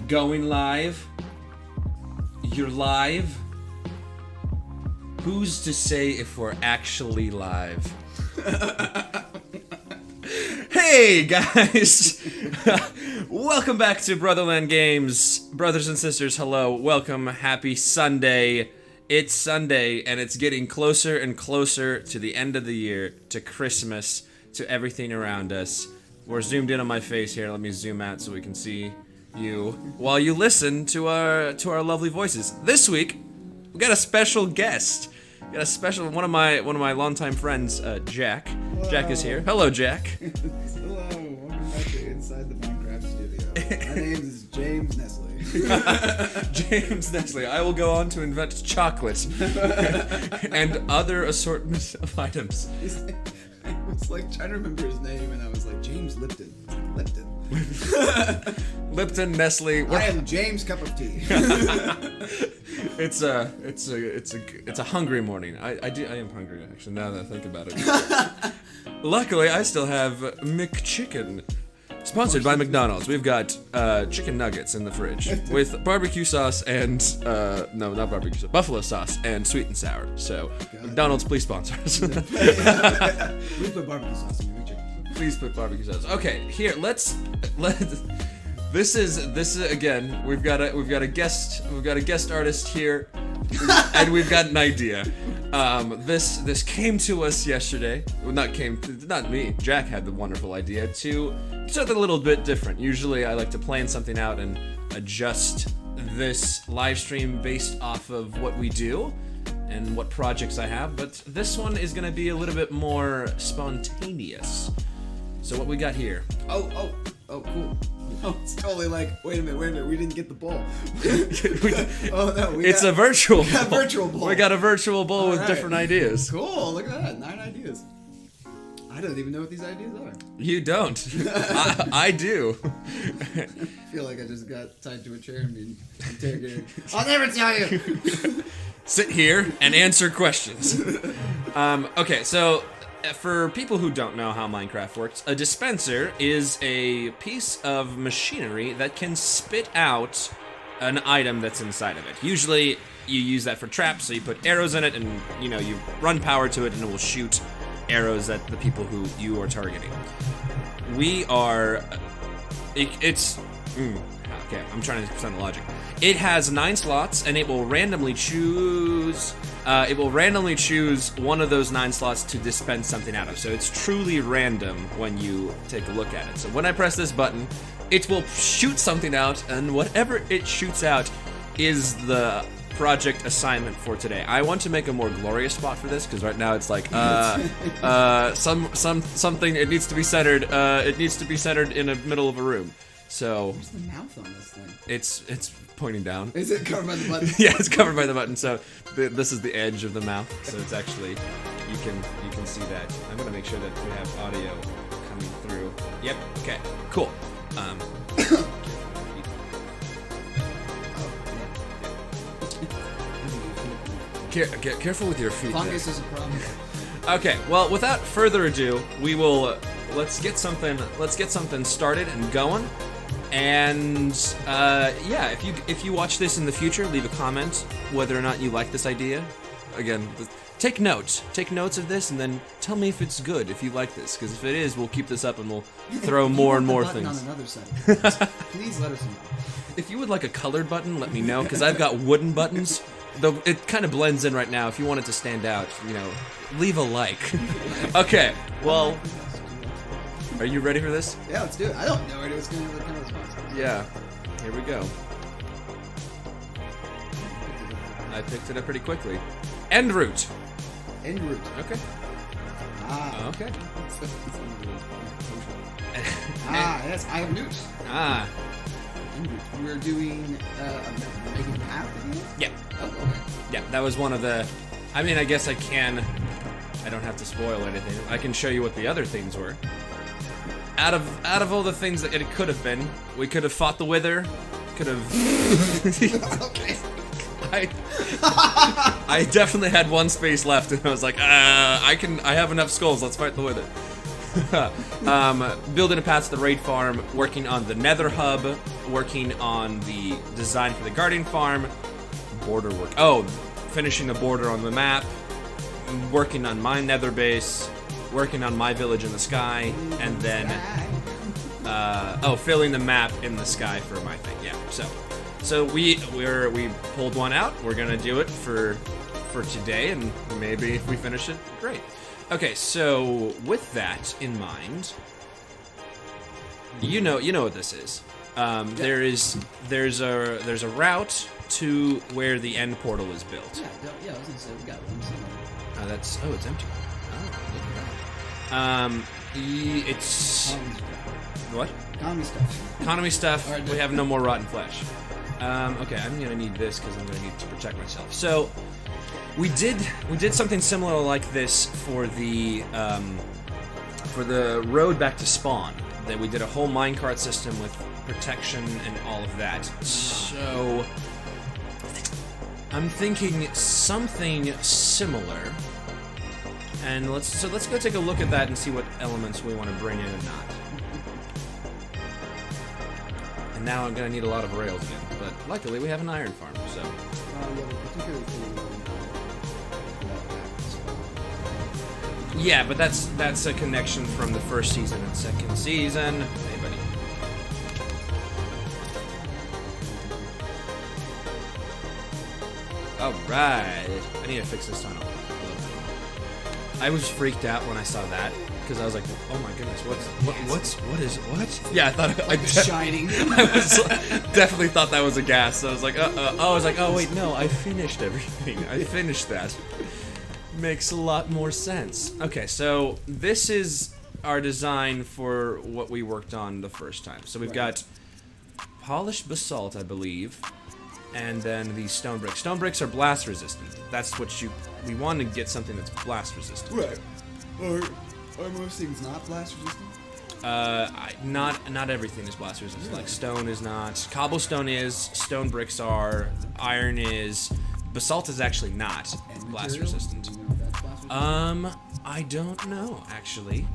Going live. You're live. Who's to say if we're actually live? Hey guys! Welcome back to Brotherland Games. Brothers and sisters, hello. Welcome. Happy Sunday. It's Sunday and it's getting closer and closer to the end of the year, to Christmas, to everything around us. We're zoomed in on my face here. Let me zoom out so we can see you while you listen to our lovely voices. This week, we got a special guest. We got a special one of my longtime friends, Jack. Hello. Jack is here. Hello, Jack. Hello, welcome back to Inside the Minecraft Studio. My name is James Nestle. James Nestle. I will go on to invent chocolate and other assortment of items. I was like trying to remember his name, and I was like, James Lipton. Lipton. Lipton, Nestle. I am James Cup of Tea. It's a hungry morning. I am hungry actually. Now that I think about it. Luckily, I still have McChicken, sponsored by McDonald's. We've got chicken nuggets in the fridge with barbecue sauce and no, not barbecue sauce, buffalo sauce and sweet and sour. So McDonald's, please sponsor us. Please put barbecue sauce in your McChicken. Please put barbecue sauce. Okay, here let's. This is again. We've got a guest artist here, and we've got an idea. This came to us yesterday. Well, not me. Jack had the wonderful idea to do something a little bit different. Usually, I like to plan something out and adjust this live stream based off of what we do and what projects I have. But this one is going to be a little bit more spontaneous. So what we got here? Oh, cool. Oh, it's totally like, wait a minute, we didn't get the bowl. Oh no, It's a virtual bowl. Virtual bowl. We got a virtual bowl All with right. different ideas. Cool, look at that, 9 ideas. I don't even know what these ideas are. You don't. I do. I feel like I just got tied to a chair and being interrogated. I'll never tell you! Sit here and answer questions. Okay, so for people who don't know how Minecraft works, a dispenser is a piece of machinery that can spit out an item that's inside of it. Usually you use that for traps, so you put arrows in it and you run power to it and it will shoot arrows at the people who you are targeting. We are... Okay, I'm trying to understand the logic. It has 9 slots, and it will randomly choose. One of those 9 slots to dispense something out of. So it's truly random when you take a look at it. So when I press this button, it will shoot something out, and whatever it shoots out is the project assignment for today. I want to make a more glorious spot for this because right now it's like something. It needs to be centered. It needs to be centered in the middle of a room. So Where's the mouth on this thing? it's pointing down. Is it covered by the button? Yeah, it's covered by the button. So this is the edge of the mouth. So it's actually you can see that. I'm gonna make sure that we have audio coming through. Yep. Okay. Cool. Careful with your feet. Fungus is a problem. Okay. Well, without further ado, we will let's get something started and going. And yeah, if you watch this in the future, leave a comment whether or not you like this idea. Again, take notes of this, and then tell me if it's good, if you like this. Because if it is, we'll keep this up and we'll throw more and more things. On another set of buttons, please let us know. If you would like a colored button, let me know, because I've got wooden buttons. Though it kind of blends in right now. If you want it to stand out, leave a like. Okay, well, are you ready for this? Yeah, let's do it. I don't know what's going to be the kind of response. Yeah, here we go. I picked it up pretty quickly. End root. End root. Okay. Ah. Okay. Yes, I have newt. Ah. End root. We're doing making a path. Yeah. Oh, okay. Yeah, that was one of the... I mean, I guess I don't have to spoil anything. I can show you what the other things were. Out of all the things that it could have been, we could have fought the Wither, could have... Okay. I definitely had one space left, and I was like, I have enough skulls, let's fight the Wither. Building a path to the raid farm, working on the nether hub, working on the design for the guardian farm, border work. Oh, finishing the border on the map, working on my nether base, working on my village in the sky, and then filling the map in the sky for my thing. Yeah. So we pulled one out. We're gonna do it for today, and maybe if we finish it, great. Okay, so with that in mind, you know what this is. There's a route to where the end portal is built. Yeah, I was gonna say we got one somewhere. It's empty. Oh, look at that. It's what? Economy stuff. Right, we have no more rotten flesh. Okay, I'm gonna need this because I'm gonna need to protect myself. So we did something similar like this for the road back to spawn. That we did a whole minecart system with protection and all of that. So I'm thinking something similar. And let's go take a look at that and see what elements we want to bring in and not. And now I'm gonna need a lot of rails again, but luckily we have an iron farm, so. Yeah, but that's a connection from the first season and second season. Hey, buddy. All right, I need to fix this tunnel. I was freaked out when I saw that because I was like, "Oh my goodness, what? Yeah, I thought Shining. I was definitely thought that was a gas. So I was like, oh wait, no, I finished everything. I finished that. Makes a lot more sense. Okay, so this is our design for what we worked on the first time. So we've got polished basalt, I believe, and then these stone bricks. Stone bricks are blast resistant. That's what we want to get something that's blast resistant. Right. Are most things not blast resistant? Not everything is blast resistant. Like stone is not. Cobblestone is. Stone bricks are. Iron is. Basalt is actually not blast resistant. Do you know if that's blast resistant? I don't know actually.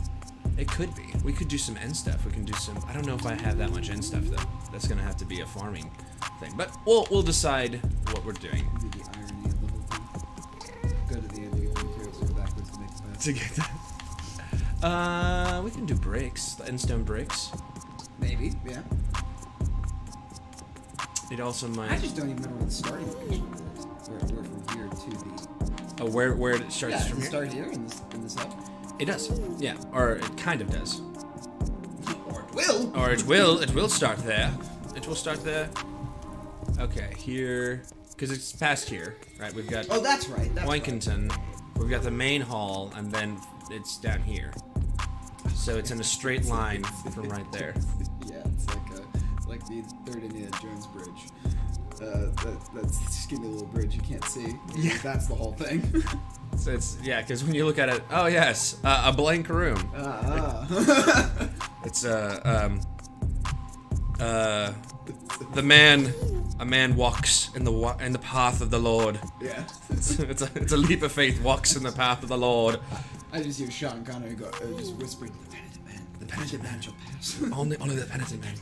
It could be. We could do some end stuff. We can do some. I don't know if I have that much end stuff though. That's gonna have to be a farming thing. But we'll decide what we're doing. The irony of the whole thing. Go to the end, you get the materials, go backwards to make the path. To get that. We can do bricks, the endstone bricks. Maybe, yeah. It also might. I just don't even remember what the starting location is. We're from here to the. Oh, where it starts from it here? start here in this hub. It does. Yeah, or it kind of does. Or it will. Or it will. It will start there. It will start there. Okay, here, because it's past here, right? We've got. Oh, that's right. That's Wankington. We've got the main hall, and then it's down here. So it's in a straight line from right there. Yeah, it's like the third Indiana Jones bridge. That's skinny little bridge you can't see. Yeah. That's the whole thing. So it's because when you look at it, oh yes, a blank room. It's a man walks in the path of the Lord. Yeah. It's a leap of faith walks in the path of the Lord. I just hear Sean Connery go, just whispering, "The penitent man shall pass." Only the penitent man.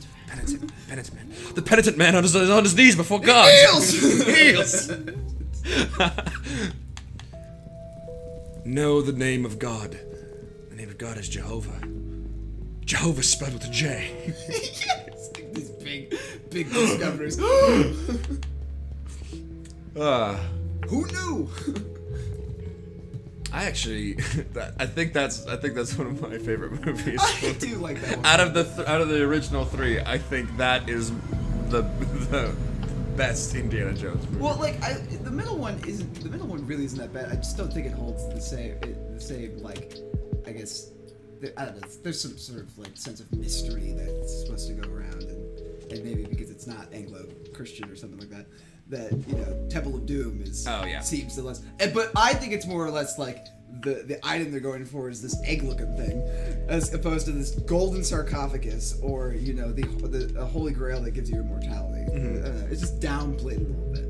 Penitent man. The penitent man on his knees before God. Heals. Know the name of God. The name of God is Jehovah. Jehovah spelled with a J. Yes. These big discoveries. Who knew? I actually, I think that's one of my favorite movies. I do like that one. Out of the original three, I think that is the best Indiana Jones movie. Well, like the middle one really isn't that bad. I just don't think it holds the same like, I guess. I don't know. There's some sort of like sense of mystery that's supposed to go around, and maybe because it's not Anglo-Christian or something like that. That Temple of Doom is seems to less. But I think it's more or less like the item they're going for is this egg-looking thing, as opposed to this golden sarcophagus or the Holy Grail that gives you immortality. Mm-hmm. It's just downplayed a little bit.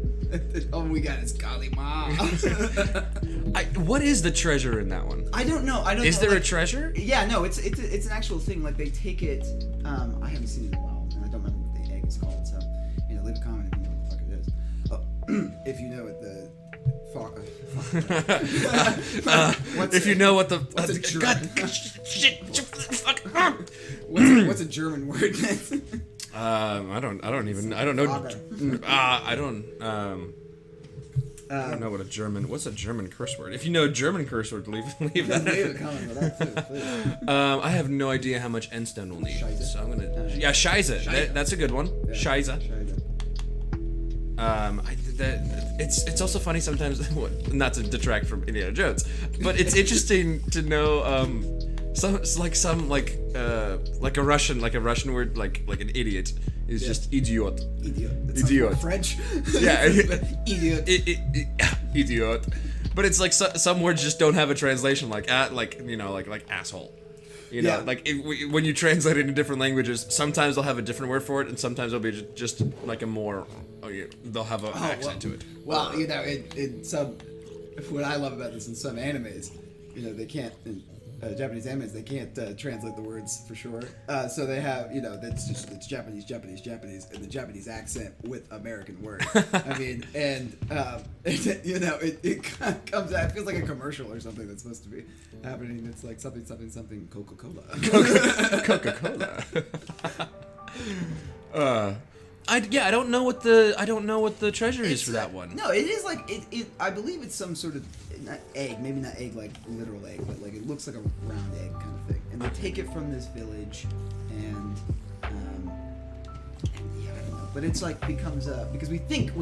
All we got is Kalima. What is the treasure in that one? I don't know. Is there a treasure? Yeah, no, it's an actual thing. Like they take it. I haven't seen it in a while, and I don't remember what the egg is called. So, leave a comment if you know what the fuck it is. If you know what the if you know what the what's a German? God, shit, fuck. What's a German word? I don't know. I don't know what's a German curse word. If you know a German curse word, leave that. Leave a comment for that too, please. I have no idea how much Endstone will need. Scheiße. So I'm gonna Scheiße. That's a good one. Yeah. Scheiße. It's also funny sometimes, not to detract from Indiana Jones, but it's interesting to know like a Russian word like an idiot is just idiot. Idiot. French. Yeah. Idiot. Idiot. But it's like some words just don't have a translation like asshole. Yeah. Like when you translate it in different languages, sometimes they'll have a different word for it, and sometimes it'll be just like a more. They'll have an accent to it. Well, in some, what I love about this in some animes, they can't. In Japanese animes, they can't translate the words for sure. So they have, it's Japanese, and the Japanese accent with American words. I mean, and it kind of comes out. It feels like a commercial or something that's supposed to be happening. It's like something Coca-Cola. Coca-Cola. I don't know what the treasure is for that one. No, it is like it. I believe it's some sort of not egg, maybe not egg like literal egg, but like it looks like a round egg kind of thing. And they take it from this village, and yeah, I don't know. But it's like becomes because we think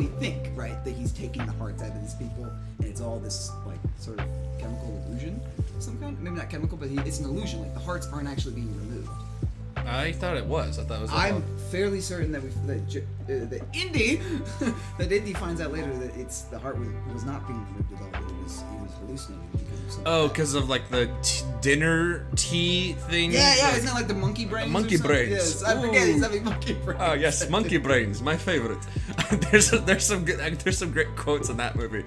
right that he's taking the hearts out of these people, and it's all this like sort of chemical illusion, some kind. Maybe not chemical, but it's an illusion. Like the hearts aren't actually being removed. I thought it was. I thought it was. I'm fairly certain that that Indy finds out later that the heart was not being removed at all. He was hallucinating. Because of like the dinner tea thing. Yeah. Isn't that like the monkey brains? Monkey brains. Yes, I forget he's having monkey brains. Oh yes, monkey brains, my favorite. there's some great quotes in that movie.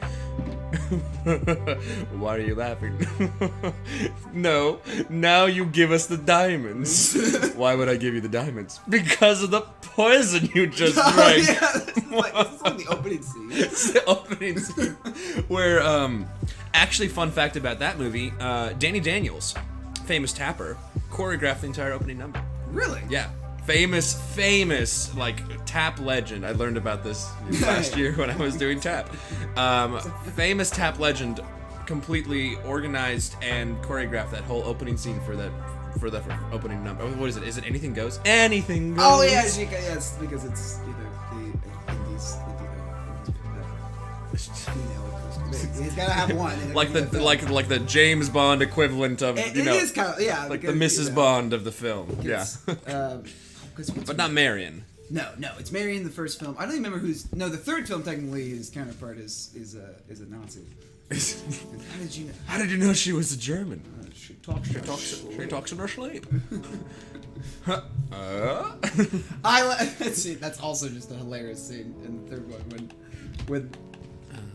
Why are you laughing? No, now you give us the diamonds. Why would I give you the diamonds? Because of the poison you just drank. Yeah, this is like the opening scene. It's the opening scene. Where, actually, fun fact about that movie, Danny Daniels, famous tapper, choreographed the entire opening number. Really? Yeah. Famous, like, tap legend. I learned about this last year when I was doing tap. Famous tap legend completely organized and choreographed that whole opening scene for the opening number. What is it? Is it Anything Goes? Anything Goes. Oh, yeah, yes, because it's either the Indies, he's gotta have one. like the James Bond equivalent of, it is kind of, yeah. Like because, the Mrs. Bond of the film. Yeah. But not Marion. No, it's Marion the first film. I don't even remember who's. No, the third film technically his counterpart is a Nazi. How did you know? How did you know she was a German? She talks in her sleep. See, that's also just a hilarious scene in the third one when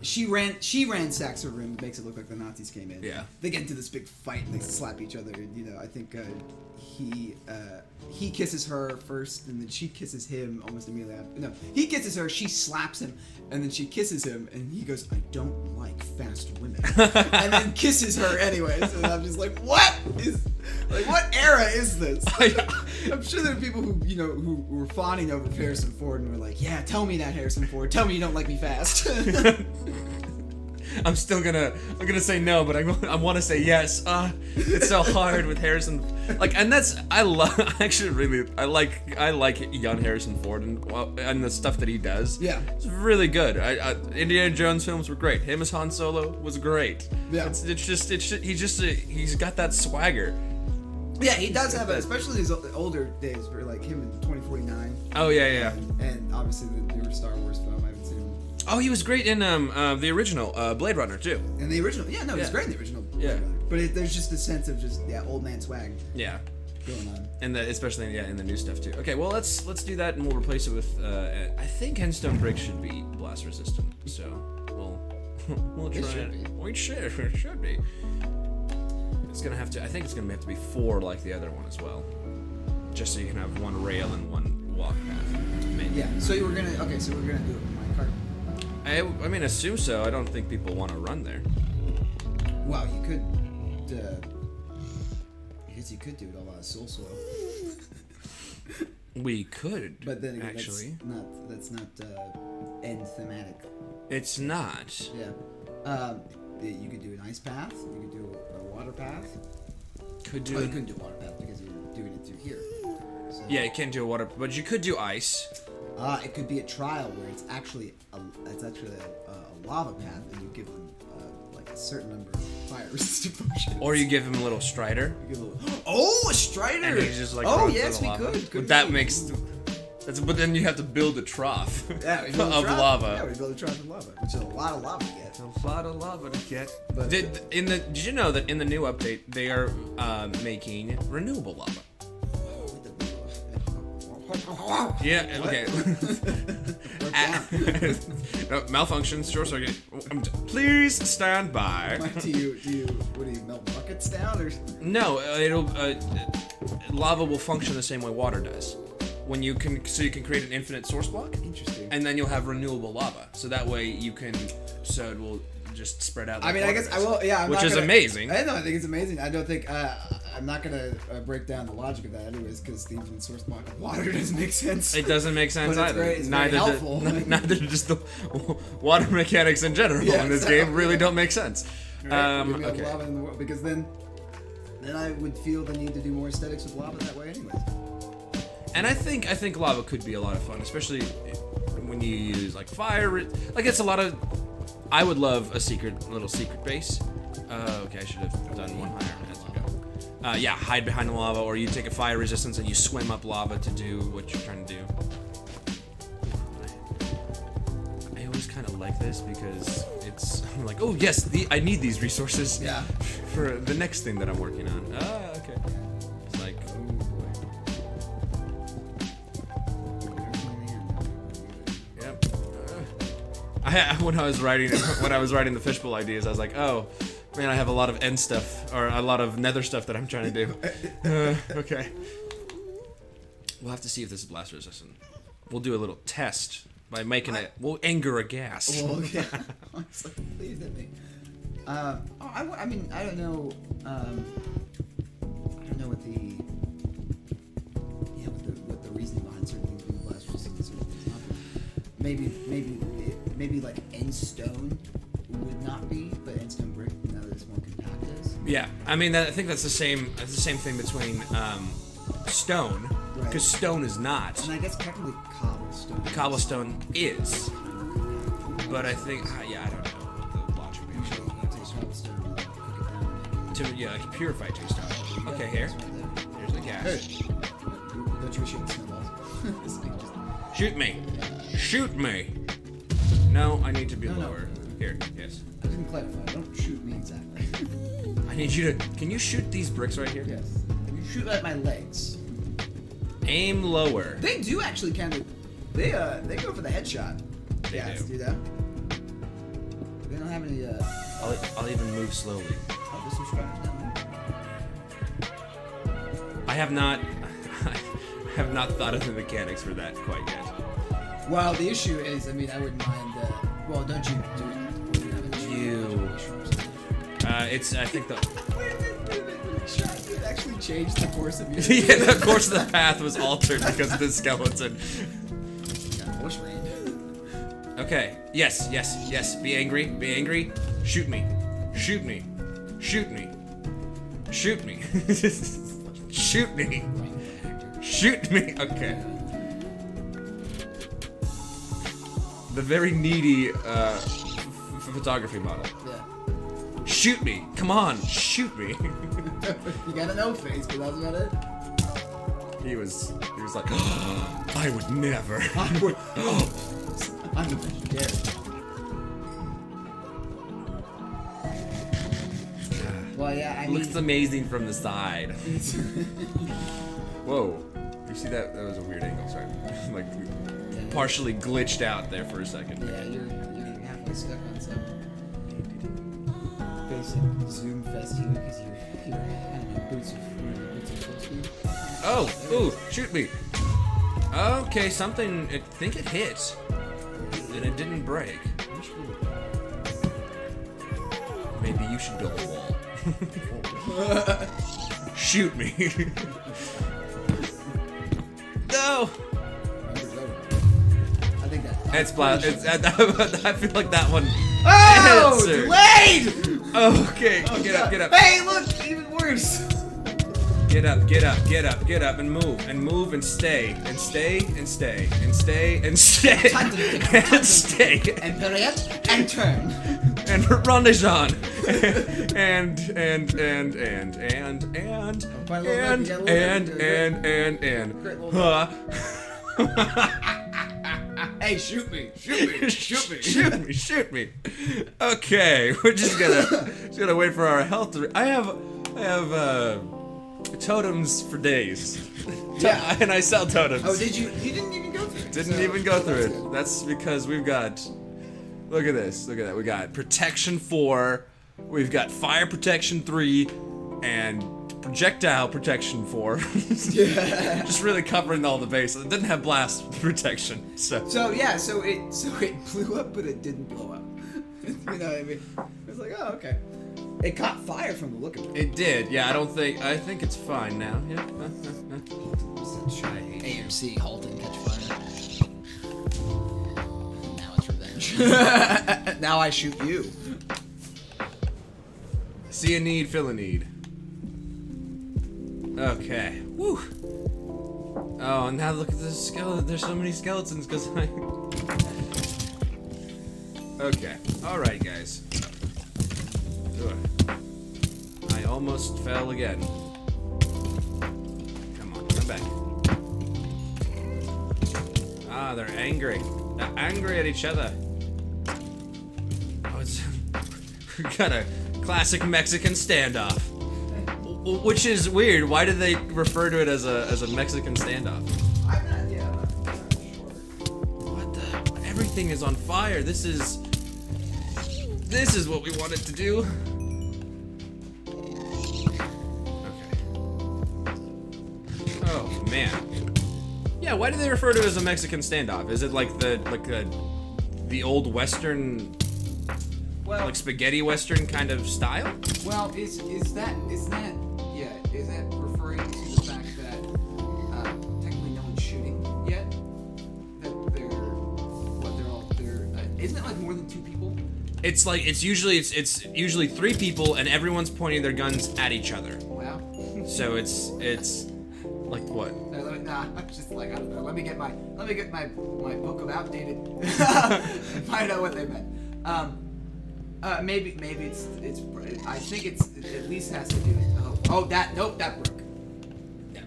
she ransacks her room, makes it look like the Nazis came in. Yeah. They get into this big fight and they slap each other. And, I think he kisses her first, and then she kisses him almost immediately after. No, he kisses her, she slaps him, and then she kisses him, and he goes, "I don't like fast women," and then kisses her anyways. And I'm just like, what era is this? I'm sure there are people who were fawning over Harrison Ford and were like, "Yeah, tell me that, Harrison Ford. Tell me you don't like me fast." I'm gonna say no, but I want to say yes. It's so hard with Harrison. Like, and I like young Harrison Ford and the stuff that he does. Yeah, it's really good. Indiana Jones films were great. Him as Han Solo was great. Yeah, he's got that swagger. Yeah, he does have it, especially his older days, where like him in 2049. Oh yeah. And obviously the newer Star Wars film, I haven't seen him. Oh, he was great in the original Blade Runner too. In the original, he was great in the original Blade Runner. But there's just a sense of old man swag. Yeah. going on. And especially in the new stuff too. Okay, well let's do that, and we'll replace it with. I think Endstone brick should be blast resistant, so we'll try should it. be. We should be. It's gonna have to. I think it's gonna have to be 4 like the other one as well, just so you can have 1 rail and 1 walk path. Maybe. Yeah. So we're gonna do it with minecart. I mean, assume so. I don't think people want to run there. Well, you could. I guess you could do it all out of soul. We could. But then again, actually, that's not end thematic. it's not. Yeah. You could do an ice path. You could do a water path. Could Oh, do. you couldn't do a water path because you're doing it through here. So, Yeah, you can't do a water, but you could do ice. it could be a trial where it's actually a lava path, and you give them like a certain number of fire resistant potions. Or you give him a little strider. You give a little, a strider! And he's just like oh runs yes, through we the lava. could. But that makes. But then you have to build a trough Yeah, we build a of trough. lava. Yeah, we build a trough of lava, which is a lot of lava to get. A lot of lava to get. But- Did you know that in the new update they are making renewable lava? Yeah. Okay. No, malfunctions. Short circuit. Please stand by. What do you melt buckets down or? No, lava will function the same way water does. When you can create an infinite source block, Interesting. and then you'll have renewable lava. So that way so it will just spread out. Like I mean, I water guess I does. will. Yeah, Which is amazing. I know. I think it's amazing. I don't think I'm not gonna break down the logic of that, anyways, because the infinite source block of water doesn't make sense. It doesn't make sense But it's either. great. It's very helpful. Neither just the water mechanics in general Yeah, in this exactly. game really don't make sense. Right? Give me all the Okay. lava in the world, because then I would feel the need to do more aesthetics with lava that way, anyways. And I think lava could be a lot of fun, especially when you use like fire. Like it's a lot of. I would love a little secret base. Okay, I should have done one higher minutes ago. Yeah, hide behind the lava, or you take a fire resistance and you swim up lava to do what you're trying to do. I always kind of like this because I'm like, oh yes, I need these resources. Yeah. For the next thing that I'm working on. Okay. It's like, oh boy. Yep. When I was writing the Fishbowl ideas, I was like, oh man, I have a lot of end stuff or a lot of nether stuff that I'm trying to do. Okay. We'll have to see if this is blast resistant. We'll do a little test by making it. We'll anger a gas. Well, yeah. It's like, please hit me. I mean, I don't know. I don't know what the reasoning behind certain things being blast resistant and certain things not being. Maybe like Endstone would not be, but Endstone brick now that it's more compact is. Yeah, I mean, I think that's the same thing between stone, because Right. stone is not. And I guess technically cobblestone. Cobblestone is, but I think yeah, I don't know what the logic Usually behind you take cobblestone and cook it down. to like purify tombstone. Okay, here, here's the gas. Hey, don't you shoot snowballs? This thing just- Shoot me, shoot me. No, I need to be No. lower. Here, yes. I didn't clarify. Don't shoot me exactly. I need you to. Can you shoot these bricks right here? Yes. You shoot at my legs. Aim lower. They do actually kind of. They go for the headshot. They do. that. They don't have any. I'll even move slowly. Oh, there's some strikers down there. I have not. I have not thought of the mechanics for that quite yet. Well, the issue is, I mean, I wouldn't mind. Well, don't you do it? You have an issue. You. It's. I think the. It actually changed the course of your. Yeah, the course of the path was altered because of the skeleton. Yeah, bush rain. Okay. Yes. Yes. Yes. Be angry. Be angry. Shoot me. Shoot me. Shoot me. Shoot me. Shoot me. Shoot me. Okay. The very needy photography model. Yeah. Shoot me. Come on. Shoot me. You got a no face, but that's about it. He was like, oh, I would never. I would. I'm a vegetarian. Well, yeah, I It mean... looks amazing from the side. Whoa. You see that? That was a weird angle, sorry. Like, partially glitched out there for a second. Yeah, you're halfway stuck on some basic zoom fest here because you're I don't know, boots of full speed. Oh, ooh, shoot me. Okay, something, I think it hit. And it didn't break. Maybe you should build a wall. Shoot me. No! I think that... It's blast. I feel like that one. Oh! Answered. Delayed! Okay, Oh, get God. up, get up. Hey, look! Even worse! Get up, get up, get up, get up, and move, and stay, and stay, and stay, and stay, and stay, and stay, and period, and turn. And Rendezvous. and Hey, shoot me! Shoot me! Shoot me! shoot me! Shoot me! Okay, we're just gonna wait for our health to. I have totems for days. Yeah, and I sell totems. Oh, did you? You didn't even go through it. Didn't even go through it. That's because we've got. Look at this. Look at that. We got protection 4. We've got fire protection 3, and projectile protection 4. Yeah. Just really covering all the bases. It didn't have blast protection, so. So it blew up, but it didn't blow up. You know what I mean? It was like, oh, okay. It caught fire from the look of it. It did. Yeah, I think it's fine now. Yeah. AMC, halt and catch fire. Now it's revenge. Now I shoot you. See a need, fill a need. Okay. Woo. Oh, now look at the skeleton. There's so many skeletons because I. Okay. All right, guys. Ugh. I almost fell again. Come on, come back. Ah, they're angry. They're angry at each other. Oh, it's we got a classic Mexican standoff. Which is weird. Why do they refer to it as a Mexican standoff? I'm not sure. What the? Everything is on fire. This is what we wanted to do. Okay. Oh man. Yeah. Why do they refer to it as a Mexican standoff? Is it like the old Western? Well, like spaghetti Western kind of style? Well, is that referring to the fact that technically no one's shooting yet? That isn't it like more than 2 people? It's like it's usually 3 people and everyone's pointing their guns at each other. Wow. So it's like what? I'm just like I don't know. Let me get my book of outdated and find out what they meant. Maybe it's I think it at least has to do with that broke. Yeah.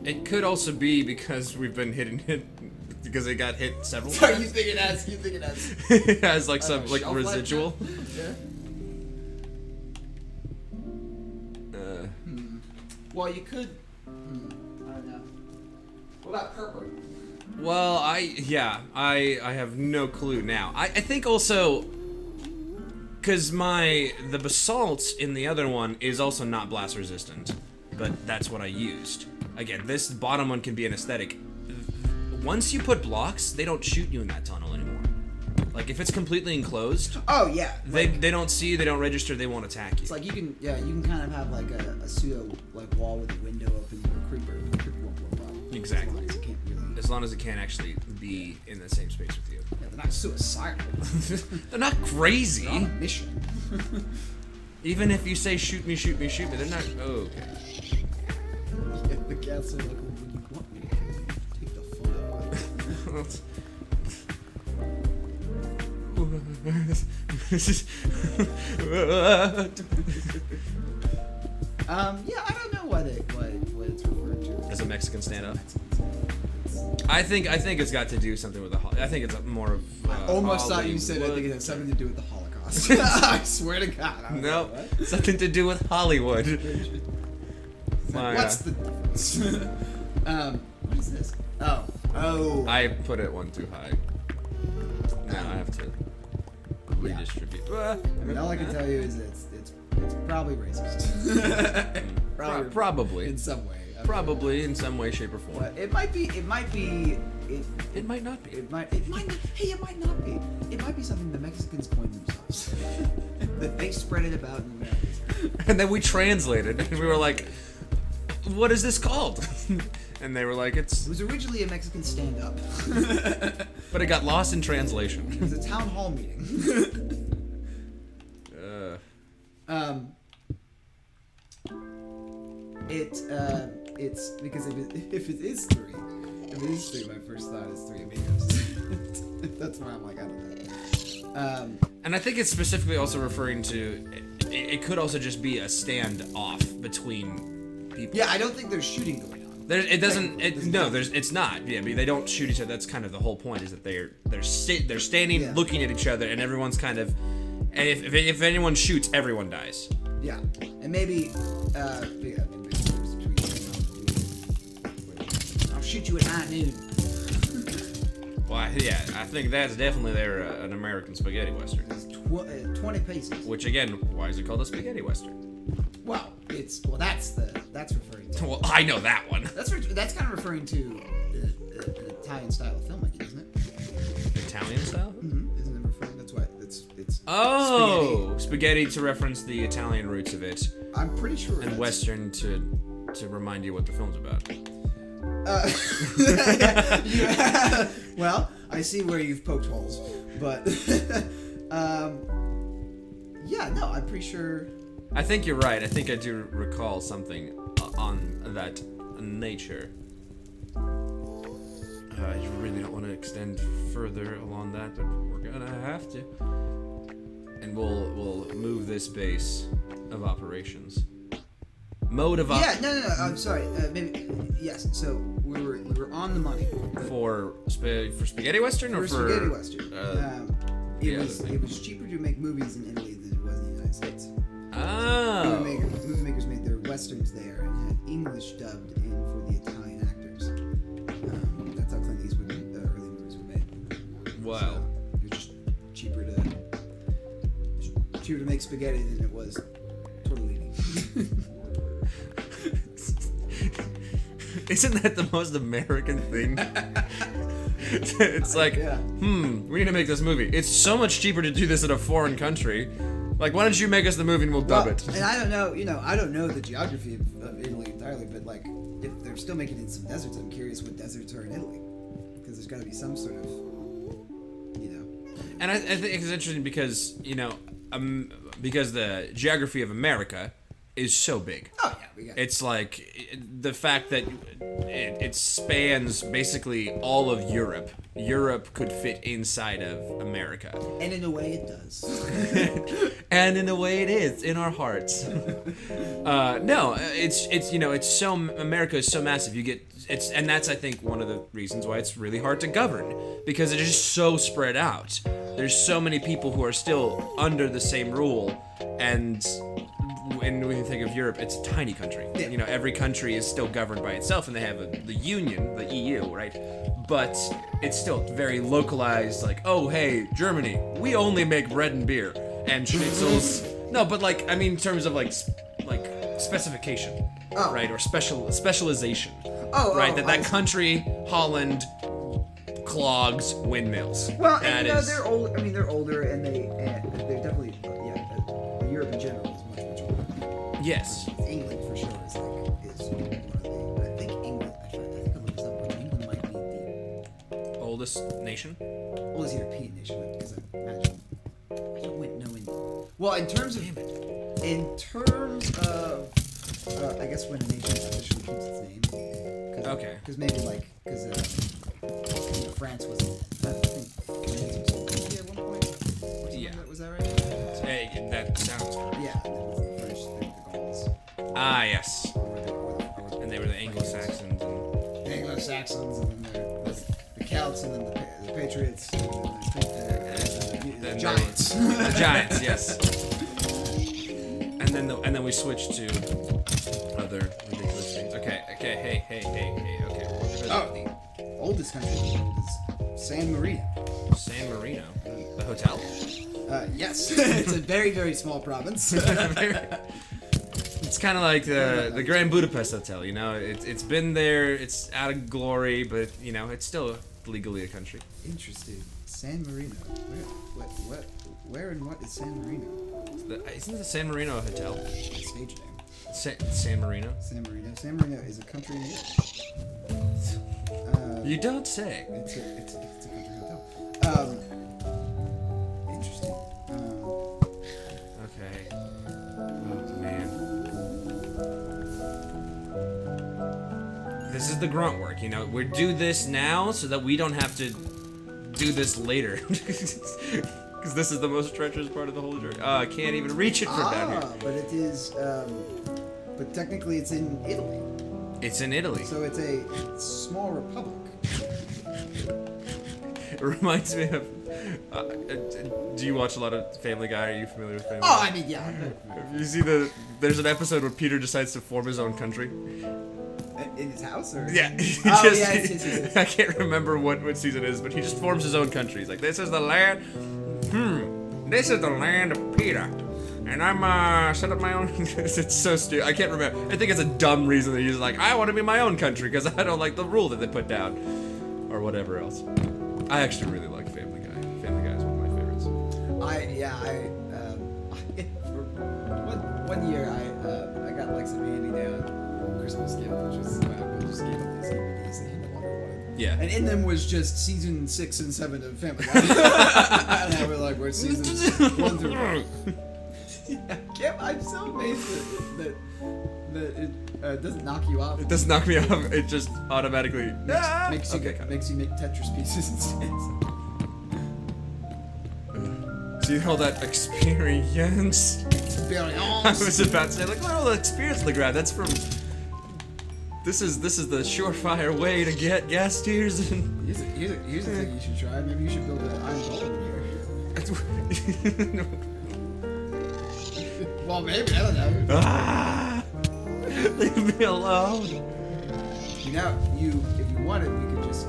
It could also be because we've been hitting it because it got hit several So times. you think it has It has like some like shelf residual. life now? Yeah. Well, you could. I don't know. What about purple? Well, I have no clue now. I think also because the basalt in the other one is also not blast resistant, but that's what I used. Again, this bottom one can be an aesthetic. Once you put blocks, they don't shoot you in that tunnel anymore. Like if it's completely enclosed. Oh yeah. They don't see you, they don't register, they won't attack you. It's like you can kind of have like a pseudo like wall with a window open for a creeper. The creeper won't blow up. Exactly. As long as As long as it it can't really. can't actually be in the same space with you. Yeah, they're not suicidal. They're not crazy. They're on a mission. Even if you say shoot me, they're not. Oh, okay. Yeah, the cats are like, well, when you want me to take the fun out yeah, I don't know what it's referred to. As a Mexican standoff. It's I think it's got to do something with the. I think it's more of. I almost thought you said I think it has something to do with the Holocaust. I swear to God. I was No, like, what? something to do with Hollywood. What's the difference? What is this? Oh. I put it one too high. Now I have to redistribute. I mean, all I can tell you is it's probably racist. Probably. In some way. Probably in some way, shape, or form. But it might be. It might not be. It might not be. It might be something the Mexicans coined themselves. That they spread it about in the Americas. And then we translated, and we were like, "What is this called?" And they were like, It was originally a Mexican stand-up. But it got lost in translation. It was a town hall meeting. It's because if it is three, my first thought is Three Amigos. That's why I'm like, I don't know. And I think it's specifically also referring to. It could also just be a standoff between people. Yeah, I don't think there's shooting going on. It's not. Yeah, I mean, they don't shoot each other. That's kind of the whole point. Is that they're standing, looking at each other, and everyone's kind of. And if anyone shoots, everyone dies. Yeah, and maybe. I'll shoot you at high noon. Well, yeah, I think that's definitely an American spaghetti western. 20 pieces. Which again, why is it called a spaghetti western? Well, that's referring to. Well, I know that one. That's kind of referring to the Italian style of filmmaking, isn't it? Italian style? Mm-hmm. Isn't it referring? That's why it's. Oh, spaghetti to reference the Italian roots of it. I'm pretty sure. And western to remind you what the film's about. Well, I see where you've poked holes, but yeah, no, I'm pretty sure. I think you're right. I think I do recall something on that nature. I really don't want to extend further along that, but we're gonna have to. And we'll move this base of operations. Mode of Yeah, no. I'm sorry. Maybe yes. So we were on the money for spaghetti western or for spaghetti western. It was cheaper to make movies in Italy than it was in the United States. Oh. Movie makers made their westerns there and had English dubbed in for the Italian actors. That's how Clint Eastwood early movies were made. Wow. So it was just cheaper to make spaghetti than it was tortellini. Isn't that the most American thing? It's like, we need to make this movie. It's so much cheaper to do this in a foreign country. Like, why don't you make us the movie and we'll dub it? And I don't know, I don't know the geography of Italy entirely, but like, if they're still making it in some deserts, I'm curious what deserts are in Italy. Because there's got to be some sort of, And I think it's interesting because, because the geography of America is so big. Oh yeah, we got it. It's like the fact that it spans basically all of Europe. Europe could fit inside of America. And in a way it does. And in a way it is in our hearts. No, it's so America is so massive. And that's I think one of the reasons why it's really hard to govern, because it is so spread out. There's so many people who are still under the same rule, and when you think of Europe, it's a tiny country. Yeah. Every country is still governed by itself, and they have the Union, the EU, right? But it's still very localized. Like, oh, hey, Germany, we only make bread and beer and schnitzels. No, but in terms of specification, right, or specialization, right? That country, Holland, clogs, windmills. Well, they're old. I mean, they're older, and they're definitely Europe in general is much older. Yes. England for sure is one of the. I think England. I think I looked this up. England might be the oldest nation. Oldest European nation, because I imagine. I don't know. Well, in terms of, I guess when a nation officially keeps its name. Okay. Because maybe France was. I think Canadians were India at one point. Yeah. Was that right? That sounds correct. Yeah. And then the French, the Gauls. Ah, yes. And they were the Anglo-Saxons. Anglo-Saxons, and then Bucks, and then the Patriots, and then the Giants. The Giants, yes. And then we switch to other ridiculous things. Okay, hey, okay. The oldest country in the world is San Marino. San Marino, the hotel. Yes, it's a very, very small province. It's kind of like the Grand Budapest Hotel, you know. It's been there, it's out of glory, but you know it's still legally a country. Interesting. San Marino. Where and what is San Marino? Isn't the San Marino a hotel? The stage name. San Marino. San Marino. San Marino is a country in Europe. You don't say. It's a country hotel. Interesting. Okay. Oh man. This is the grunt work, you know. We do this now so that we don't have to do this later. Because this is the most treacherous part of the whole journey. I can't even reach it from down here. But it is. But technically, it's in Italy. It's in Italy. So it's a small republic. It reminds me of. Do you watch a lot of Family Guy? Are you familiar with Family Guy? Oh, I mean, yeah. You see there's an episode where Peter decides to form his own country. In his house, or? Yeah. Yes. I can't remember what season it is, but he just forms his own country. He's like, this is the land. This is the land of Peter. And I'm set up my own. It's so stupid. I can't remember. I think it's a dumb reason that he's like, I want to be my own country because I don't like the rule that they put down, or whatever else. I actually really like Family Guy. Family Guy is one of my favorites. One year I got like some handy down Christmas gift, which was my uncle just gave up these DVDs that he no longer wanted. Yeah. And in them was just season 6 and 7 of Family Guy. And I was like, we're seasons 1 through. Yeah, I'm so amazed that it doesn't knock you off. It doesn't knock me off. It just automatically makes you make Tetris pieces instead. See all that experience? I was about to say, like, look at all the experience, Legrand. That's from. This is the surefire way to get gas tiers and. Here's the thing you should try. Maybe you should build an iron golem here. Well, maybe, I don't know. Leave me alone. You know, if you wanted, we could just.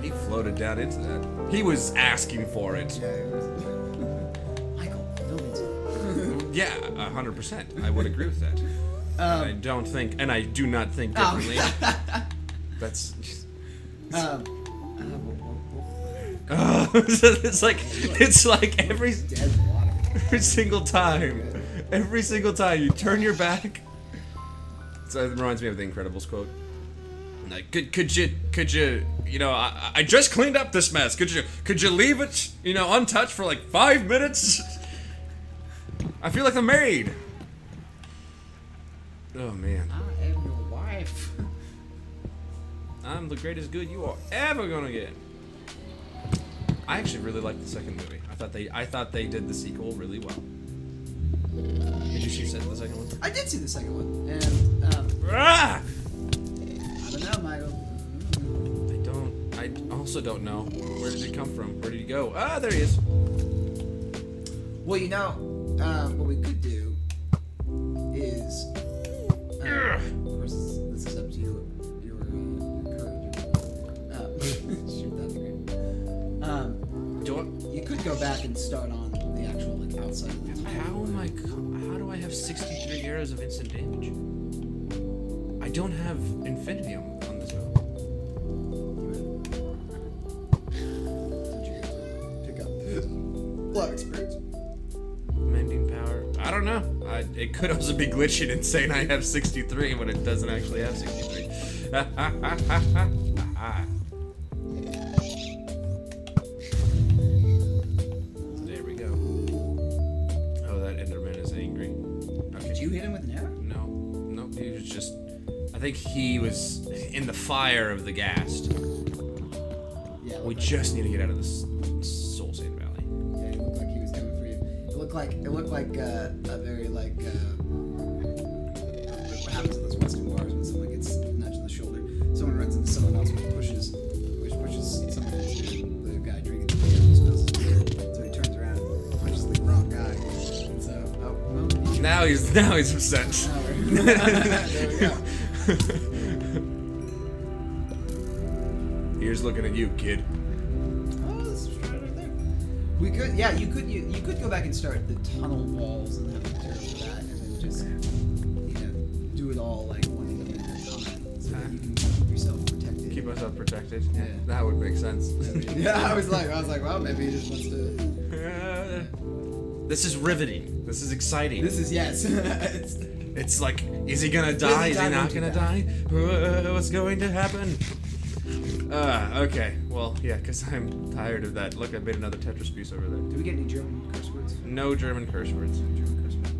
He floated down into that. He was asking for it. Yeah, it was. Michael, buildings. Yeah, 100%. I would agree with that. I don't think, and I do not think differently. That's. It's like every single time you turn your back. So it reminds me of the Incredibles quote. Like, could you, you know, I just cleaned up this mess. Could you leave it, you know, untouched for like 5 minutes? I feel like a maid. Oh man. I am your wife. I'm the greatest good you are ever gonna get. I actually really liked the second movie. I thought they did the sequel really well. Did you see the second one? I did see the second one, and Ah! I don't know, Michael. I also don't know. Where did it come from? Where did he go? Ah, there he is. Well, you know, what we could do is, of course, this is up to your courage. Shoot that degree. You could go back and start on the actual like outside of the How do I have 63 arrows of instant damage? I don't have Infinium on this map. Did you pick up a lot of experience? Mending power. I don't know. It could also be glitching and saying I have 63 when it doesn't actually have 63. There we go. Oh, that Enderman is angry. Okay. Did you hit him with an arrow? No, he was just. I think he was in the fire of the ghast. Yeah. We just need to get out of this Soul Sand Valley. Yeah, it looked like he was coming for you. It looked like a very like what happens in those Western bars when someone gets nudged in the shoulder. Someone runs into someone else and pushes someone the guy drinking the beer, he spills his beer, so he turns around and punches the wrong guy. And so, now he's upset. There we go. Here's looking at you, kid. Oh, this is right over there. We could, yeah, you could go back and start the tunnel walls and have material for that, and then just, do it all like one of them at a time, so that you can keep yourself protected. Keep myself protected. Yeah. That would make sense. Yeah, I was like, well, maybe he just wants to. This is riveting. This is exciting. This is yes. It's like, is he gonna die? Is he not gonna die? What's going to happen? Okay. Well, yeah, because I'm tired of that. Look, I made another Tetris piece over there. Do we get any German curse words? No German curse words. German curse words.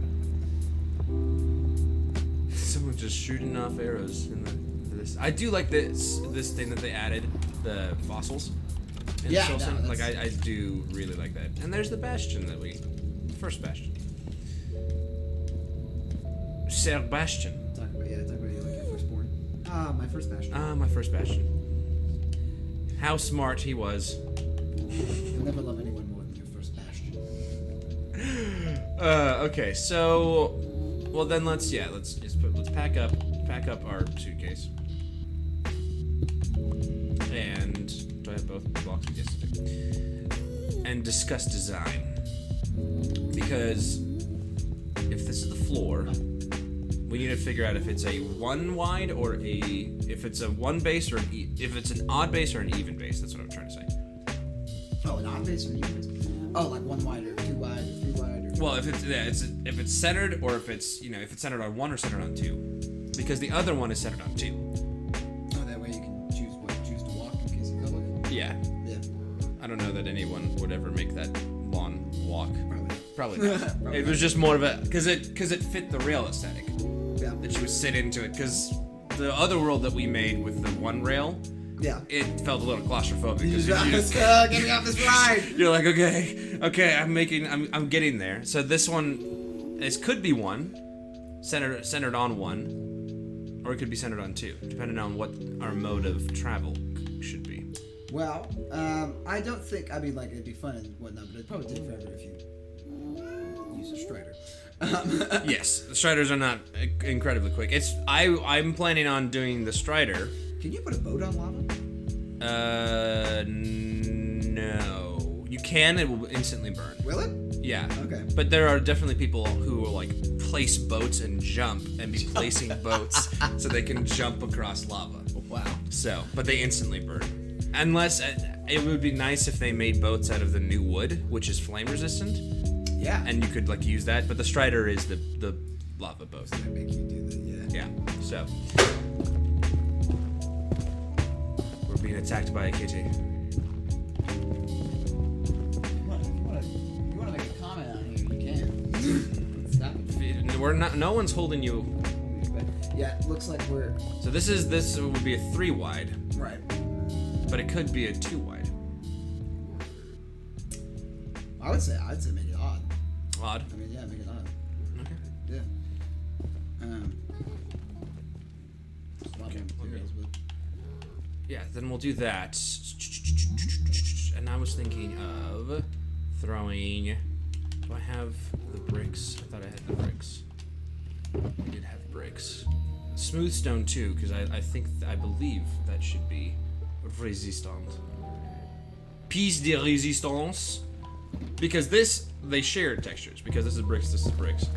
Someone just shooting off arrows in this. I do like this thing that they added, the fossils. In Yeah, Soul Sim. no, Like I do really like that. And there's the bastion first bastion. Sebastian. Talk about you like your firstborn. My first bastion. My first bastion. How smart he was. You'll never love anyone more than your first bastion. Okay, so, well then let's pack up our suitcase. And do I have both blocks? Yes, I do. And discuss design, because if this is the floor, we need to figure out if it's a one wide or if it's a one base or if it's an odd base or an even base. That's what I'm trying to say. Oh, an odd base or an even base? Oh, like one wide or two wide or three wide or. Well, if it's centered or if it's centered on one or centered on two, because the other one is centered on two. Oh, that way you can choose to walk in case you feel like it. Yeah. Yeah. I don't know that anyone would ever make that lawn walk. Probably not. Probably It was just more of a because it fit the rail aesthetic. Yeah. That you would sit into it, because the other world that we made with the one rail, Yeah. it felt a little claustrophobic. You 'Cause just, get me off this ride. you're like, okay, I'm getting there. So this one, could be one, centered on one, or it could be centered on two, depending on what our mode of travel should be. Well, I don't think. I mean, like it'd be fun and whatnot, but it'd probably take forever if you use a strider. Yes, the striders are not incredibly quick. I'm planning on doing the strider. Can you put a boat on lava? No. You can. It will instantly burn. Will it? Yeah. Okay. But there are definitely people who will like place boats and jump and be placing boats so they can jump across lava. Wow. So, but they instantly burn. Unless it would be nice if they made boats out of the new wood, which is flame resistant. Yeah. And you could like use that, but the strider is the lava boat. They make you do that. Yeah. Yeah. So we're being attacked by a kitty. You want to make a comment on here? You can. Stop it. We're not. No one's holding you. Yeah, it looks like we're So this would be a 3 wide, right. but it could be a 2 wide. I'd say make it odd. Odd. I mean, yeah, make it odd. Okay. Yeah. There's a lot of materials, but Yeah. Then we'll do that. And I was thinking of throwing. Do I have the bricks? I thought I had the bricks. I did have bricks. Smooth stone too, because I believe that should be resistant. Piece de résistance. Because they share textures. Because this is bricks, this is bricks.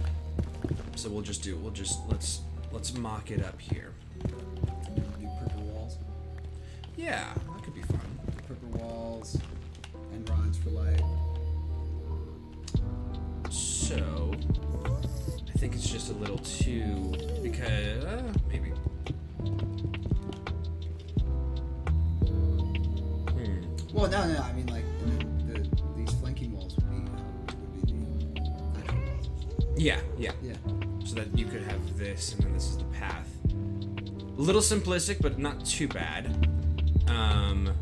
So let's mock it up here. do purple walls. Yeah, that could be fun. Purple walls and rods for light. So I think it's just a little too, because maybe. Well, no, I mean like these flanking walls would be the actual walls. Yeah. Yeah. So that you could have this, and then this is the path. A little simplistic, but not too bad. And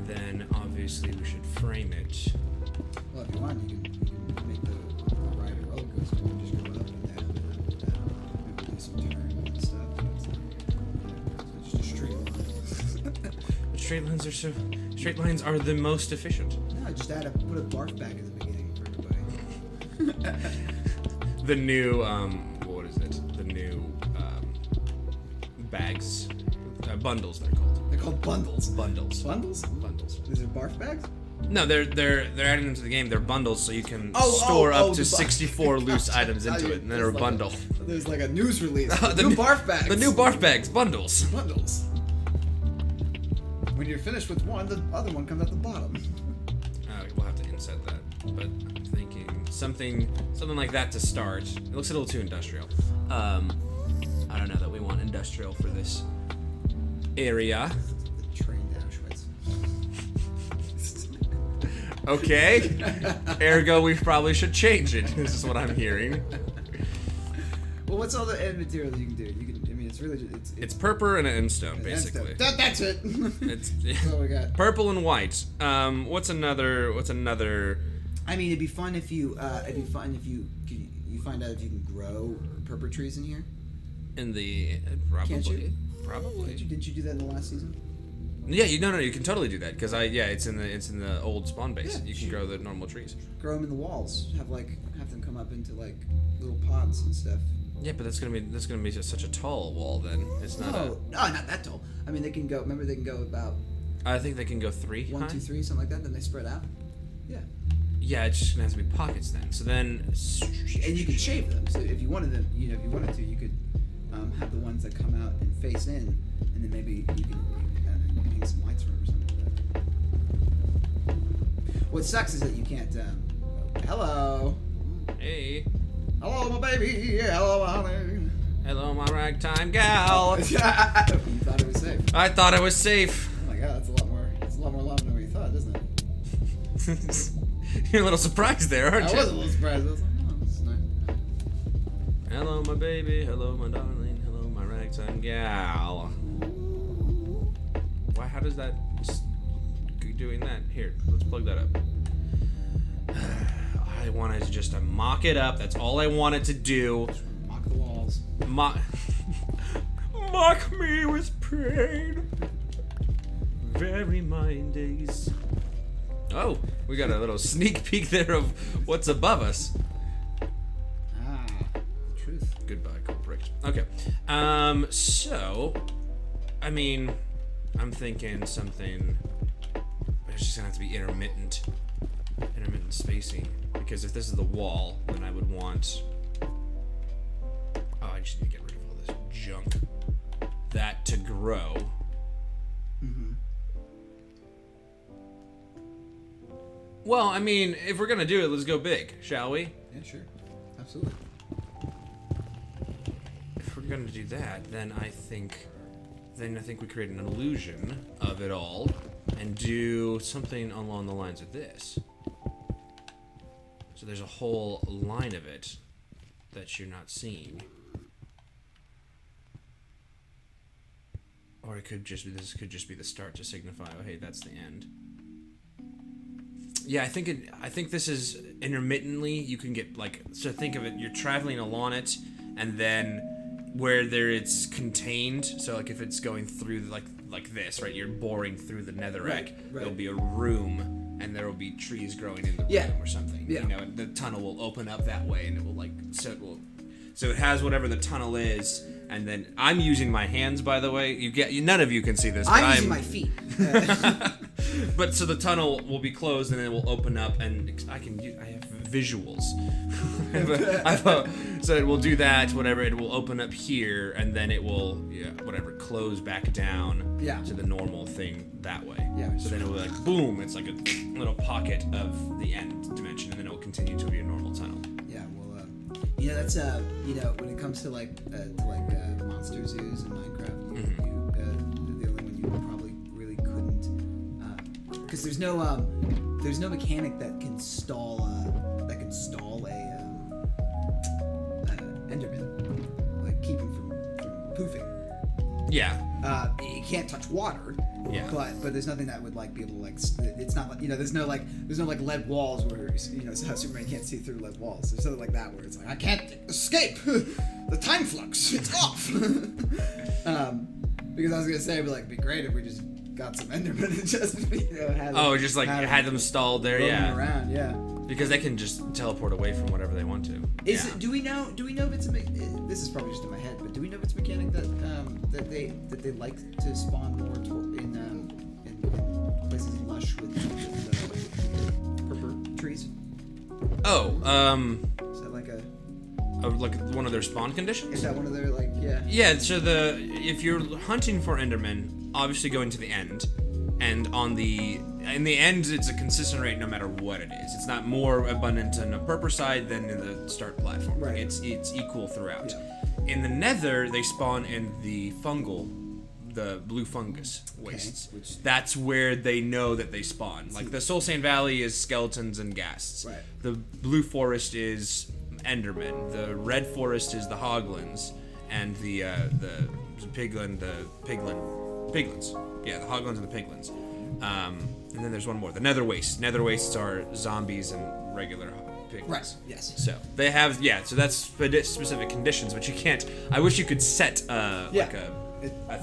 then obviously we should frame it. Well, if you want, you can make the ride a roller coaster and just go up and down and down. Maybe do some turns and stuff. It's just a straight line. The straight lines are so. Straight lines are the most efficient. No, just put a barf bag in the beginning for everybody. The new, what is it? The new, bags. Bundles, they're called. They're called bundles. Bundles. Bundles? Bundles. These are barf bags? No, they're adding them to the game. They're bundles, so you can store up to 64 loose items into it, and then they're a bundle. There's like a news release. The new barf bags. The new barf bags, bundles. Bundles. When you're finished with one, the other one comes at the bottom. We'll have to inset that, but I'm thinking something like that to start. It looks a little too industrial. I don't know that we want industrial for this area. The train to Auschwitz. Okay. Ergo, we probably should change it. This is what I'm hearing. Well, what's all the end materials you can do? I mean, it's really it's purple and an endstone, basically. That's it. That's all we got. Purple and white. What's another? I mean, it'd be fun if you find out if you can grow purple trees in here. In the probably. Can't you? Probably. Didn't you do that in the last season? Yeah, you can totally do that because it's in the old spawn base. Yeah, you can grow the normal trees. Grow them in the walls. Have them come up into like little pods and stuff. Yeah, but that's gonna be just such a tall wall. Then it's not. No, not that tall. I mean, they can go. Remember, they can go about. I think they can go 3. 1, 2, 3, something like that. Then they spread out. Yeah. Yeah, it's just gonna have to be pockets then. So then. And you can shape them. So if you wanted them, if you wanted to, you could have the ones that come out and face in, and then maybe you can hang some lights from it or something like that. What sucks is that you can't. Hello. Hey. Hello, my baby. Hello, honey. Hello, my ragtime gal. You thought it was safe. I thought it was safe. Oh my god, that's a lot more loud than what you thought, isn't it? You're a little surprised there, aren't you? I was a little surprised. I was like, oh, this is nice. Hello, my baby. Hello, my darling. Hello, my ragtime gal. Why? How does that? Doing that? Here, let's plug that up. I wanted to just mock it up. That's all I wanted to do. Mock the walls. Mock me with pain. Very mine days. Oh, we got a little sneak peek there of what's above us. Ah, the truth. Goodbye, culprit. Okay. So, I mean, I'm thinking something. But it's just gonna have to be intermittent spacing. Because if this is the wall, then I would want. Oh, I just need to get rid of all this junk. That to grow. Mm-hmm. Well, I mean, if we're gonna do it, let's go big, shall we? Yeah, sure. Absolutely. If we're gonna do that, then I think we create an illusion of it all and do something along the lines of this. So there's a whole line of it that you're not seeing. Or it could just be, this could just be the start to signify, oh hey, that's the end. Yeah, I think this is intermittently, you can get so think of it, you're traveling along it, and then where it's contained, so like if it's going through like this, right, you're boring through the netherrack, right. There'll be a room, and there will be trees growing in the room or something. Yeah. The tunnel will open up that way, and it will so it has whatever the tunnel is, and then I'm using my hands, by the way. None of you can see this. I'm using my feet. But so the tunnel will be closed, and then it will open up, and I have visuals. So it will do that, whatever. It will open up here, and then it will, close back down to the normal thing that way. Yeah. So then it will be like, boom, it's like a little pocket of the end dimension, and then it will continue to be a normal tunnel. Yeah, well, that's, when it comes to monster zoos in Minecraft, the only one you probably really couldn't, because there's no mechanic that can stall a Enderman, like keep him from poofing. Yeah. You can't touch water. Yeah. But there's nothing that would be able to it's not there's no lead walls where how Superman can't see through lead walls. There's something like that where it's like, I can't escape the time flux. It's off. Because I was gonna say it'd be great if we just got some Endermen and just had them stalled there, roaming around, yeah. Because they can just teleport away from whatever they want to. Do we know if it's this is probably just in my head, but do we know if it's a mechanic that they like to spawn more in places lush with purple trees? Oh, is that like like one of their spawn conditions? Is that one of their yeah? Yeah. So if you're hunting for Endermen, obviously going to the end, and in the end, it's a consistent rate no matter what it is. It's not more abundant in the purple side than in the start platform. Right. It's equal throughout. Yeah. In the Nether, they spawn in the blue fungus wastes. That's where they know that they spawn. Like the Soul Sand Valley is skeletons and ghasts. Right. The blue forest is Endermen. The red forest is the hoglins, and the piglins. Yeah, the hoglins and the piglins. And then there's one more. The nether wastes. Nether wastes are zombies and regular piglins. Right. Yes. So they have so that's specific conditions, but you can't. I wish you could set like a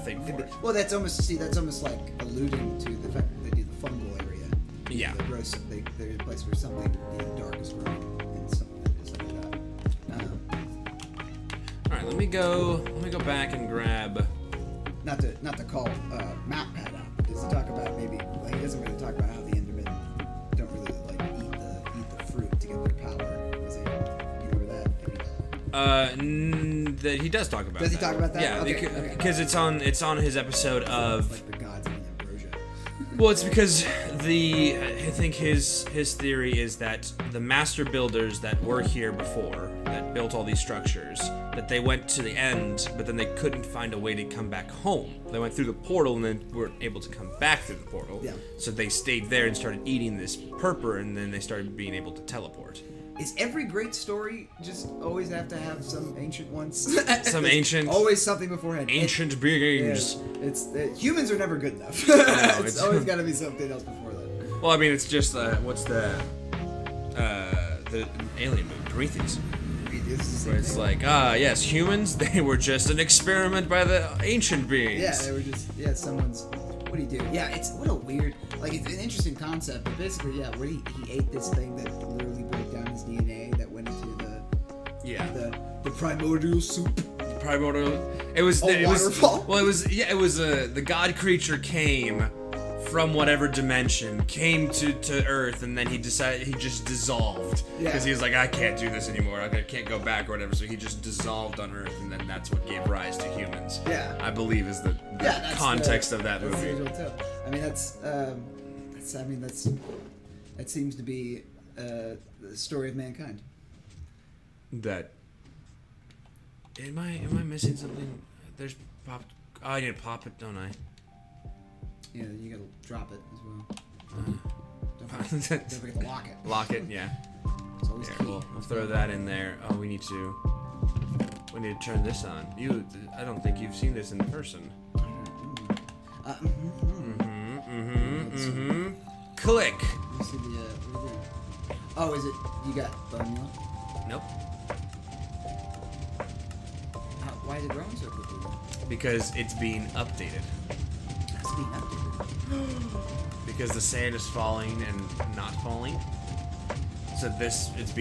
thing for it. Well, that's almost like alluding to the fact that they do the fungal area. Yeah. The gross. They're a place where something dark is growing and something like that. All right, let me go back and grab. Not to call Map Pad out, but does he talk about maybe he doesn't really talk about how the Endermen don't really eat the fruit to get their power. Does he? You remember that? He does talk about. Does he talk about that? Yeah, because it's on his episode of. Like the gods eating ambrosia. Well, it's because I think his theory is that the master builders that were here before, that built all these structures, that they went to the end, but then they couldn't find a way to come back home. They went through the portal and then weren't able to come back through the portal. Yeah. So they stayed there and started eating this purple, and then they started being able to teleport. Is every great story just always have to have some ancient ones? Some ancient. Always something beforehand. Ancient beings. Yeah, humans are never good enough. No, it's always got to be something else before that. Well, I mean, it's just what's the alien movie, Prometheus? Where it's like, yes, humans, they were just an experiment by the ancient beings. Yeah, they were just, someone's, what do you do? Yeah, what a weird, it's an interesting concept, but basically, where he ate this thing that literally broke down his DNA that went into the primordial soup. It was waterfall? Well, it was the god creature came from whatever dimension, came to Earth, and then he just dissolved. Because he was like, I can't do this anymore, I can't go back or whatever, so he just dissolved on Earth, and then that's what gave rise to humans. Yeah. I believe is the context of that movie. I mean, that seems to be the story of mankind. That. Am I missing something? There's pop. Oh, I need to pop it, don't I? Yeah, you gotta drop it as well. Don't forget to lock it. Lock it, yeah. It's always key. We'll throw that in there. Oh, we need to turn this on. I don't think you've seen this in person. Click. Let me see oh, is it? You got bone meal? Nope. Why is it growing so quickly? Because it's being updated. It's being updated. Because the sand is falling and not falling. So this is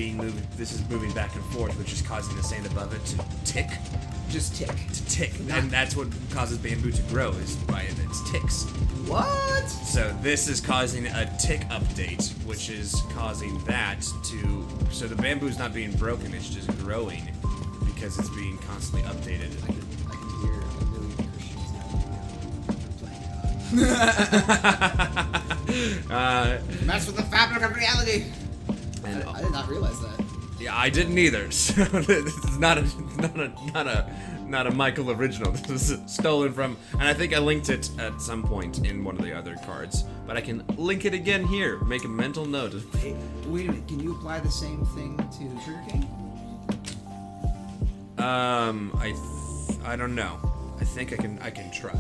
moving back and forth, which is causing the sand above it to tick. Just tick. To tick. And that's what causes bamboo to grow, is by its ticks. What? So this is causing a tick update, which is causing that to... So the bamboo's not being broken, it's just growing because it's being constantly updated. I can hear a million Christians playing. Mess with the fabric of reality. And I did not realize that. Yeah, I didn't either. So this is not a Michael original. This is stolen from, and I think I linked it at some point in one of the other cards. But I can link it again here. Make a mental note. Wait a minute. Can you apply the same thing to sugarcane? I don't know. I think I can try.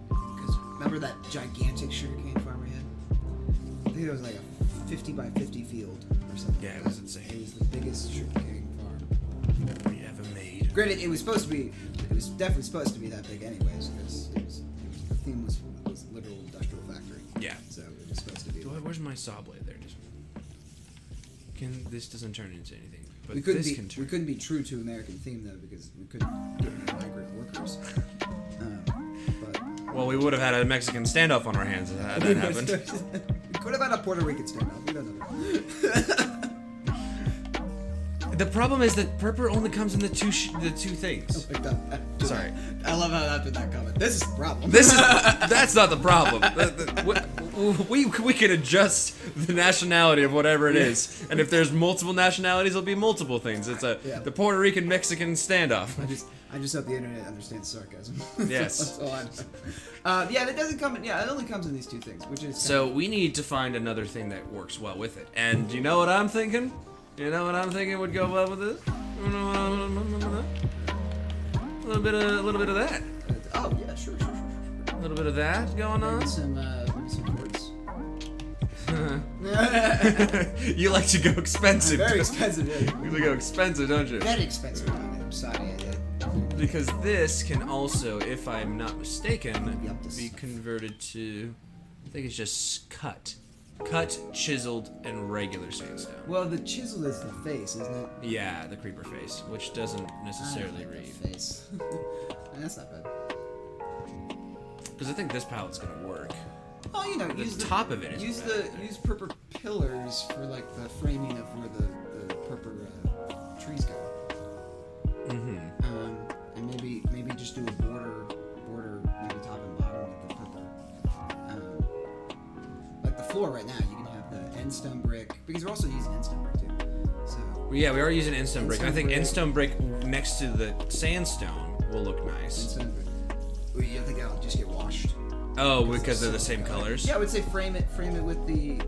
Because remember that gigantic sugarcane farm we had? I think it was like a 50 by 50 field or something. Yeah, it was insane. It was the biggest sugarcane farm we ever made. Granted, it was definitely supposed to be that big anyways, because the theme was where's my saw blade? There it is. This doesn't turn into anything, but We couldn't this be can turn. we couldn't be true to American theme though because we couldn't get any migrant workers. But Well, we would have had a Mexican standoff on our hands if that happened. we could have had a Puerto Rican standoff. We don't know. The problem is that purple only comes in the two things. Sorry. I love how after that comment. This is the problem. That's not the problem. We can adjust the nationality of whatever it is, and if there's multiple nationalities, it'll be multiple things. It's the Puerto Rican Mexican standoff. I just hope the internet understands sarcasm. Yes. That's all I'm. Yeah, it doesn't come in. Yeah, it only comes in these two things, which is. So we need to find another thing that works well with it. And you know what I'm thinking? You know what I'm thinking would go well with this? A little bit of that. Oh yeah, sure. A little bit of that going on. Maybe some quartz. You like to go expensive. Very expensive. Yeah. You like to go expensive, don't you? Very expensive. I'm sorry. Because this can also, if I'm not mistaken, Yep, be converted to, I think it's just cut, chiseled, and regular sandstone. Well, the chisel is the face, isn't it? Yeah, the creeper face, which doesn't necessarily I like read. the face. That's not bad. Because I think this palette's gonna work. Oh, you know, The use top of it is use better. use purple pillars for like the framing of where the purple trees go. Mm-hmm. And maybe just do a border maybe top and bottom with the purple. Like the floor right now, you can have the end stone brick because we're also using end stone brick too. So Yeah, we are using endstone brick. I think Endstone brick. endstone brick next to the sandstone will look nice. end stone brick. Well, you think that'll just get washed? Oh, because they're the same colors. Yeah, I would say frame it with the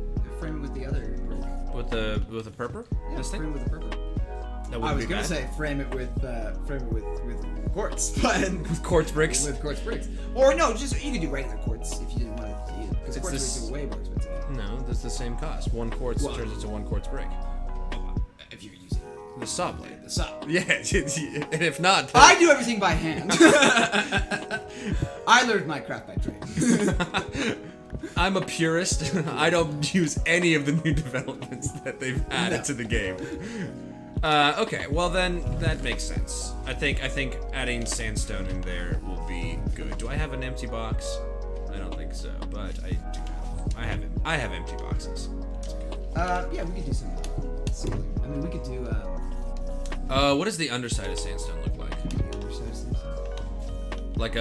other brick. With the purple. Yeah, This thing. frame it with the purple. That I wouldn't was be gonna bad. say frame it with quartz, but With quartz bricks. with quartz bricks. Or no, just you could do regular quartz if you didn't want to use it because It's quartz this- bricks are way more expensive. No, that's the same cost. One quartz Well- turns into one quartz brick. If you're using The saw blade. the saw. Yeah, and if not, I do everything by hand. I learned my craft by trade. I'm a purist. I don't use any of the new developments that they've added No. to the game. Okay, well then that makes sense. I think adding sandstone in there will be good. Do I have an empty box? I don't think so, but I do. I have empty boxes. Yeah, we could do some ceiling. I mean, we could do What does the underside of sandstone look like? the underside of something. Like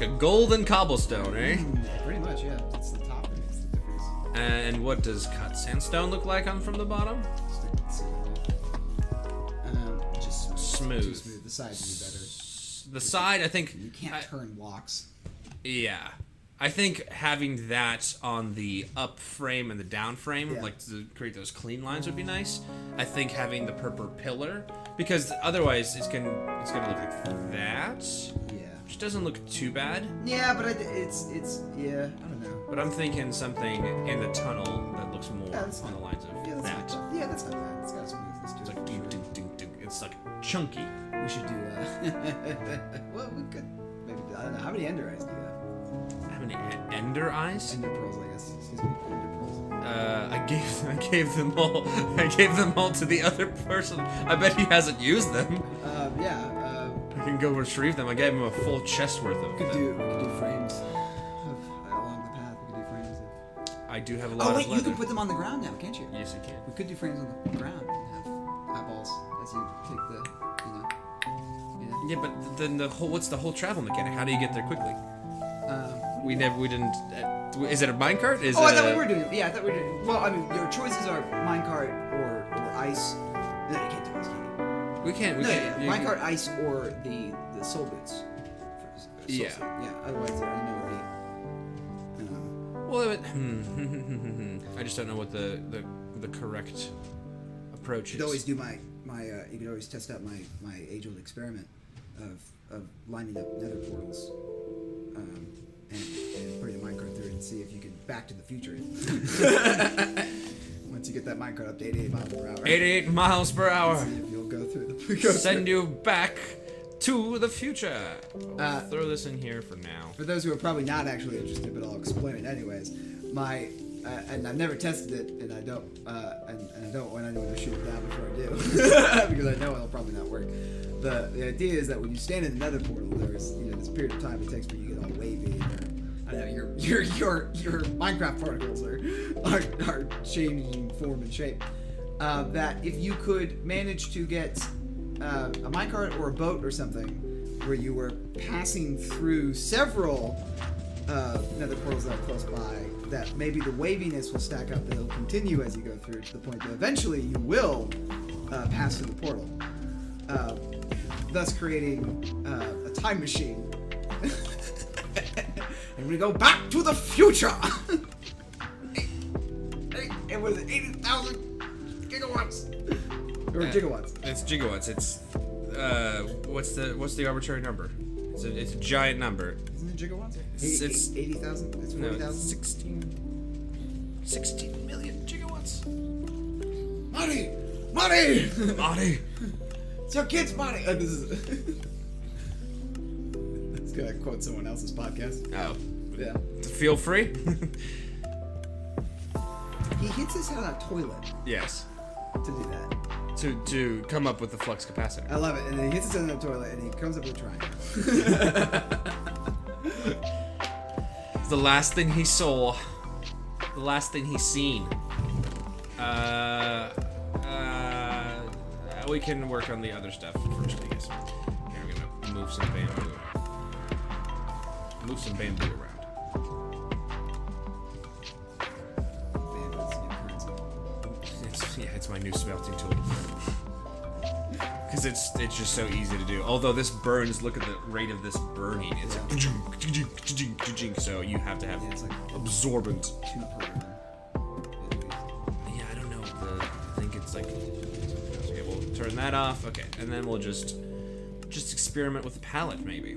a golden cobblestone, eh? Pretty much, yeah. It's the top that makes the difference. And what does cut sandstone look like on from the bottom? Just Smooth. Too smooth. The sides would be better. The side, I think. You can't turn blocks. Yeah. I think having that on the up frame and the down frame, Yeah. like to create those clean lines, would be nice. I think having the purple pillar, because otherwise it's gonna look like that, Yeah. which doesn't look too bad. Yeah, but it's yeah. I don't know. But I'm thinking something in the tunnel that looks more Yeah, that's on the lines of Yeah, that's that. not. Yeah, that's not bad. It's got smoothness to It's it. like ding, ding, ding, ding. It's like chunky. We should do. Well, we could maybe. I don't know. How many ender eyes do you have? How many ender eyes? Ender pearls, I guess. Excuse me. Ender pearls. I gave them all. I gave them all to the other person. I bet he hasn't used them. Yeah. I can go retrieve them. I gave him a full chest worth of We could them. do frames along the path. We could do frames of. I do have a lot Oh of wait, you leather. can put them on the ground now, can't you? Yes, you can. We could do frames on the ground and have eyeballs as you take the, Yeah, but then what's the whole travel mechanic? How do you get there quickly? We didn't. Is it a minecart? Is Oh, I it thought a- we were doing. Yeah, I thought we were doing. Well, I mean, your choices are minecart or ice. No, you can't do ice, can you? We can't. We No, can't. yeah, minecart, ice, or the soul boots. Yeah. Yeah. Otherwise, I don't know what Well, I just don't know what the correct approach you is. could always do my you could always test out my age-old experiment of lining up nether portals and putting a minecart through it and see if you can back to the future it. Once you get that minecart up to 88 miles per hour. 88 miles per hour. See if you'll go through the Send you back to the future. I'll Uh, throw this in here for now. For those who are probably not actually interested, but I'll explain it anyways. My and I've never tested it, and I don't, and I don't want anyone to shoot it down before I do, because I know it'll probably not work. The idea is that when you stand in the nether portal, there's this period of time it takes for you to get all wavy, or I don't know your Minecraft particles are changing form and shape. That if you could manage to get a minecart or a boat or something, where you were passing through several nether portals that are close by, that maybe the waviness will stack up and it'll continue as you go through to the point that eventually you will pass through the portal, thus creating a time machine. And we go back to the future. It was 80,000 gigawatts or gigawatts. It's gigawatts. It's what's the arbitrary number? It's a giant number. Isn't it gigawatts? It's 80,000. It's 40,000. 16 million gigawatts. Marty. Marty. It's your kid's Marty. This is. It's gonna quote someone else's podcast. Oh. Yeah. Feel free. He hits his head on a toilet Yes. to do that. To come up with the flux capacitor. I love it. And then he hits his head on a toilet and he comes up with a triangle. It's the last thing he saw. The last thing he's seen. We can work on the other stuff first, I guess. Here, we're gonna move some bamboo. Move some bamboo around. It's my new smelting tool. Because it's just so easy to do. Although this burns, look at the rate of this burning. It's so you have to have absorbent. 2 per. Yeah, I don't know. I think it's like. Okay, we'll turn that off. Okay, and then we'll just experiment with the palette, maybe.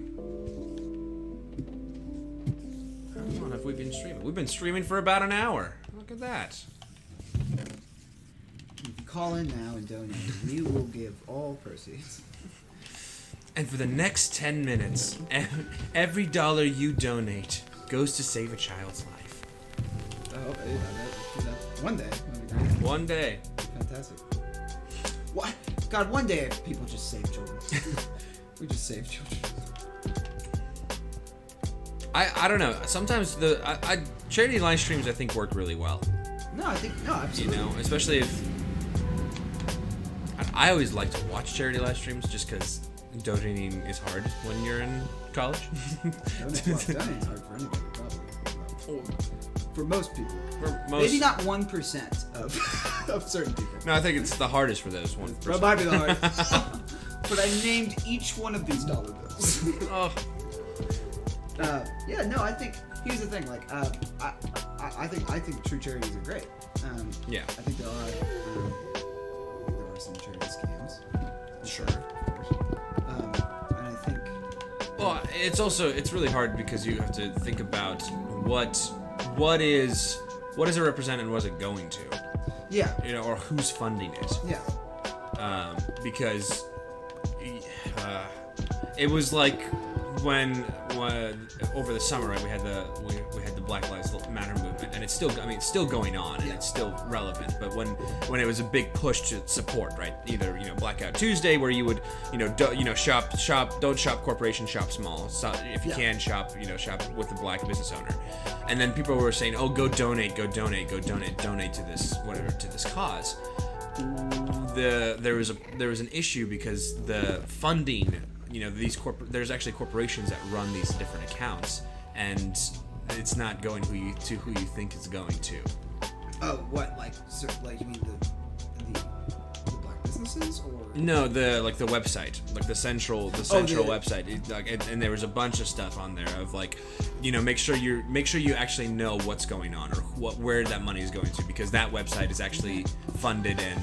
How long have we been streaming? We've been streaming for about an hour. Look at that. Call in now and donate. We will give all proceeds. And for the next 10 minutes, every dollar you donate goes to save a child's life. Oh, one day. That'd be great. One day. Fantastic. What? God, one day people just save children. We just save children. I don't know. Sometimes charity live streams I think work really well. No, absolutely. You know, especially if I always like to watch charity live streams just because donating is hard when you're in college. Donating's hard for anybody, probably. For most people. Maybe not 1% of certain people. No, I think it's the hardest for those 1%. But it might be the hardest. But I named each one of these dollar bills. Oh. Yeah, no, I think here's the thing. Like, I think true charities are great. Yeah. I think there are some charity scams. Sure. And I think. Well, it's really hard because you have to think about what does it represent and what is it going to? Yeah. You know, or who's funding it? Yeah. Because it was like when over the summer, right? We had the Black Lives Matter movement, and it's still going on, and it's still relevant. But when it was a big push to support, right? Either Blackout Tuesday, where you would don't shop corporation, shop small. So if you can shop with the black business owner, and then people were saying, oh, go donate to this cause. There was an issue because the funding. There's actually corporations that run these different accounts, and it's not going who you think it's going to. Oh, what? Like you mean the black businesses, or no, the website, like the central website. And there was a bunch of stuff on there of make sure you actually know what's going on or where that money is going to, because that website is actually funded and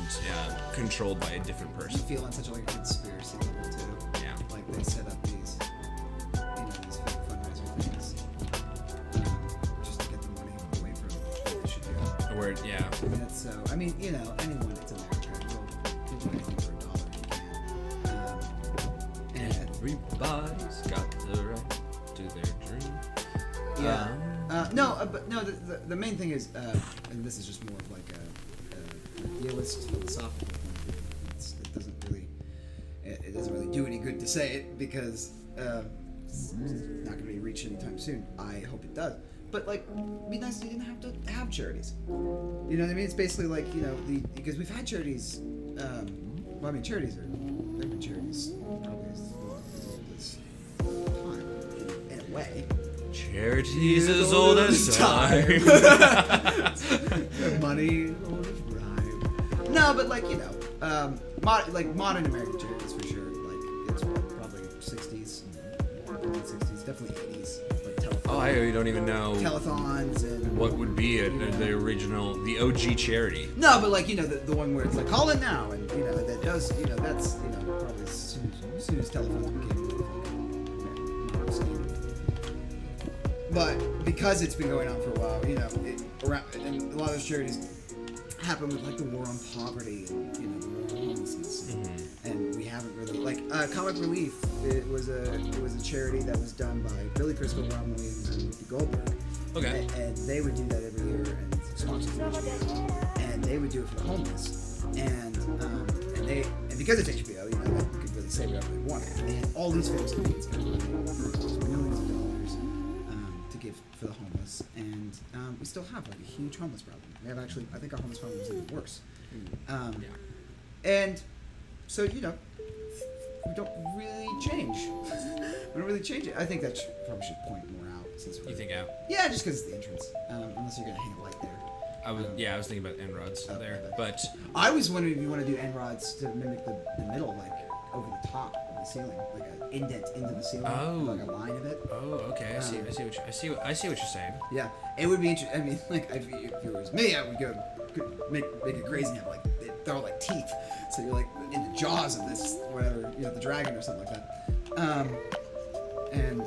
controlled by a different person. You feel on such a conspiracy level too. Yeah. Like they set up these fake fundraiser things just to get the money away from what they should do. Where, yeah. And it's so. I mean, anyone that's America will do anything for $1 if you can. Everybody's got the right to their dream. Yeah. But no. The main thing is, and this is just more of like a idealist philosophical thing. It doesn't really do any good to say it because it's not going to be reached anytime soon. I hope it does. But like, it'd be nice if you didn't have to have charities. You know what I mean? It's basically like, you know, because we've had charities. Well, I mean, charities they've been charities probably as old as time in a way. Charities as old as time. Money old as rhyme. No, but like, you know, modern American charities for sure. Like, it's probably 60s, 60s, definitely 80s. Like telethons. Oh, I don't even know Telethons and what would be the original, the OG charity. No, but like, you know, the one where it's like, call in now, and you know, that does, you know, that's, you know, probably as soon as telephones became like scheme. But because it's been going on for a while, you know, and a lot of those charities happened with like the war on poverty and, you know, the war on homelessness, and we haven't really like Comic Relief. It was a charity that was done by Billy Crystal, Ron Williams, and Whoopi Goldberg. Okay. And they would do that every year and sponsor HBO, and they would do it for the homeless, and because it's HBO, you know, they could really say whatever they wanted. And they had all these famous comedians coming on, millions of dollars to give for the homeless, and we still have like a huge homeless problem. We have actually, I think our homeless problem is even worse. And so, you know, we don't really change. We don't really change it. I think that probably should point more out. Since You think out? Yeah, just because it's the entrance. Unless you're gonna hang a light there. I was thinking about end rods there, but I was wondering if you want to do end rods to mimic the middle, like over the top of the ceiling, like an indent into the ceiling, like a line of it. Oh, okay. I see what you're saying. Yeah, it would be interesting. I mean, like if it was me, I would go make it crazy and have like they're all like teeth, so you're like in the jaws of this whatever, you know, the dragon or something like that. And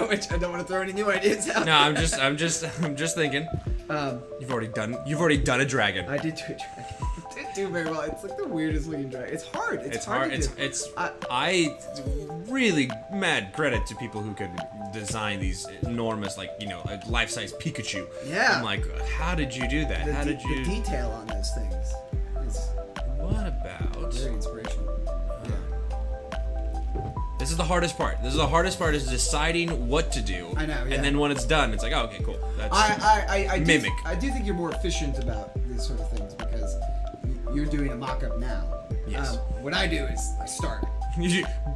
which I don't want to throw any new ideas out. No, I'm just thinking. You've already done a dragon. I did do a dragon. It did do very well. It's like the weirdest looking dragon. It's hard. It's hard. I really mad credit to people who can design these enormous, like, you know, life-size Pikachu. Yeah. I'm like, how did you do that? The detail on those things is What about? very inspirational. This is the hardest part. This is the hardest part, is deciding what to do. I know, yeah. And then when it's done, it's like, oh, okay, cool. That's I mimic. I do think you're more efficient about these sort of things because you're doing a mock-up now. Yes. What I do is I start.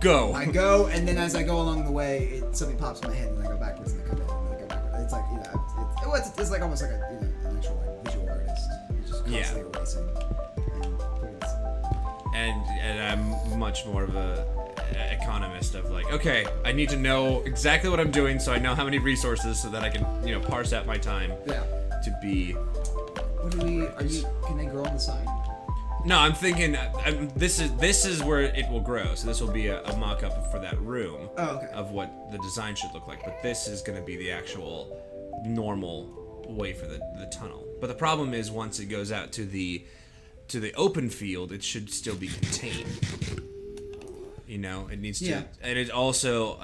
Go. I go, and then as I go along the way, something pops in my head, and I go backwards, and I come in, and I go backwards. It's like, you know, it's like almost like a, you know, an actual like visual artist. You're just constantly erasing. And I'm much more of a economist of like, okay, I need to know exactly what I'm doing so I know how many resources so that I can, you know, parse out my time to be. Can they grow on the side? No, I'm thinking this is where it will grow. So this will be a mock-up for that room of what the design should look like. But this is going to be the actual normal way for the tunnel. But the problem is once it goes out to the open field, it should still be contained. You know, it needs to, and it also,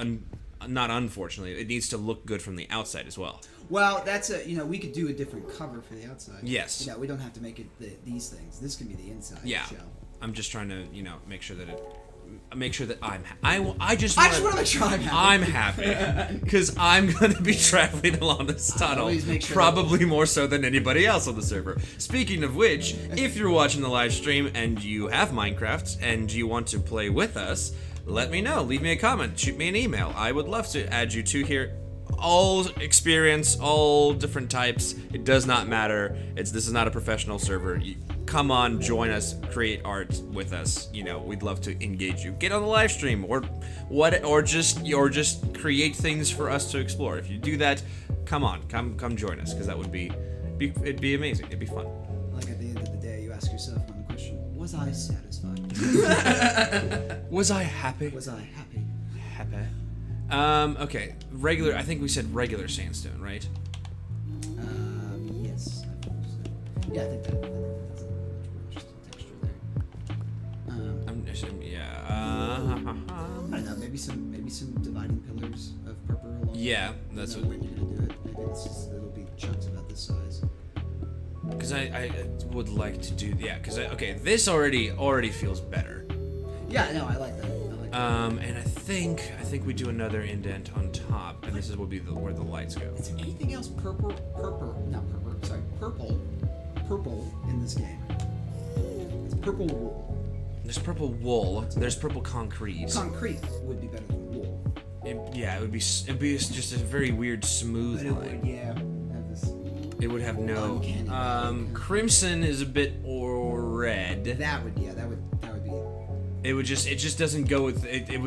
not unfortunately, it needs to look good from the outside as well. Well, that's we could do a different cover for the outside. Yes. You know, we don't have to make it these things. This can be the inside. Yeah. Show. I'm just trying to, you know, make sure that I'm. I just want to make sure I'm happy. I'm happy because I'm gonna be traveling along this tunnel, probably more so than anybody else on the server. Speaking of which, if you're watching the live stream and you have Minecraft and you want to play with us, let me know. Leave me a comment. Shoot me an email. I would love to add you to here. All experience, all different types. It does not matter. This is not a professional server. Come on, join us, create art with us. You know, we'd love to engage you. Get on the live stream or just create things for us to explore. If you do that, come on, come join us, because that would it'd be amazing. It'd be fun. Like at the end of the day, you ask yourself one question: was I satisfied? Was I happy? Was I happy? Happy. Okay. Regular. I think we said regular sandstone, right? Yes. I think so. Yeah, I think that's just a texture there. Yeah. I don't know. Maybe some dividing pillars of purple along. Yeah, that's know what. when you're gonna do it. Maybe it'll be chunks about this size. Because I would like to do, yeah, because okay, this already feels better. Yeah, no, I like that. And I think we do another indent on top, and this is will be where the lights go. Is there anything else purple in this game? It's purple wool. There's purple wool. There's purple concrete. Concrete would be better than wool. Yeah, it'd be just a very weird smooth But it line. would, yeah, have this. It would have no. Uncanny. Crimson is a bit or red. That would be. It just doesn't go with it. It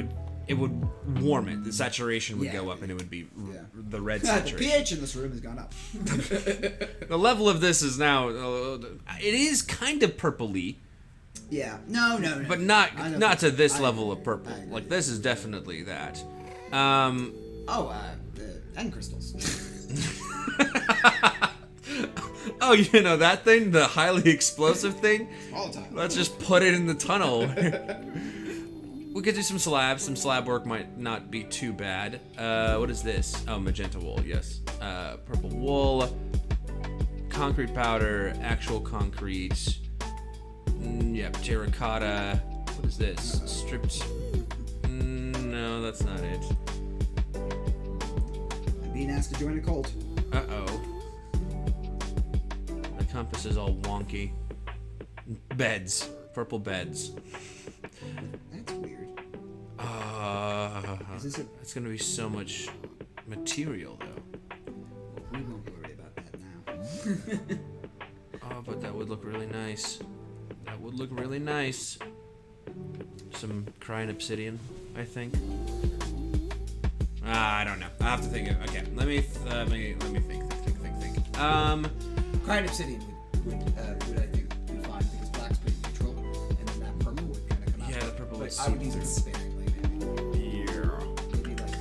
would warm it. The saturation would go up, and it would be the red The saturation. pH in this room has gone up. The level of this is now. It is kind of purpley. Yeah. No. But not to this level of purple. Like this is definitely that. And crystals. Oh, you know that thing, the highly explosive thing. All the time. Let's just put it in the tunnel. We could do some slabs. Some slab work might not be too bad. What is this? Oh, magenta wool. Yes. Purple wool. Concrete powder. Actual concrete. Yep. Terracotta. What is this? Stripped. No, that's not it. I'm being asked to join a cult. Uh-oh. The compass is all wonky. Beds. Purple beds. That's weird. It's gonna be so much material, though. We won't worry about that now. Oh, but that would look really nice. That would look really nice. Some crying obsidian, I think. I don't know. I have to think of. Okay, let me think. Crying obsidian would I think be fine because black's pretty neutral, and then that purple would kind of come out. Yeah, the purple would I would use it sparingly, maybe. Yeah. Maybe like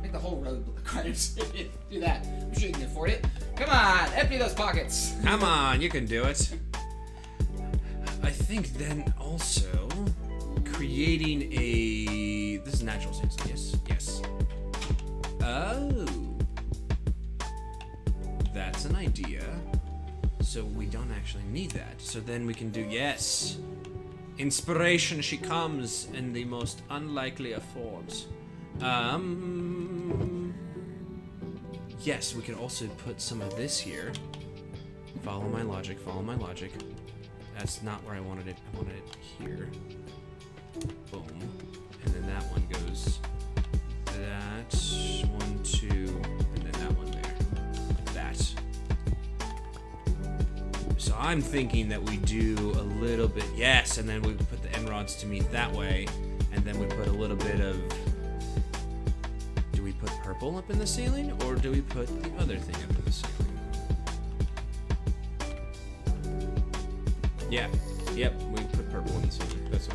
make the whole road crying obsidian. Do that. I'm sure you can afford it. Come on, empty those pockets. Come on, you can do it. I think then also creating a. This is natural sandstone. Yes. Oh, that's an idea. So we don't actually need that. So then we can do inspiration. She comes in the most unlikely of forms. Yes, we can also put some of this here. Follow my logic. That's not where I wanted it. I wanted it here. Boom. And then that one goes. That. 1, 2. And then that one there. Like that. So I'm thinking that we do a little bit. Yes, and then we put the end rods to meet that way. And then we put a little bit of. Do we put purple up in the ceiling? Or do we put the other thing up in the ceiling? Yeah. Yep, we put purple in the ceiling. That's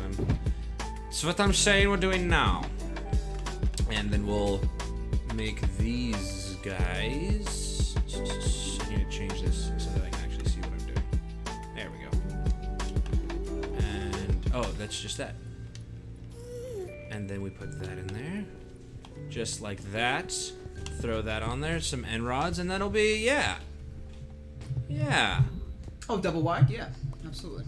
what I'm saying we're doing now. And then we'll make these guys. I need to change this so that I can actually see what I'm doing. There we go. And that's just that. And then we put that in there. Just like that. Throw that on there, some end rods, and that'll be Yeah. Oh, double wide? Yeah, absolutely.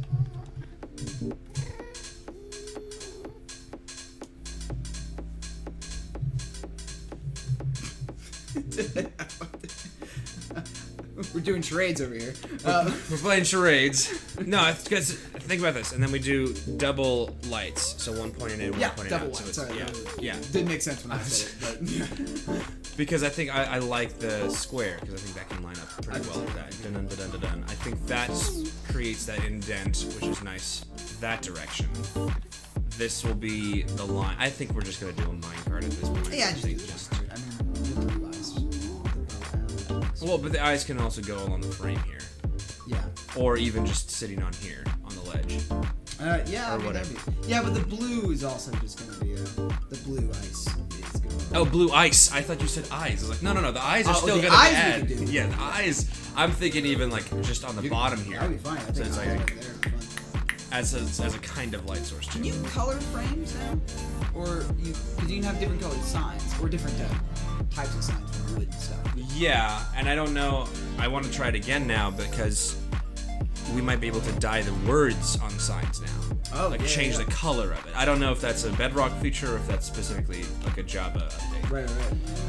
We're doing charades over here. We're playing charades. No, because think about this, and then we do double lights. So one pointing in, one pointing double out. wide. So Sorry, yeah. Didn't make sense when I said it, but Because I think I like the square, because I think that can line up pretty well with that. Dun, dun, dun, dun, dun. I think that creates that indent, which is nice. That direction. This will be the line. I think we're just gonna do a minecart at this point. yeah, Well, but the eyes can also go along the frame here. Yeah. Or even just sitting on here, on the ledge. Yeah, Or whatever. Yeah, but the blue is also just gonna be the blue ice is gonna. Oh, blue ice. I thought you said eyes. I was like, no. The eyes are still the gonna eyes be we added. could do. Yeah, the eyes. I'm thinking even like just on the bottom here. That would be fine. I So think it's eyes like- right there. Fun. as a kind of light source too. Can you color frames now? Or because you can have different colored signs, or different types of signs for wood and stuff. Yeah, and I don't know. I want to try it again now because we might be able to dye the words on signs now. Oh, like change the color of it. I don't know if that's a Bedrock feature or if that's specifically like a Java update. Right.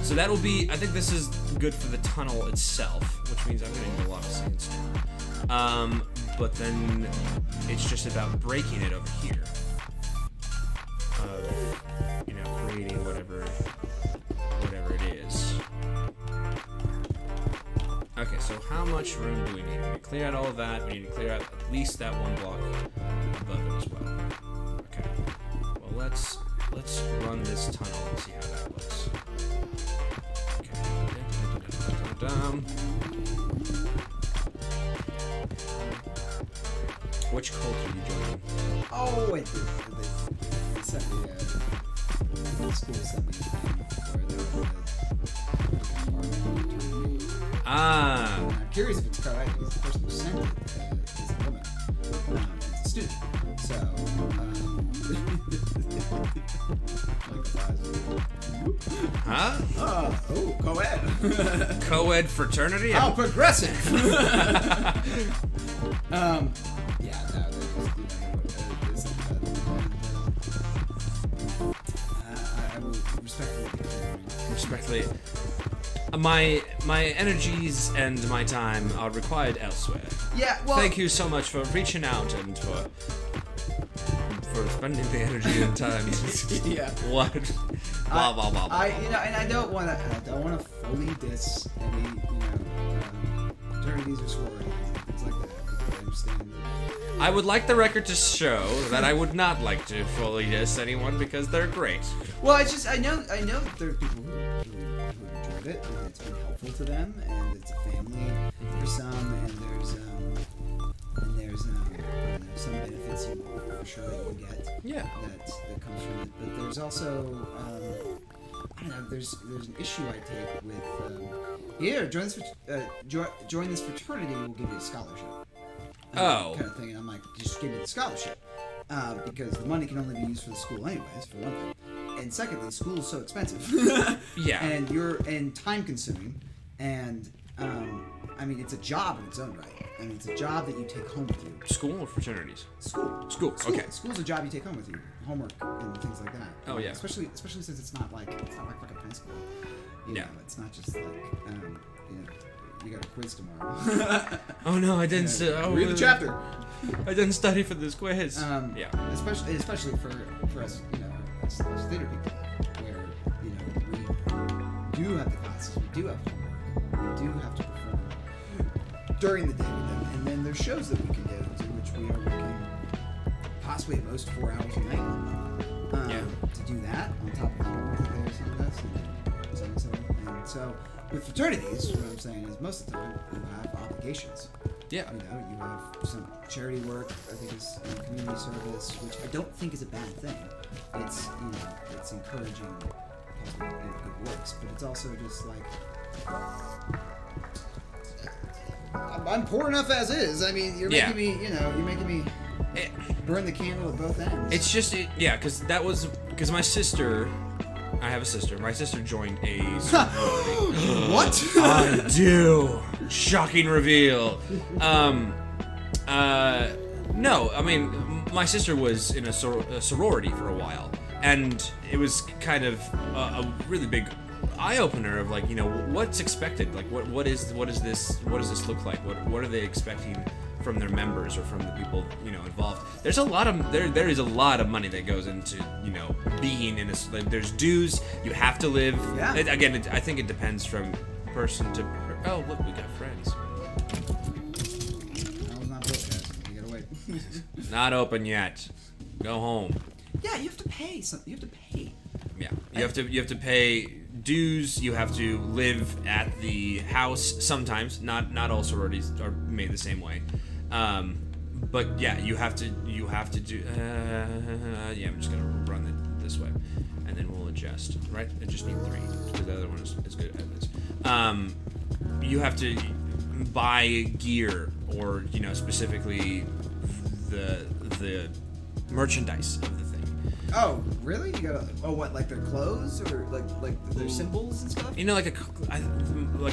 So that'll be. I think this is good for the tunnel itself, which means I'm going to need a lot of sandstone. But then it's just about breaking it over here. Creating whatever it is. Okay, so how much room do we need? We need to clear out all of that. We need to clear out at least that one block above it as well. Okay. Well, let's run this tunnel and see how that looks. Okay. Which cult are you joining? Oh, wait. They sent me, the school sent me where they were I'm curious if it's co-ed because the person who sent it is a woman. It's a student. So, Huh? co-ed. Co-ed fraternity? Oh, progressive. Yeah, no, I will respectfully. My energies and my time are required elsewhere. Yeah, well. Thank you so much for reaching out and for spending the energy and time. Yeah. What? Blah blah blah. And I don't want to fully diss any fraternities or sororities and things like that. Because I understand that. I would like the record to show that I would not like to fully diss anyone because they're great. Well, I know that there are people who enjoyed it, and it's been helpful to them, and it's a family for some, and there's some benefits for sure that you get. Yeah. That comes from it, but there's also I don't know. There's an issue I take with join this fraternity will give you a scholarship. Oh. Kind of thing, and I'm like, just give me the scholarship. Because the money can only be used for the school anyways, for one thing. And secondly, school is so expensive. Yeah. And time consuming. And, it's a job in its own right. I mean, it's a job that you take home with you. School or fraternities? School. Okay. School's a job you take home with you. Homework and things like that. Oh, yeah. Especially since it's not like fucking high school. You know, it's not just like, you got a quiz tomorrow. Oh no, I didn't. Read the chapter. I didn't study for this quiz. Yeah. Especially for us, as theater people, where we do have the classes, we do have homework, we do have to perform during the day with them, and then there's shows that we can get into, which we are working possibly at most 4 hours a night. To do that on top of the homework that they're sending us, and so. With fraternities, what I'm saying is most of the time you have obligations. Yeah. You have some charity work, I think is community service, which I don't think is a bad thing. It's it's encouraging good works, but it's also just like I'm poor enough as is. I mean, you're making me burn the candle at both ends. It's just because my sister. I have a sister. My sister joined a sorority. What? I do. Shocking reveal. No, my sister was in a sorority for a while, and it was kind of a really big eye-opener of what's expected. Like what does this look like? What are they expecting from their members or from the people involved? There's a lot of there is a lot of money that goes into being in a. There's dues. You have to live. Yeah. I think it depends from person to. Oh look, we got friends. I was not built, guys. You gotta wait. Not open yet. Go home. Yeah, you have to pay something. You have to pay. Yeah, you have to pay dues. You have to live at the house sometimes. Not all sororities are made the same way. But yeah, you have to do. I'm just gonna run it this way, and then we'll adjust. Right? I just need 3 because the other one is good as is. You have to buy gear or specifically the the merchandise of the thing. Oh, really? You gotta. Oh, what? Like their clothes or like their symbols and stuff? You know, like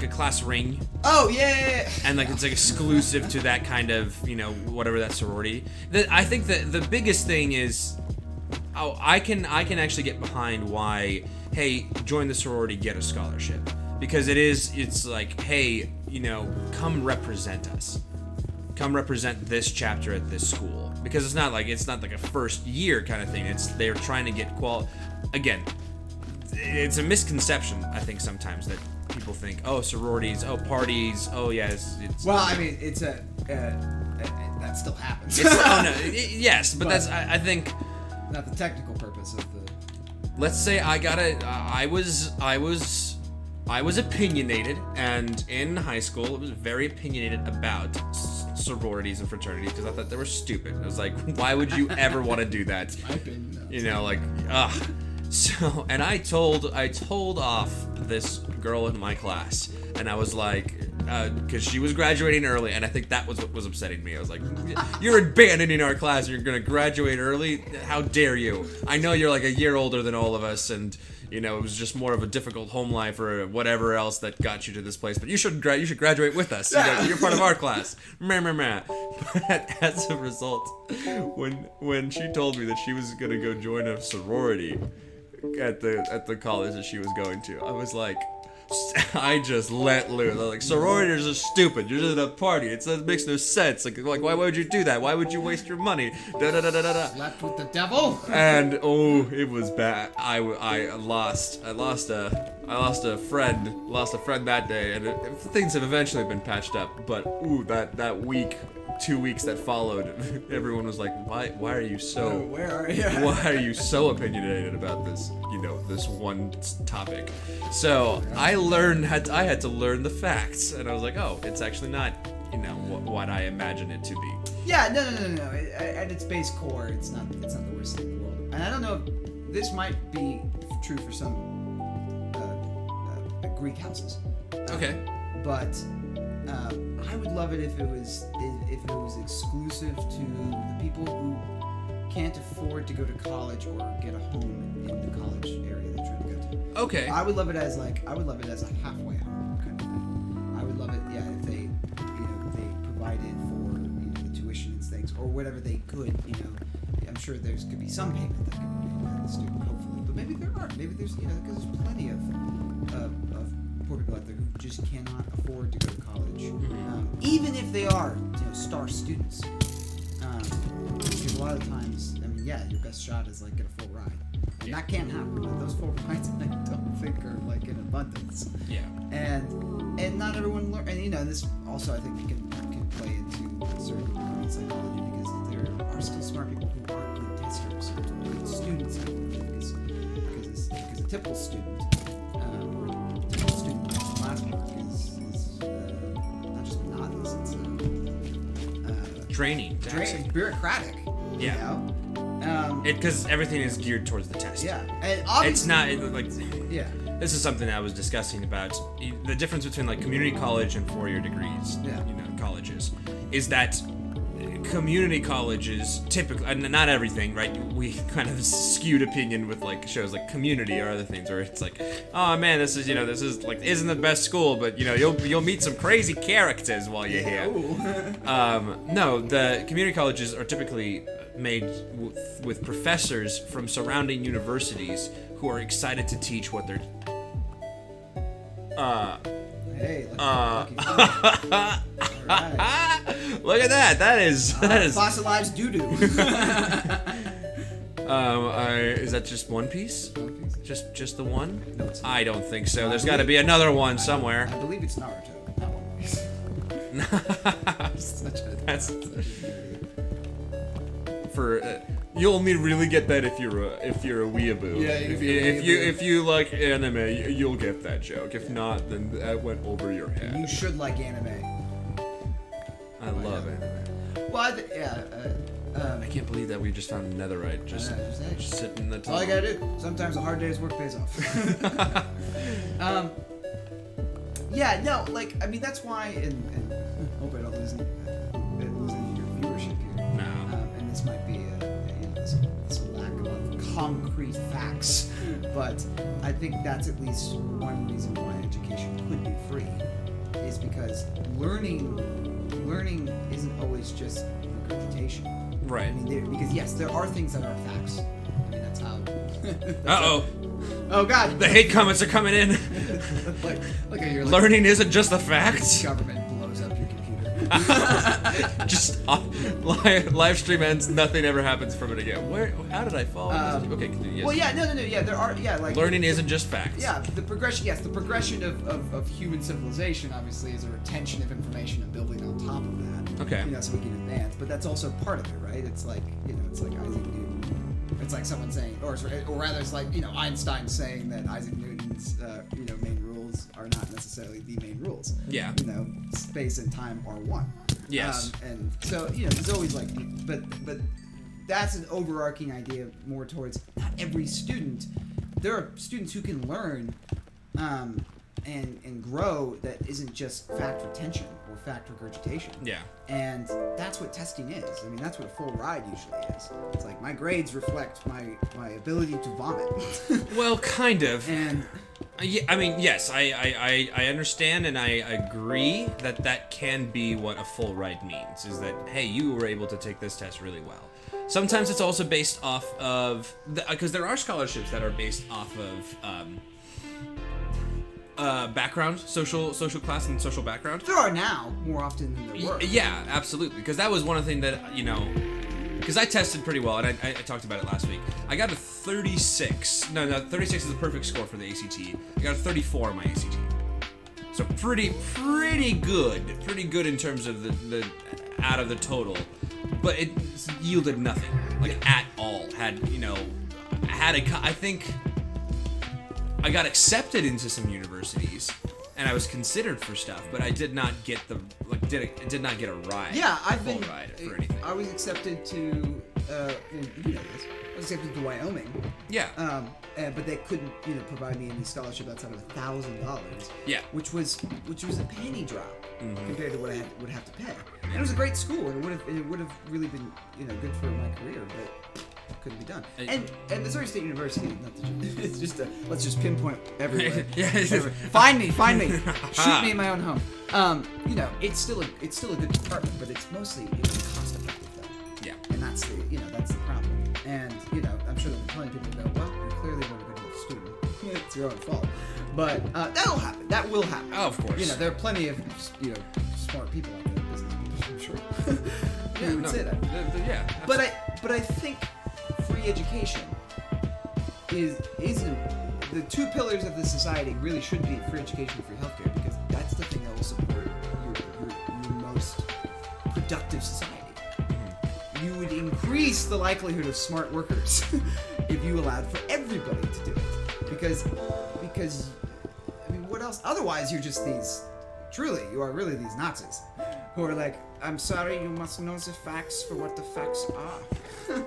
a class ring. Oh yeah. And like it's like exclusive to that kind of, you know, whatever that sorority. I think that the biggest thing is, I can actually get behind why, hey, join the sorority, get a scholarship, because it's like, hey, you know, come represent us, come represent this chapter at this school, because it's not like a first year kind of thing. They're trying to get again. It's a misconception, I think, sometimes that people think, oh, sororities, oh, parties, oh, yeah, it's well, I mean, it's that still happens. Yes, but that's, I think, not the technical purpose of the. Let's say I was opinionated, and in high school, I was very opinionated about sororities and fraternities because I thought they were stupid. I was like, why would you ever want to do that? My opinion, no. You know, like, ugh. So, and I told off this girl in my class, and I was like, because she was graduating early, and I think that was what was upsetting me. I was like, you're abandoning our class, and you're gonna graduate early? How dare you? I know you're like a year older than all of us, and you know, it was just more of a difficult home life or whatever else that got you to this place. But you should graduate with us. You're part of our class. Meh, meh, meh. But as a result, when she told me that she was gonna go join a sorority at the college that she was going to, I was like, I just let loose. I was like, sororities are stupid. You're just at a party. It makes no sense. Like, why would you do that? Why would you waste your money? Da da da da da. Slept with the devil. And oh, it was bad. I lost a friend that day, and things have eventually been patched up. But ooh, that week, 2 weeks that followed, everyone was like, why are you so? Where are you? Why are you so opinionated about this? You know, this one topic. So I had to learn the facts, and I was like, oh, it's actually not, you know, what I imagine it to be. Yeah, no. At its base core, it's not the worst thing in the world. And I don't know if this might be true for some Greek houses. Okay. But I would love it if it was exclusive to the people who can't afford to go to college or get a home in the college area they're trying to go to. Okay. I would love it as a halfway home kind of thing. I would love it, yeah, if they provided for, you know, the tuition and things or whatever they could, you know. I'm sure could be some payment that could be made by the student, hopefully, but maybe there aren't. Maybe there's, you know, because there's plenty of poor people out there who just cannot afford to go to college, even if they are, you know, star students. Because a lot of times, I mean, yeah, your best shot is like get a full ride, and that can't happen. Like, those full rides, I don't think are like in abundance. Yeah. And not everyone learn. And you know, this also I think can play into certain psychology, because there are still smart people who aren't good testers or good students out there, because a typical student. Not just monotonous, it's Draining, bureaucratic. Yeah. You know? Because everything is geared towards the test. Yeah, and obviously, It's not like. Yeah. This is something I was discussing about the difference between like community college and 4-year degrees. Yeah. You know, colleges, is that community colleges typically, and not everything, right? We kind of skewed opinion with like shows like Community or other things where it's like, oh man, this is like isn't the best school, but you know you'll meet some crazy characters while you're here. No, the community colleges are typically made with professors from surrounding universities who are excited to teach what they're. Hey, lucky Right. Look at that. That is fossilized doo-doo. Is that just one piece? One piece. Just the one? No, it's not. I don't think so. There's got to be another one somewhere. I believe it's Naruto, not One Piece. That's for. You'll only really get that if you're a weeaboo. Yeah, if you like anime, you'll get that joke. If not, then that went over your head. You should like anime. I love anime. Well, I can't believe that we just found netherite just sitting in the top. all I gotta do. Sometimes a hard day's work pays off. Yeah, no, like, I mean, that's why, and hope I don't lose any of your viewership here. No. And and this might be this lack of concrete facts, but I think that's at least one reason why education could be free, is because learning isn't always just regurgitation. Right. I mean, because yes, there are things that are facts. I mean, that's how. Oh God. The hate comments are coming in. Look at your Learning isn't just a fact. Government blows up your computer. Just live stream ends. Nothing ever happens from it again. How did I fall? Okay. Continue. Yes. Well, yeah, no. Yeah, there are. Yeah, like learning isn't just facts. Yeah, the progression. Yes, the progression of human civilization obviously is a retention of information and building on top of that. Okay. So we can advance, but that's also part of it, right? It's like it's like Isaac Newton. It's like someone saying, or rather, it's like Einstein saying that Isaac Newton's main rules are not necessarily the main rules. Yeah. Space and time are one. Yes. And so there's always like, but that's an overarching idea more towards not every student. There are students who can learn and grow that isn't just fact retention or fact regurgitation. Yeah. And that's what testing is. I mean, that's what a full ride usually is. It's like my grades reflect my ability to vomit. Well, kind of. And yeah, I mean, yes, I understand and I agree that can be what a full ride means, is that, hey, you were able to take this test really well. Sometimes it's also based off of, because there are scholarships that are based off of background, social class and social background. There are now more often than there were. Yeah, absolutely. Because that was one of the things that, because I tested pretty well, and I talked about it last week. I got a 36. No, 36 is the perfect score for the ACT. I got a 34 on my ACT. So pretty good. Pretty good in terms of the out of the total. But it yielded nothing, at all. I think I got accepted into some universities, and I was considered for stuff, but I did not get did not get a ride. Yeah, I've been ride for anything. I was accepted to I was accepted to Wyoming. Yeah. But they couldn't provide me any scholarship outside of $1,000. Yeah. Which was a penny drop compared to what I would have to pay. And it was a great school, and it would have really been good for my career, but couldn't be done. And Missouri State University, it's just let's just pinpoint everywhere. Find me, shoot me in my own home. It's still a good department, but it's mostly cost effective though. Yeah. And that's the problem. And I'm sure there'll be plenty of people who go, well, you clearly weren't a good enough student. It's your own fault. But that'll happen. That will happen. Oh, of course. There are plenty of smart people out there in business. I'm sure. Yeah, would say that. Yeah. But I think free education isn't the two pillars of the society really should be free education and free healthcare, because that's the thing that will support your most productive society. You would increase the likelihood of smart workers if you allowed for everybody to do it, because I mean, what else? Otherwise, you're just you are really these Nazis who are like, I'm sorry, you must know the facts for what the facts are.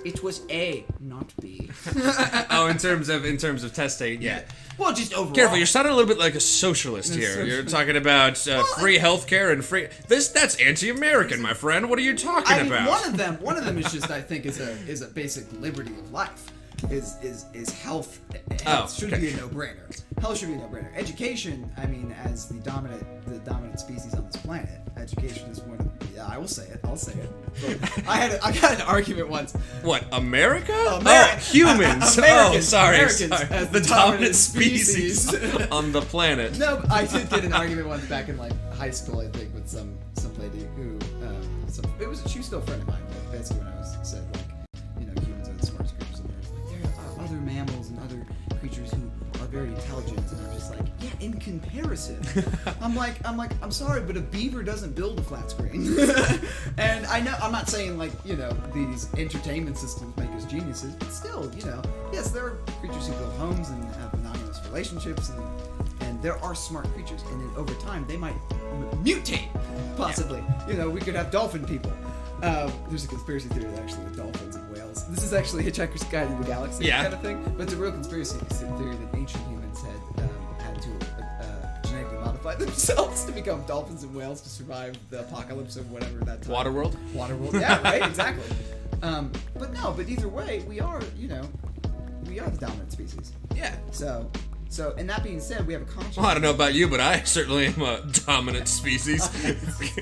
It was A, not B. Oh, in terms of testing, yeah. Well, just overall. Careful, you're sounding a little bit like a socialist here. You're talking about free healthcare and free. That's anti-American, my friend. What are you talking about? One of them is just, I think, is a basic liberty of life. Is health. Health should be a no-brainer. Health should be a no-brainer. Education, I mean, as the dominant species on this planet, education is one of. Yeah, I will say it. I'll say it. I got an argument once. What, America? Americans. Humans. Americans Sorry. as the dominant species on the planet. No, I did get an argument once back in high school, I think, with some lady who she was still a friend of mine, but basically when I said humans are the smartest creatures on earth. Like, there are other mammals and other creatures who are very intelligent, and I'm just like, yeah, in comparison. I'm sorry, but a beaver doesn't build a flat screen. And I know, I'm not saying these entertainment systems make us geniuses, but still, yes, there are creatures who build homes and have monogamous relationships, and there are smart creatures, and then over time they might mutate, possibly. Yeah. We could have dolphin people. There's a conspiracy theory that actually the dolphins and whales. This is actually Hitchhiker's Guide to the Galaxy kind of thing, but it's a real conspiracy theory that ancient humans had to genetically modify modify themselves to become dolphins and whales to survive the apocalypse of whatever that time. Waterworld? Waterworld, yeah, right, exactly. But either way, we are the dominant species. Yeah. So, and that being said, we have a conscience. Well, I don't know about you, but I certainly am a dominant species.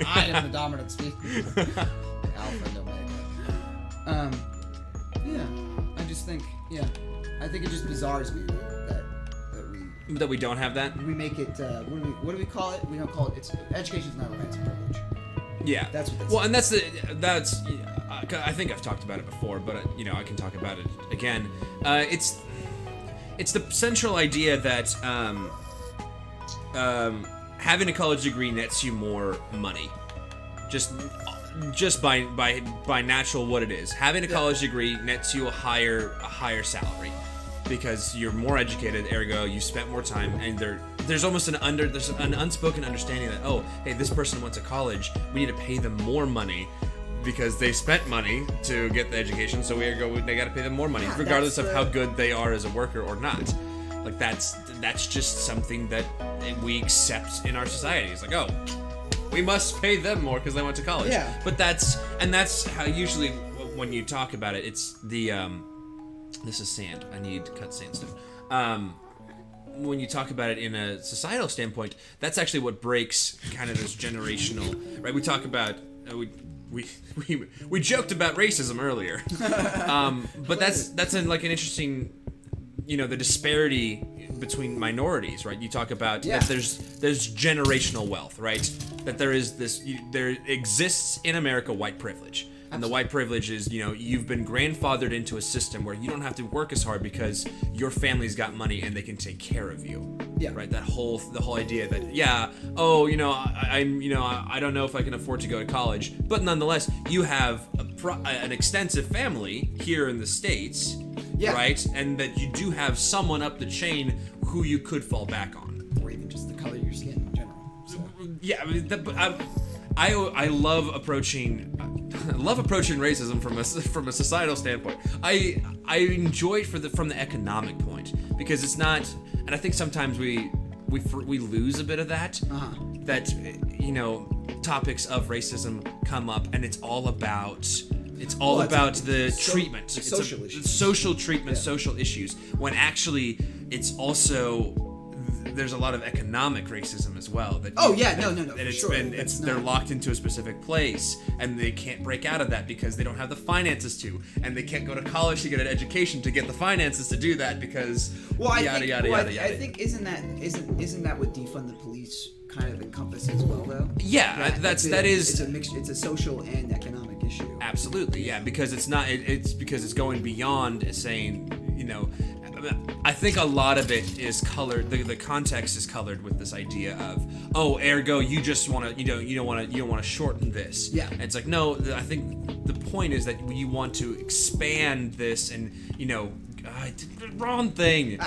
I am the dominant species. Alpha and Omega. I just think, I think it just bizarres me that we don't have that. we make it. What do we call it? We don't call it. It's education's not a right, it's a privilege. Yeah. That's what. Well, and that's. I think I've talked about it before, but I can talk about it again. It's the central idea that having a college degree nets you more money, just by natural what it is. Having a college degree nets you a higher salary because you're more educated. Ergo, you spent more time, and there's almost an unspoken understanding that hey, this person went to college. We need to pay them more money. Because they spent money to get the education, so they got to pay them more money, regardless of how good they are as a worker or not. Like that's just something that we accept in our society. It's like, we must pay them more because they went to college. Yeah. But that's how usually when you talk about it, it's the this is sand. I need to cut sandstone. When you talk about it in a societal standpoint, that's actually what breaks kind of this generational. Right? We talk about we joked about racism earlier, but that's an interesting, the disparity between minorities, right? You talk about that there's generational wealth, right? That there exists in America white privilege. And the white privilege is, you've been grandfathered into a system where you don't have to work as hard because your family's got money and they can take care of you. Yeah. Right. The whole idea that I don't know if I can afford to go to college, but nonetheless, you have an extensive family here in the States. Yeah. Right. And that you do have someone up the chain who you could fall back on. Or even just the color of your skin in general. So. Yeah. I love approaching racism from a societal standpoint. I enjoy it from the economic point because it's not, and I think sometimes we lose a bit of that. Uh-huh. That topics of racism come up, and it's all about the treatment, social treatment, social issues. When actually, it's also there's a lot of economic racism as well. They're locked into a specific place and they can't break out of that because they don't have the finances to, and they can't go to college to get an education to get the finances to do that because I think isn't that what defund the police kind of encompasses as well though? Yeah, it's a mixture. It's a social and economic issue. Absolutely, yeah, because it's because it's going beyond saying I think a lot of it is colored. The context is colored with this idea of ergo you just want to you don't want to shorten this. Yeah, and it's like no. I think the point is that you want to expand this, and I did the wrong thing.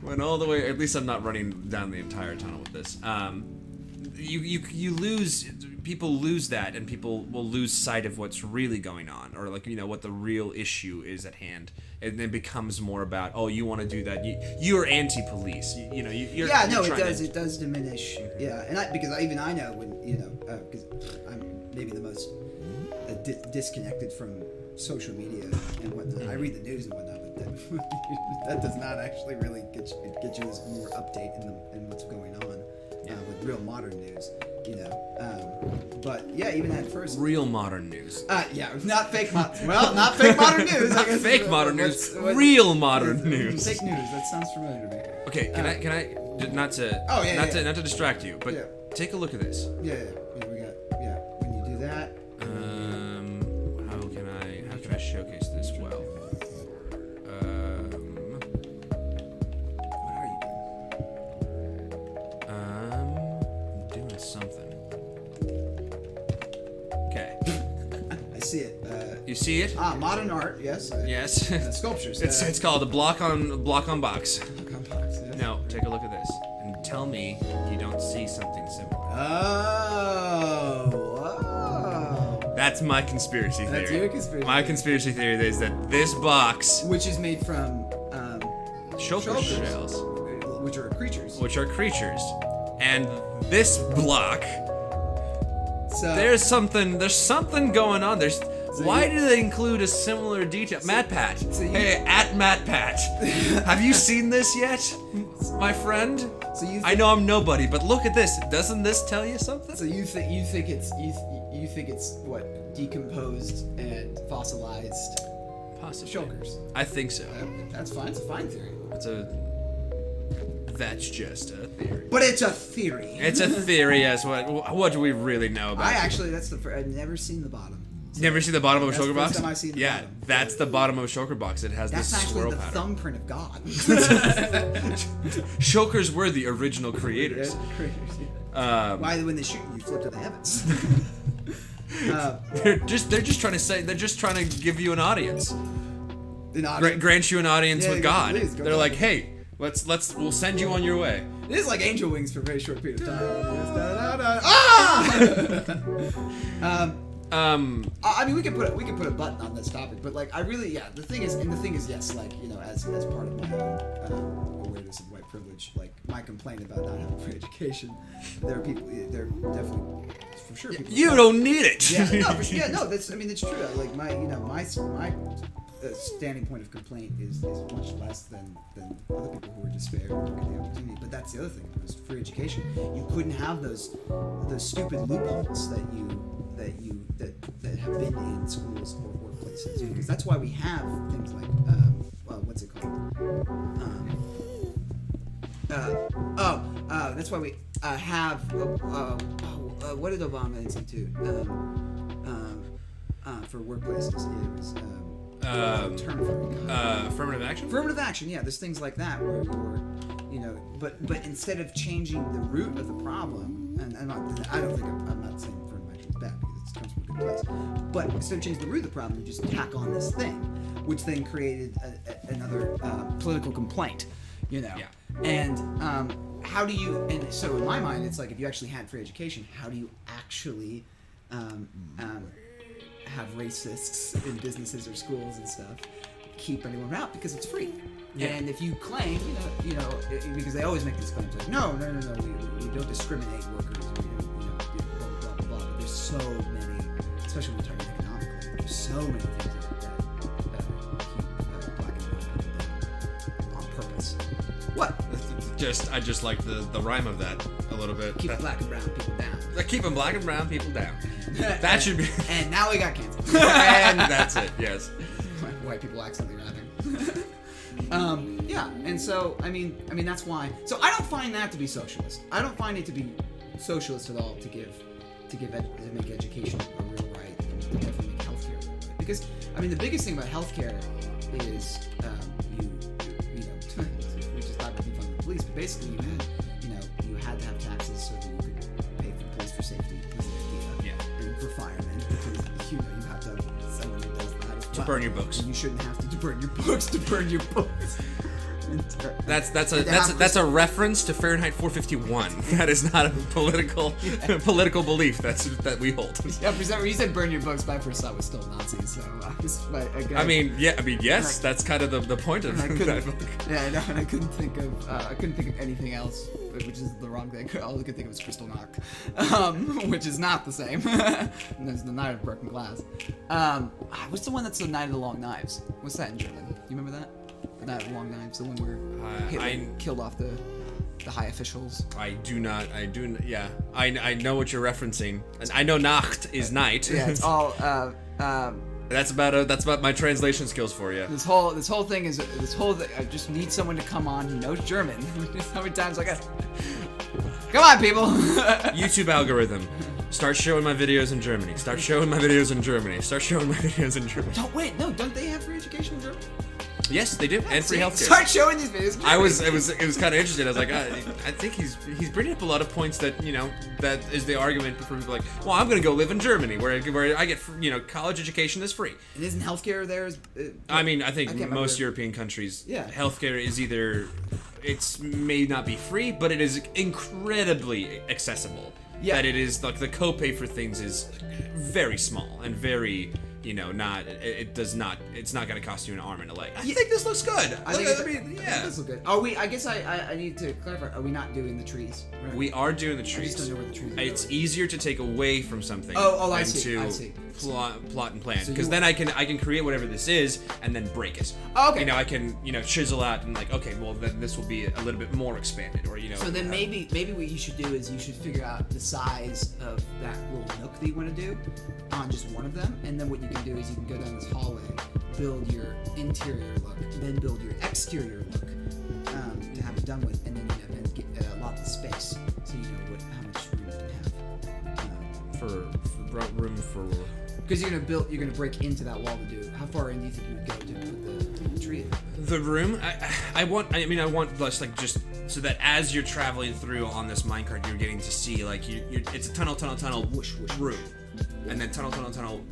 Went all the way. At least I'm not running down the entire tunnel with this. You lose. People lose that, and people will lose sight of what's really going on, or what the real issue is at hand, and it becomes more about you want to do that. You're anti-police. It does diminish. Yeah, and because I know when because I'm maybe the most disconnected from social media and whatnot. Mm-hmm. I read the news and whatnot, but that does not actually really get you this more update in what's going on with real modern news. But yeah, even at first. Real modern news. Not fake not fake modern news. Not fake modern news. Real modern news. Fake news. That sounds familiar to me. Okay, can I not to distract you, but take a look at this. Yeah. We got when you do that. How can I showcase this well? What are you doing something. Okay. I see it. You see it? Modern art. Yes. Yes. Sculptures. It's called a block on box. Block on box. Yes. Now take a look at this and tell me you don't see something similar. Oh. That's my conspiracy theory. That's your conspiracy. My conspiracy theory is that this box, which is made from shellfish shells, which are creatures. And this block, So there's something going on. Why do they include a similar detail? MatPat. Hey, at MatPat. Have you seen this yet, my friend? I know I'm nobody, but look at this. Doesn't this tell you something? So you think it's what, decomposed and fossilized Possibly. shulkers? I think so. That's fine. It's a fine theory. That's just a theory. But it's a theory. It's a theory as what do we really know about it? I've never seen the bottom. Never seen the bottom of a That's the shulker first box? time I've seen the yeah, bottom. that's the bottom of a shulker box. It has That's this actually swirl the pattern. thumbprint of God. Shulkers were the original creators. Why, when they shoot you flip to the heavens? They're just trying to give you an audience. Grant you an audience with God. Please, They're like, hey, we'll send you on your way. It is like angel wings for a very short period of time. I mean, we could put a button on this topic, but like, the thing is, yes, like, you know, as part of my own awareness of white privilege, like my complaint about not having free education, there are definitely for sure people. You don't need it. That's it's true. Like my standing point of complaint is much less than other people who are despaired of the opportunity. But that's the other thing. It was free education. You couldn't have those stupid loopholes that have been in schools or workplaces, because that's why we have things like what's it called? That's why we have what did Obama institute for workplaces? It was term for it. Affirmative action. Affirmative action. Yeah, there's things like that where you're, you know, but instead of changing the root of the problem, and I'm not saying affirmative action is bad because it comes from a good place, but instead of changing the root of the problem, you just tack on this thing, which then created another political complaint, you know. Yeah. And how do you? And so in my mind, it's like, if you actually had free education, how do you actually have racists in businesses or schools and stuff keep anyone out, because it's free? Yeah. And if you claim, because they always make these claims like, no, we don't discriminate workers, blah blah blah. But there's so many, especially when we're talking economically, there's so many things that keep black and brown people down on purpose. What? I just like the rhyme of that a little bit. Keep black and brown people down. Keeping black and brown people down. That should be. And now we got canceled. And that's it. Yes. White people accidentally rapping. And so I mean that's why. So I don't find that to be socialist. I don't find it to be socialist at all to make education a real right, and to definitely make healthcare a real right. Because I mean, the biggest thing about healthcare is we just talked about defunding the police, but basically you had to have taxes so that you could pay for the police for safety. And for firemen, because you have to have someone who does that as well. To burn your books. And you shouldn't have to burn your books. That's a reference to Fahrenheit 451. That is not a political belief that we hold. Yeah, for some reason you said burn your books. My first thought was still Nazis. So yes, that's kind of the point of that book. Yeah, I know, and I couldn't think of anything else, which is the wrong thing. All I could think of was Crystal Knock, which is not the same. And there's the Night of Broken Glass. What's the one that's the Night of the Long Knives? What's that in German? You remember that? The Night of the Long Knives, the one where Hitler killed off the high officials. I do not. Yeah, I know what you're referencing. I know Nacht is night. Yeah, it's all. That's about my translation skills for you. This whole thing. I just need someone to come on who knows German. How many times come on, people. YouTube algorithm. Start showing my videos in Germany. Start showing my videos in Germany. Start showing my videos in Germany. Don't they have free education in Germany? Yes, they do, and free healthcare. Start showing these videos. It was kind of interesting. I was like, I think he's bringing up a lot of points that that is the argument for people like, well, I'm gonna go live in Germany where I get college education is free. And isn't healthcare there? I think most European countries, healthcare is either may not be free, but it is incredibly accessible. Yeah. That it is like the copay for things is very small and very You know, it's not going to cost you an arm and a leg. I think this looks good. I think this looks good. Are we? I guess I need to clarify. Are we not doing the trees? Right. We are doing the trees. I just don't know where the trees are. It's easier to take away from something I than see. plot and plan. So Because then I can create whatever this is and then break it. Oh, okay. You know, I can chisel out and like, okay, well then this will be a little bit more expanded, or So then maybe what you should do is you should figure out the size of that little nook that you want to do on just one of them, and then what you can do is you can go down this hallway, build your interior look, then build your exterior look to have it done with, and then get allot the space so you know how much room you have. For room for. Because you're gonna break into that wall to do. How far in do you think you would go to put the tree in? The room, I want just so that as you're traveling through on this minecart, you're getting to see like it's a tunnel, whoosh, room, and then tunnel,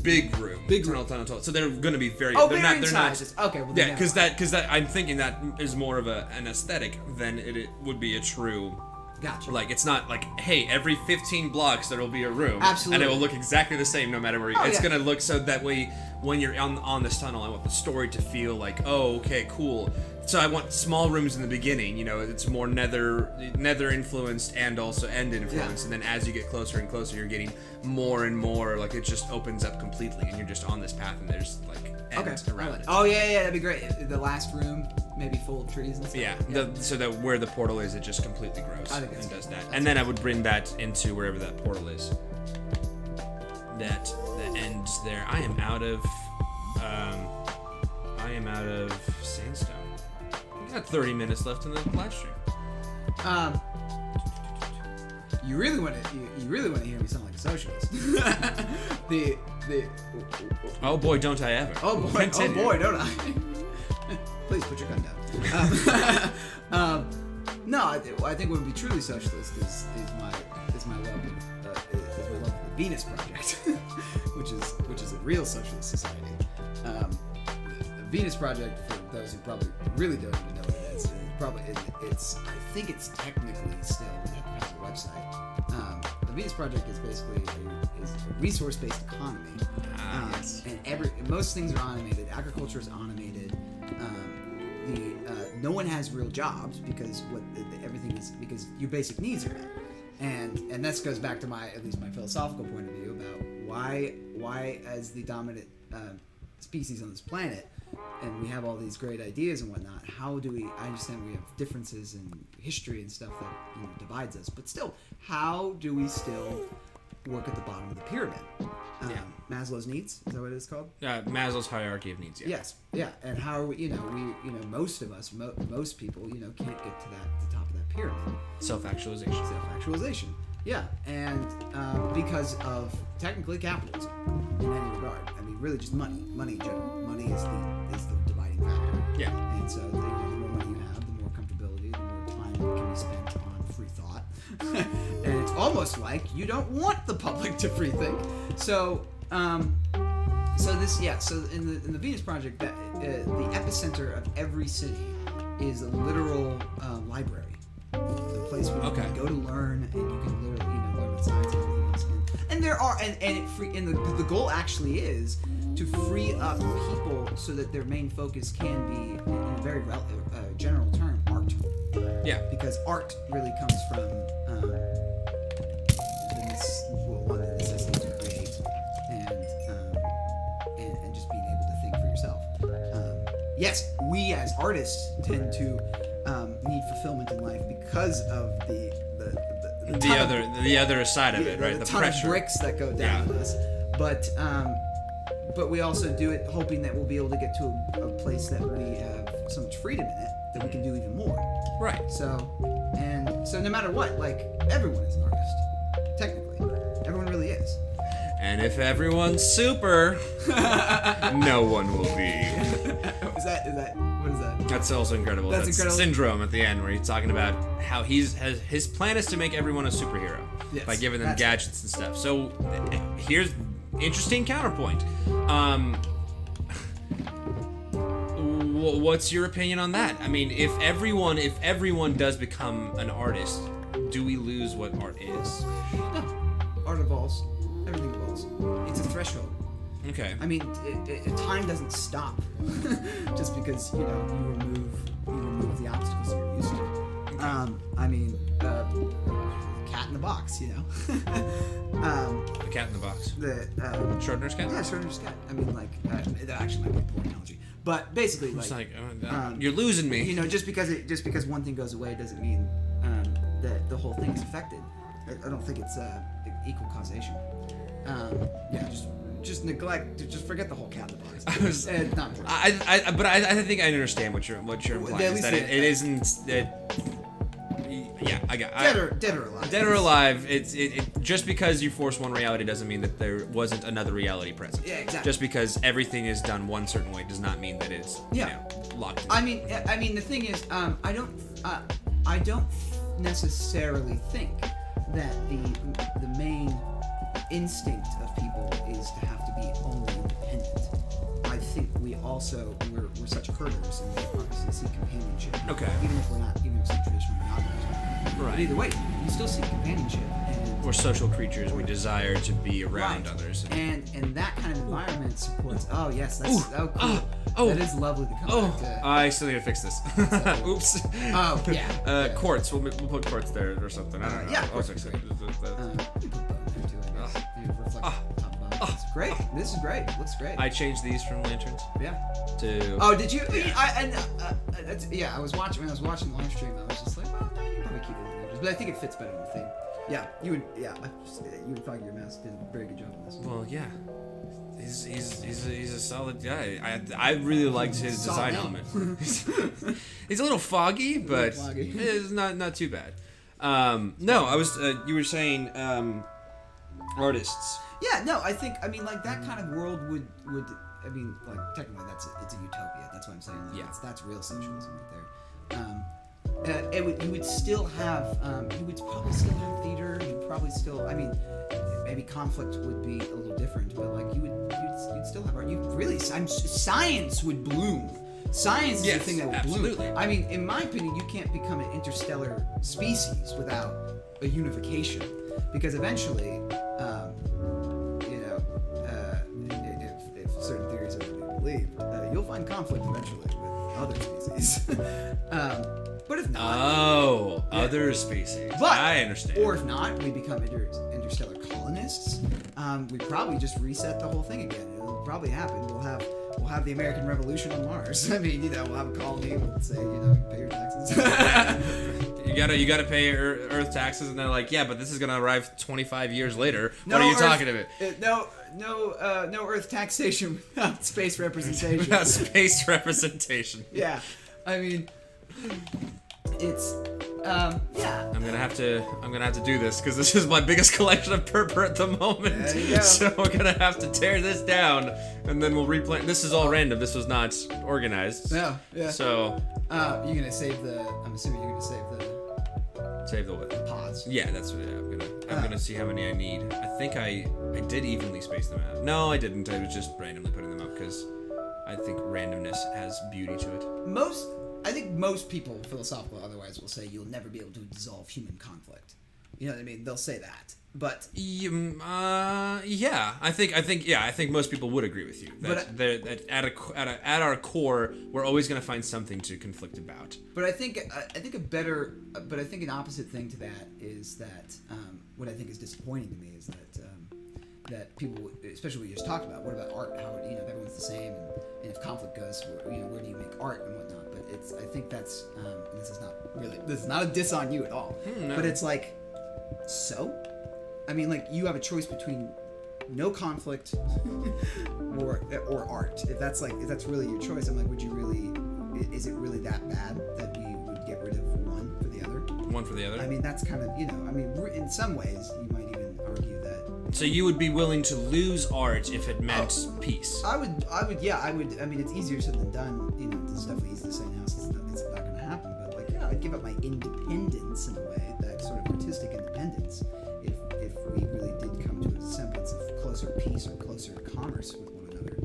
big room, tunnel. So they're gonna be very. Oh, they're varying not. sizes. Okay, well Yeah, because that I'm thinking that is more of an aesthetic than it would be a true. Gotcha. Like, it's not like, hey, every 15 blocks there will be a room. Absolutely. And it will look exactly the same no matter where you It's yeah. going to look so that way when you're on this tunnel, I want the story to feel like, oh, okay, cool. So I want small rooms in the beginning, it's more nether influenced and also end influenced. Yeah. And then as you get closer and closer, you're getting more and more, like, it just opens up completely and you're just on this path and there's, like, ends around it. Oh, yeah, that'd be great. The last room, maybe full of trees and stuff. Yeah, so that where the portal is, it just completely grows I think and does that. That's And then I would bring that into wherever that portal is. That ends there. I am out of Sandstone. We got 30 minutes left in the live stream. You really want to hear me sound like a socialist. Oh boy, don't I ever. Oh boy, don't I. Please put your gun down. No, I think what would be truly socialist is my love of the Venus Project, which is a real socialist society. The Venus Project, for those who probably really don't even know what it is, I think it's technically still has a website. The Venus Project is basically a resource-based economy, Yes. and most things are automated. Agriculture is automated. No one has real jobs because everything is because your basic needs are met, and this goes back to at least my philosophical point of view about why as the dominant species on this planet, and we have all these great ideas and whatnot. I understand we have differences in history and stuff that divides us, but still, how do we still work at the bottom of the pyramid? Maslow's needs, is that what it's called? Maslow's hierarchy of needs. Yeah. Yes, yeah. And how are we? Most of us, most people, can't get to the top of that pyramid. Self-actualization. Yeah, and because of technically capitalism in any regard. I mean, really just money. Money in general. Money is the dividing factor. Yeah. And so the more money you have, the more comfortability, the more time can be spent on free thought. And it's almost like you don't want the public to free think. So in the Venus Project, the epicenter of every city is a literal library, the place where you can go to learn, and you can literally learn about science and everything else. And there are the goal actually is to free up people so that their main focus can be, in a very general term, art. Yeah. Because art really comes from the necessity to create and just being able to think for yourself. Yes, we as artists tend to need fulfillment in life because of the other side of it, right? The ton pressure. of bricks that go down on us. But we also do it hoping that we'll be able to get to a place that we have so much freedom in it that we can do even more. Right. So no matter what, like, everyone is an artist. Technically. Everyone really is. And if everyone's super, no one will be. What is that? That's also incredible. That's incredible. Syndrome at the end, where he's talking about how his plan is to make everyone a superhero by giving them gadgets and stuff. So here's interesting counterpoint. What's your opinion on that? I mean, if everyone does become an artist, do we lose what art is? No. Art evolves. Everything evolves. It's a threshold. Okay. I mean, time doesn't stop just because you remove the obstacles that you're used to. I mean, cat in the box, you know. The cat in the box. The Schrodinger's cat. Yeah, Schrodinger's cat. I mean, like that actually might be a poor analogy, but basically, It's like you're losing me. you know, just because one thing goes away doesn't mean that the whole thing is affected. I don't think it's equal causation. Yeah, just forget the whole cat in the box. Not important. I think I understand what you're implying. Is that it isn't. Yeah, I got dead or alive. Dead or alive. It just because you force one reality doesn't mean that there wasn't another reality present. Yeah, exactly. Just because everything is done one certain way does not mean that it's locked in. I mean, the thing is, I don't necessarily think that the main instinct of people is to have to be only independent. I think we're such herders and we obviously seek companionship. Okay. Even if it's traditional monogamous. Right. But either way, you still seek companionship. And We're social creatures. We desire to be around others. And that kind of environment supports. Oh yes, that's cool. That is lovely to come back to. I still need to fix this. Oops. Oh yeah. Quartz. We'll put quartz there or something. I don't know. Yeah, I'll fix it. you put bone there too, I guess. Maybe reflect top bone. It's great. This is great. It looks great. I changed these from lanterns. Yeah. To. Oh, did you? Yeah. I was watching the live stream. I was just like, well, no, you probably keep it in lanterns, but I think it fits better in the theme. Yeah, you and Foggy Your Mask did a very good job on this. Well, yeah. He's a solid guy. I really liked his design element. He's a little foggy, but it's not too bad. No, I was. You were saying artists. Yeah, no, I mean, like that kind of world would. I mean, like technically, it's a utopia. That's what I'm saying. Like, that's real socialism right there. You would still have. You would probably still have theater. You'd probably still. I mean, maybe conflict would be a little different, but like you'd still have art. Science would bloom. Science is the thing that would bloom. I mean, in my opinion, you can't become an interstellar species without a unification, because eventually, if certain theories are to be believed, you'll find conflict eventually with other species. But if not, other species. But, I understand. Or if not, we become interstellar colonists. We probably just reset the whole thing again. It'll probably happen. We'll have the American Revolution on Mars. I mean, we'll have a colony. We'll say, pay your taxes. You gotta pay Earth taxes, and they're like, yeah, but this is gonna arrive 25 years later. What are you talking about? No Earth taxation without space representation. Without space representation. Yeah, I mean, it's yeah. I'm gonna have to do this because this is my biggest collection of purpur at the moment. There you go. So we're gonna have to tear this down, and then we'll replant. This is all random. This was not organized. Yeah. So. You're gonna save the. I'm assuming you're gonna save the what? The pods. Yeah, that's what I'm gonna see how many I need. I think I did evenly space them out. No, I didn't. I was just randomly putting them up because I think randomness has beauty to it. I think most people, philosophical otherwise, will say you'll never be able to dissolve human conflict. You know what I mean? They'll say that, but yeah, I think most people would agree with you that at our core, we're always going to find something to conflict about. But I think an opposite thing to that is that what I think is disappointing to me is that people, especially what you just talked about, what about art? How everyone's the same, and if conflict goes, where do you make art and whatnot? But I think that's and this is not a diss on you at all. No. But it's like, so, I mean, like you have a choice between no conflict or art. If that's really your choice, I'm like, is it really that bad that we would get rid of one for the other? One for the other? I mean, that's kind of, in some ways, you might even argue that. So you would be willing to lose art if it meant peace? I would. I mean, it's eeasier said than done. It's definitely easy to say now since it's not going to happen. But like, yeah, I'd give up my independence in a way, that sort of artistic independence, if we really did come to a semblance of closer peace or closer commerce with one another,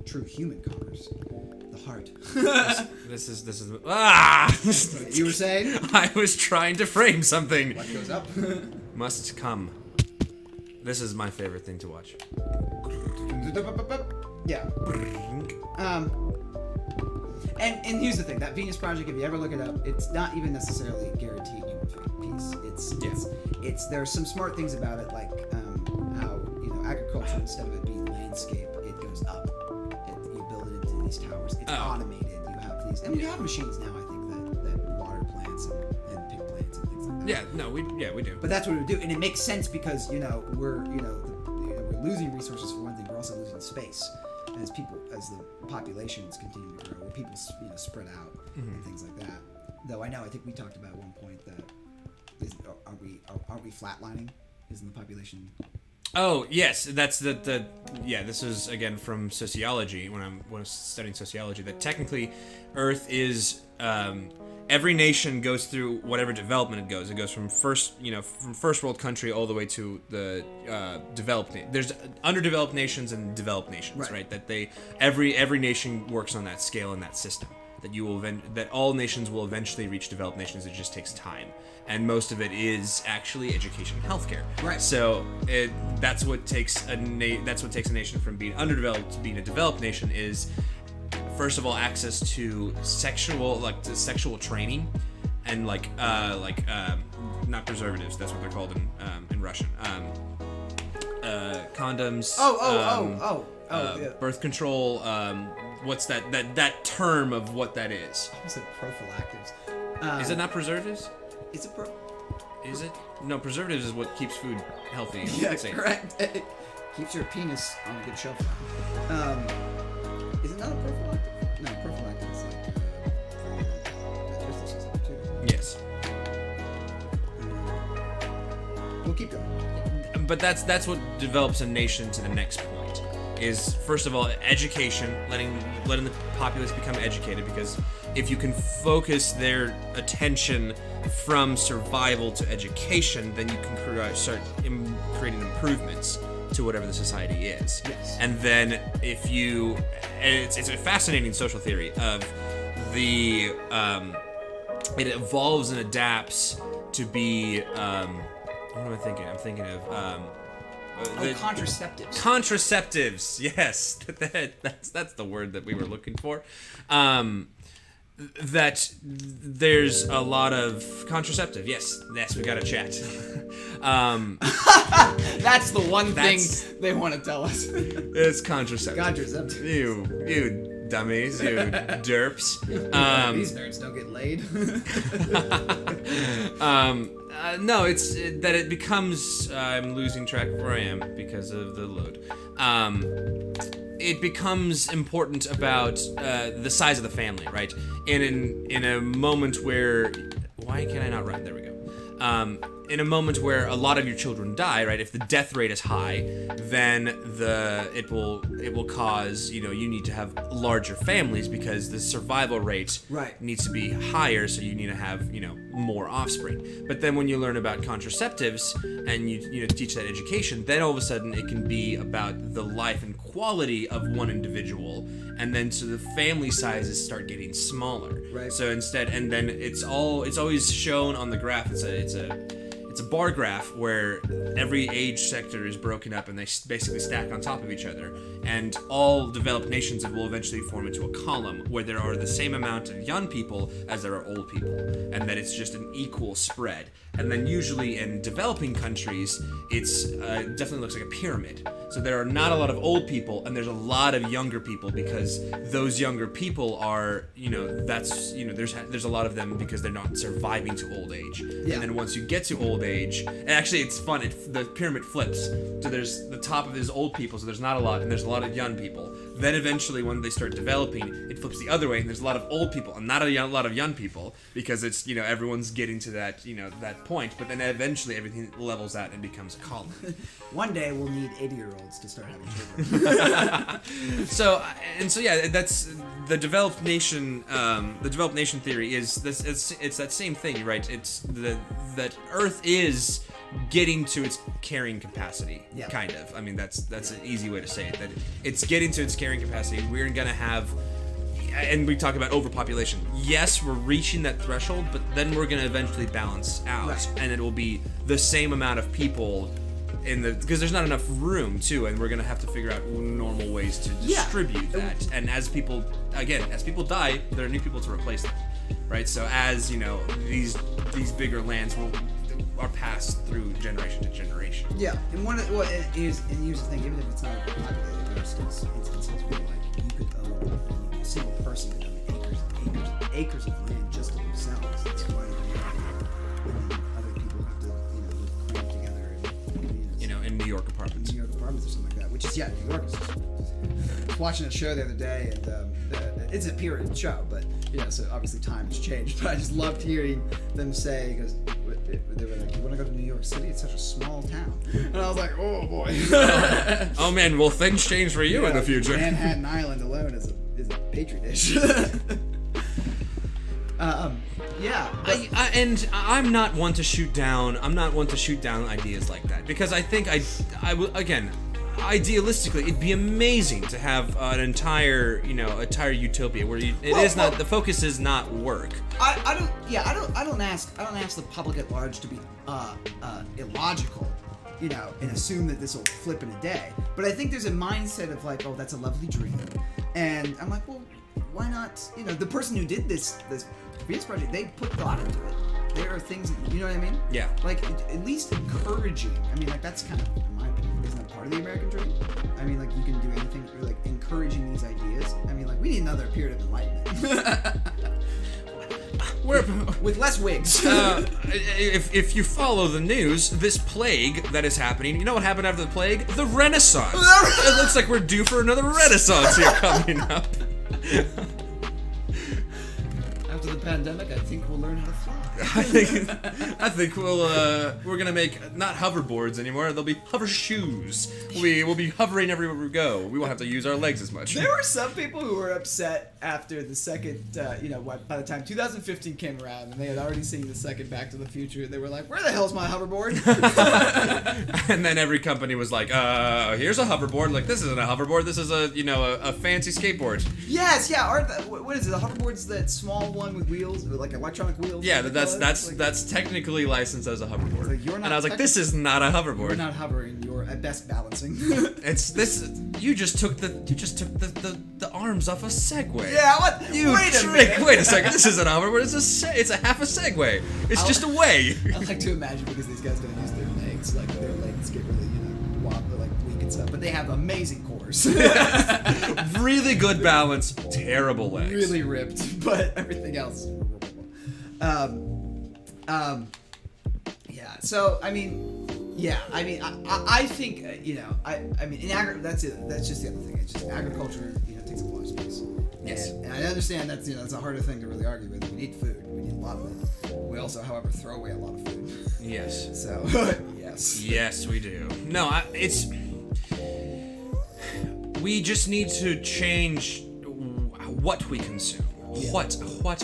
true human commerce, the heart. This is You were saying? I was trying to frame something. What goes up must come. This is my favorite thing to watch. Yeah. And here's the thing, that Venus Project, if you ever look it up, it's not even necessarily guaranteed you will peace. It's there are some smart things about it, like how agriculture, instead of it being landscape, it goes up. You build it into these towers. It's automated. You have these, and we have machines now, I think, that water plants and pick plants and things like that. Yeah, no, we do. But that's what we do, and it makes sense because we're losing resources for one thing. We're also losing space as the populations continue to grow, where people spread out and things like that. Though I think we talked about at one point that aren't we flatlining? Isn't the population? Oh yes, that's the this is again from sociology when I was studying sociology, that technically Earth is every nation goes through whatever development it goes. It goes from first world country all the way to the developed. There's underdeveloped nations and developed nations, right? That every nation works on that scale and that system. That all nations will eventually reach developed nations. It just takes time, and most of it is actually education and healthcare. Right. So that's what takes a nation from being underdeveloped to being a developed nation is, first of all, access to sexual training, and not preservatives. That's what they're called in Russian. Condoms. Birth control. What's that term of what that is? I said prophylactics. Is it not preservatives? Is it Is it? No, preservatives is what keeps food healthy. And Yeah, safe. correct. It keeps your penis on a good shelf life. Is it not a prophylactic? No, prophylactic is like for your digestive system too. Yes. We'll keep going. But that's what develops a nation to the next point. Is first of all education, letting the populace become educated, because if you can focus their attention from survival to education, then you can start creating improvements to whatever the society is. Yes. And then it's a fascinating social theory of it evolves and adapts to be what am I thinking? I'm thinking of contraceptives. Contraceptives, yes, that's the word that we were looking for. That there's a lot of contraceptive. Yes, we got to chat. That's the one thing they want to tell us. It's contraceptive. Contraceptive. You dummies, you derps. These nerds don't get laid. No, it's that it becomes. I'm losing track of where I am because of the load. It becomes important about the size of the family, right? In a moment where, why can I not run? There we go. In a moment where a lot of your children die, right? If the death rate is high, then it will cause, you need to have larger families because the survival rate needs to be higher, so you need to have, more offspring. But then when you learn about contraceptives and you teach that education, then all of a sudden it can be about the life and quality of one individual, and then so the family sizes start getting smaller. Right. So instead, and then it's always shown on the graph. It's a bar graph where every age sector is broken up and they basically stack on top of each other, and all developed nations will eventually form into a column where there are the same amount of young people as there are old people, and that it's just an equal spread. And then usually in developing countries, it's definitely looks like a pyramid. So there are not a lot of old people, and there's a lot of younger people, because those younger people are, there's a lot of them because they're not surviving to old age. Yeah. And then once you get to old age, and actually it's fun, the pyramid flips. So there's the top of it is old people, so there's not a lot, and there's a lot of young people. Then eventually when they start developing, it flips the other way, and there's a lot of old people and not a lot of young people, because it's, everyone's getting to that, that point. But then eventually everything levels out and becomes a column. One day we'll need 80-year-olds to start having children. So that's the developed nation. The developed nation theory is this. It's that same thing, right? It's that Earth is getting to its carrying capacity, kind of. I mean, that's an easy way to say it. That it's getting to its carrying capacity. We're gonna have. And we talk about overpopulation. Yes, we're reaching that threshold, but then we're going to eventually balance out, and it will be the same amount of people because there's not enough room too, and we're gonna have to figure out normal ways to distribute that. And as people die, there are new people to replace them, right? So as these bigger lands are passed through generation to generation. Yeah, and here's the thing: even if it's not populated, there's still instances where you could own a single person could own acres and acres of land just to themselves. That's why and then other people have to live crammed together in New York apartments. New York apartments or something like that. Which is New York is just. I was watching a show the other day, and it's a period show, but so obviously time has changed. But I just loved hearing them say because. They were like, "You want to go to New York City? It's such a small town." And I was like, "Oh boy." Oh man, will things change for you in the future? Manhattan Island alone is a petri dish. And I'm not one to shoot down. I'm not one to shoot down ideas like that because I think I will again. Idealistically, it'd be amazing to have an entire utopia where the focus is not work. I don't ask the public at large to be illogical, and assume that this will flip in a day. But I think there's a mindset of like, oh, that's a lovely dream, and I'm like, well, why not? The person who did this Venus project, they put thought into it. There are things, you know what I mean? Yeah. Like at least encouraging. I mean, like that's kind of, in my opinion, isn't that part of the American dream? I mean, like you can do anything. You're like encouraging these ideas. I mean, like we need another period of enlightenment. With less wigs. If you follow the news, this plague that is happening, you know what happened after the plague? The Renaissance. It looks like we're due for another Renaissance here coming up. After the pandemic, I think we'll learn how to fly. I think we're gonna make not hoverboards anymore. They'll be hover shoes. We will be hovering everywhere we go. We won't have to use our legs as much. There were some people who were upset after the second, by the time 2015 came around and they had already seen the second Back to the Future. They were like, "Where the hell's my hoverboard?" And then every company was like, "Here's a hoverboard. Like this isn't a hoverboard. This is a fancy skateboard." Yes, yeah. What is it? The hoverboard's that small one with wheels, like electronic wheels. Yeah, that's technically licensed as a hoverboard. So you're not and I was like, this is not a hoverboard. You're not hovering. You're at best balancing. It's this. You just took the arms off a Segway. Yeah. What? Wait a second. This isn't a hoverboard. It's a half a Segway. It's just a way. I like to imagine because these guys don't use their legs. Like their legs get really wobbly, like weak and stuff. But they have amazing cores. Really good balance. Terrible legs. Really ripped, but everything else. Yeah. So I think that's it. That's just the other thing. It's just agriculture. Takes up a lot of space. Yes. And I understand that's that's a harder thing to really argue with. We need food. We need a lot of it. We also, however, throw away a lot of food. Yes. So yes. Yes, we do. No, we just need to change what we consume. Yeah. What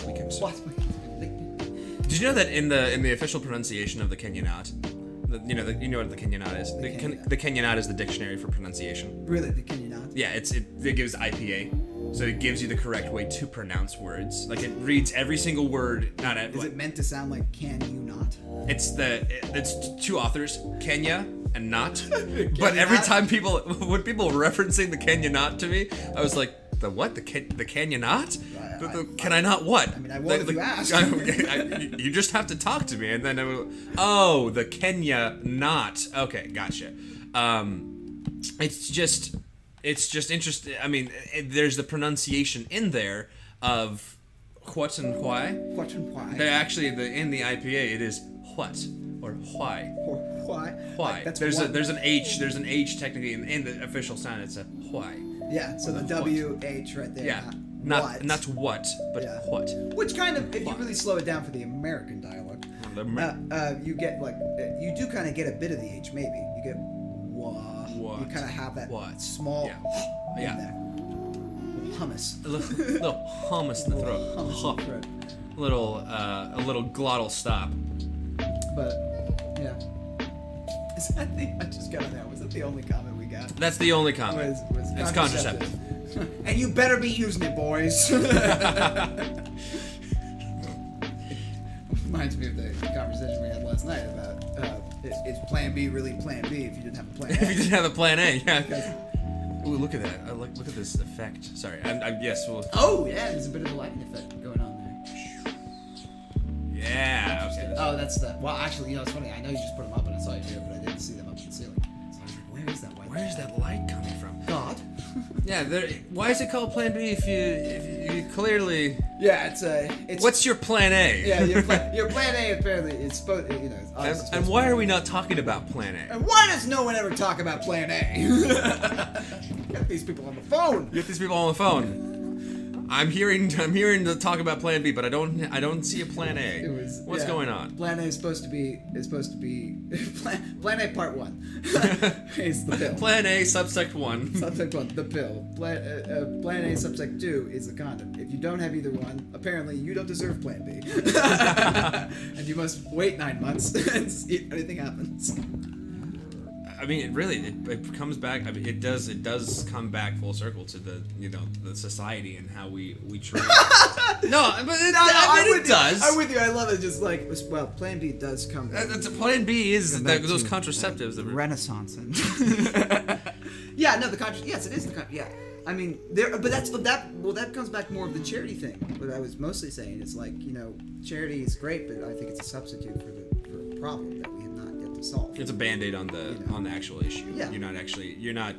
we consume. Did you know that in the official pronunciation of the Kenyanat, you know what the Kenyanat is? The Kenyanat is the dictionary for pronunciation. Really, the Kenyanat? Yeah, it gives IPA, so it gives you the correct way to pronounce words. Like it reads every single word. Is it meant to sound like "can you not"? It's two authors, Kenya and not. But every time when people referencing the Kenyanat to me, I was like, the what? The Kenyanat? Can I not what? I mean, I won't if you ask. You just have to talk to me, and then the Kenya not. Okay, gotcha. It's just interesting. I mean, there's the pronunciation in there of what and why. What and why. They actually in the IPA it is what or why. Or why. Why. Like, there's an H. There's an H technically in the official sound. It's a why. Yeah. So the WH right there. Yeah. Not what, but what. Which kind of, if you really slow it down for the American dialect, you get you do kind of get a bit of the H, maybe. You get wah. You kind of have that small in there. Hummus. A little hummus in the throat. Hummus in the throat. A little glottal stop. But yeah. Is that I just got to know. Was that the only comment we got? That's the only comment. It's contraceptive. And you better be using it, boys. Reminds me of the conversation we had last night about Is Plan B really Plan B if you didn't have a Plan If you A? didn't have a plan A, yeah. Ooh, look at that. Look at this effect. Sorry, I'm yes. Well, Oh yeah, there's a bit of a lighting effect going on there. yeah. Okay. Oh, that's the. Well, actually, it's funny. I know you just put them up and I saw you do it, but I didn't see them up in the ceiling. So I was like, where is that white? Where's that light coming from? God. Yeah. Why is it called Plan B if you clearly? Yeah, it's. What's your Plan A? Yeah, your Plan A apparently is supposed. It's obviously And why are we not talking about Plan A? And why does no one ever talk about Plan A? Get these people on the phone. Get these people on the phone. I'm hearing the talk about Plan B, but I don't see a Plan A. What's going on? Plan A is supposed to be Plan A Part 1 is the pill. Plan A subsect 1. Subsect 1, the pill. Plan A subsect 2 is the condom. If you don't have either one, apparently you don't deserve Plan B, and you must wait 9 months and see if anything happens. I mean, it comes back. I mean, it does come back full circle to the the society and how we train. It does. I'm with you. I love it. Just like, well, Plan B does come. Plan B is those contraceptives. Renaissance. Yeah, no, yes, it is yeah. I mean, that comes back more of the charity thing. What I was mostly saying is like, charity is great, but I think it's a substitute for a problem that we have not yet to solve. It's a band-aid on the actual issue. Yeah. You're not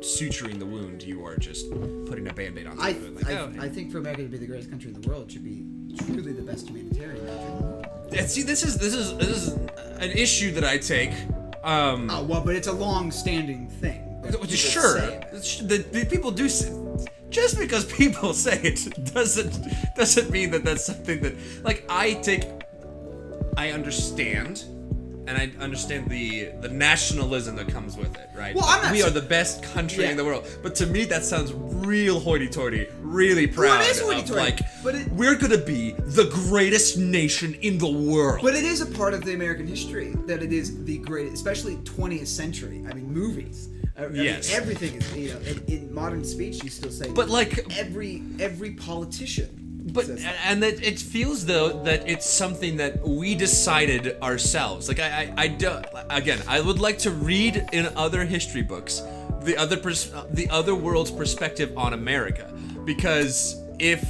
suturing the wound. You are just putting a band-aid on the wound. I think for America to be the greatest country in the world, it should be truly the best humanitarian country. Yeah, see, this is an issue that I take. But it's a long-standing thing. Sure, the people do. Just because people say it doesn't mean that that's something that I understand. And I understand the nationalism that comes with it, right? Well, we are the best country in the world. But to me, that sounds real hoity-toity, really proud. Well, it is hoity-toity. We're gonna be the greatest nation in the world. But it is a part of the American history that it is the greatest, especially 20th century. I mean, movies. Yes. Everything is, in modern speech, you still say. But every politician. But and that it feels though that it's something that we decided ourselves. Like I don't. Again, I would like to read in other history books the other world's perspective on America, because if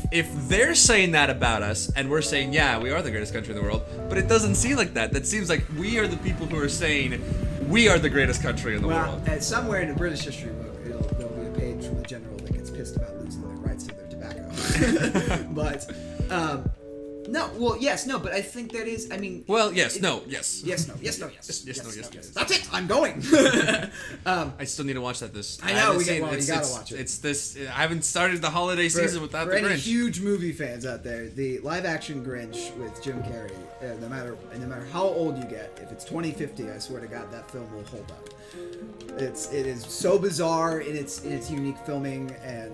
they're saying that about us and we're saying yeah we are the greatest country in the world, but it doesn't seem like that. That seems like we are the people who are saying we are the greatest country in the world. Well, somewhere in a British history book, there'll be a page from a general that gets pissed about losing their rights to their tobacco. But no, well, yes, no, but I think that is. I mean, well, yes, no, yes, yes, no, yes, no, yes, yes, no, yes. That's it. I'm going. I still need to watch that. I know you gotta watch it. It's this. I haven't started the holiday season without the Grinch. For any huge movie fans out there, the live-action Grinch with Jim Carrey, no matter how old you get, if it's 2050, I swear to God, that film will hold up. It is so bizarre in its unique filming and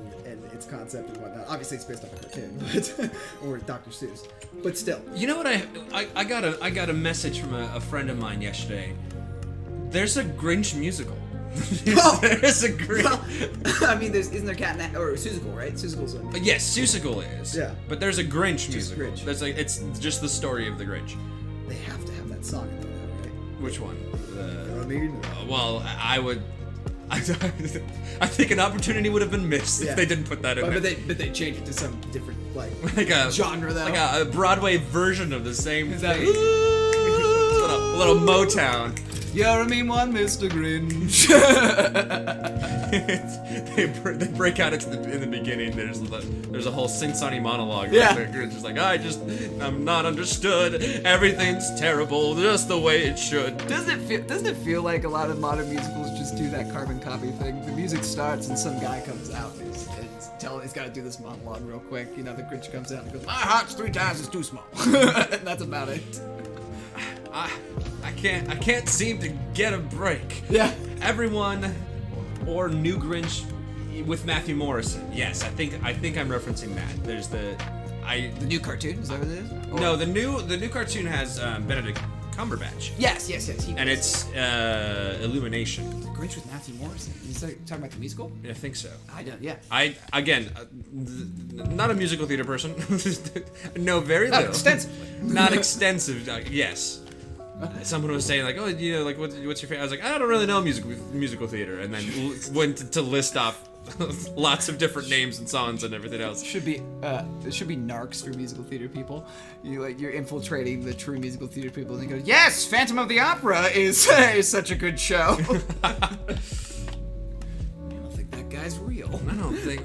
its concept and whatnot. Obviously, it's based off a cartoon, but or Dr. Seuss, but still. You know what? I got a message from a friend of mine yesterday. There's a Grinch musical. There's a Grinch. Well, I mean, isn't there Cat or Seussical, right? Seussical's one. Yes, Seussical is. Yeah. But there's a Grinch musical. Grinch. It's just the story of the Grinch. They have to have that song in there, right? Which one? Well, I think an opportunity would have been missed if they didn't put that in there. But they changed it to some different like a genre, though. Like a Broadway version of the same thing. a little Motown. You're a mean one, Mr. Grinch. they break out in the beginning. There's a whole sing-songy monologue. Yeah. Grinch is like, I'm not understood. Everything's terrible, just the way it should. Doesn't it feel like a lot of modern musicals just do that carbon copy thing? The music starts and some guy comes out and he's got to do this monologue real quick. The Grinch comes out and goes, "My heart's 3 times as too small," and that's about it. I can't seem to get a break. Yeah. Everyone or New Grinch with Matthew Morrison. Yes, I think I'm referencing that. There's the new cartoon. Is that what it is? Or? No, the new cartoon has Benedict Cumberbatch. Yes. And it's Illumination. The Grinch with Matthew Morrison. You talking about the musical? I think so. I don't. Yeah. Not a musical theater person. No, very little. Not extensively. Not extensive. Yes. someone was saying like, oh, you know, like what's your favorite? I was like, I don't really know musical theater, and then went to list off lots of different names and songs and everything else. It should be narcs for musical theater people. You're infiltrating the true musical theater people, and you go, yes, Phantom of the Opera is such a good show. I don't think that guy's real. I don't think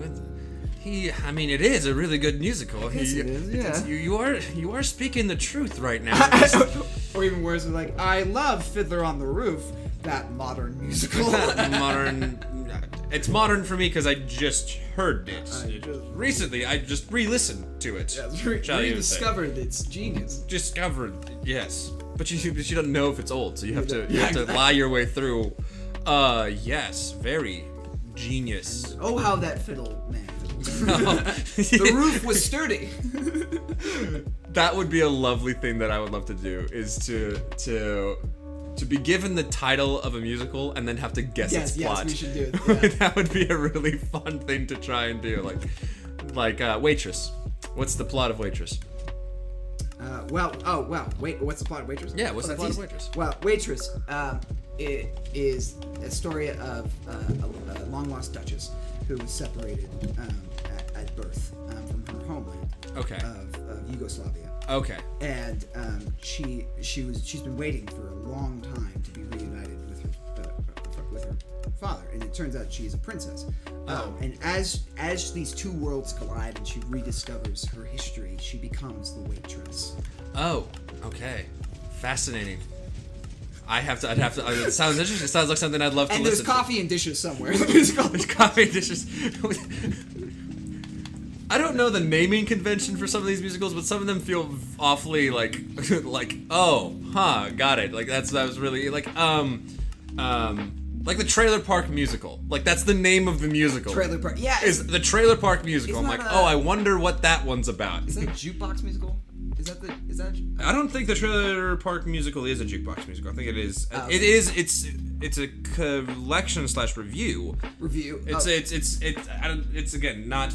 I mean, it is a really good musical. Yes, it is, yeah. You are speaking the truth right now. Or even worse, like, I love Fiddler on the Roof, that modern musical. It's modern for me because I just heard it recently. I just re-listened to it. Yeah, rediscovered its genius. Discovered, yes, but you don't know if it's old, so you have to lie your way through. Yes, very genius. Oh, how that fiddle man fiddled. The roof was sturdy. That would be a lovely thing that I would love to do, is to be given the title of a musical and then have to guess its plot. Yes, we should do it. Yeah. That would be a really fun thing to try and do. Like Waitress. What's the plot of Waitress? Wait, what's the plot of Waitress? Yeah, what's the plot of Waitress? Well, Waitress, it is a story of a long-lost duchess who was separated at birth from her homeland. Okay. Of Yugoslavia. Okay. And she's been waiting for a long time to be reunited with her father, and it turns out she's a princess. And as these two worlds collide and she rediscovers her history, she becomes the waitress. Oh, okay. Fascinating. I'd have to. It sounds interesting. It sounds like something I'd love to listen to. And there's coffee and dishes somewhere. There's coffee and dishes. I don't know the naming convention for some of these musicals, but some of them feel awfully like oh, huh, got it. Like that was really like the Trailer Park Musical. Like that's the name of the musical. Trailer Park, yeah. Is the Trailer Park Musical. I'm like, I wonder what that one's about. Is that a jukebox musical? Is that? I don't think the Trailer Park Musical is a jukebox musical. I think it is. It is. It's a collection / review. Review. It's again not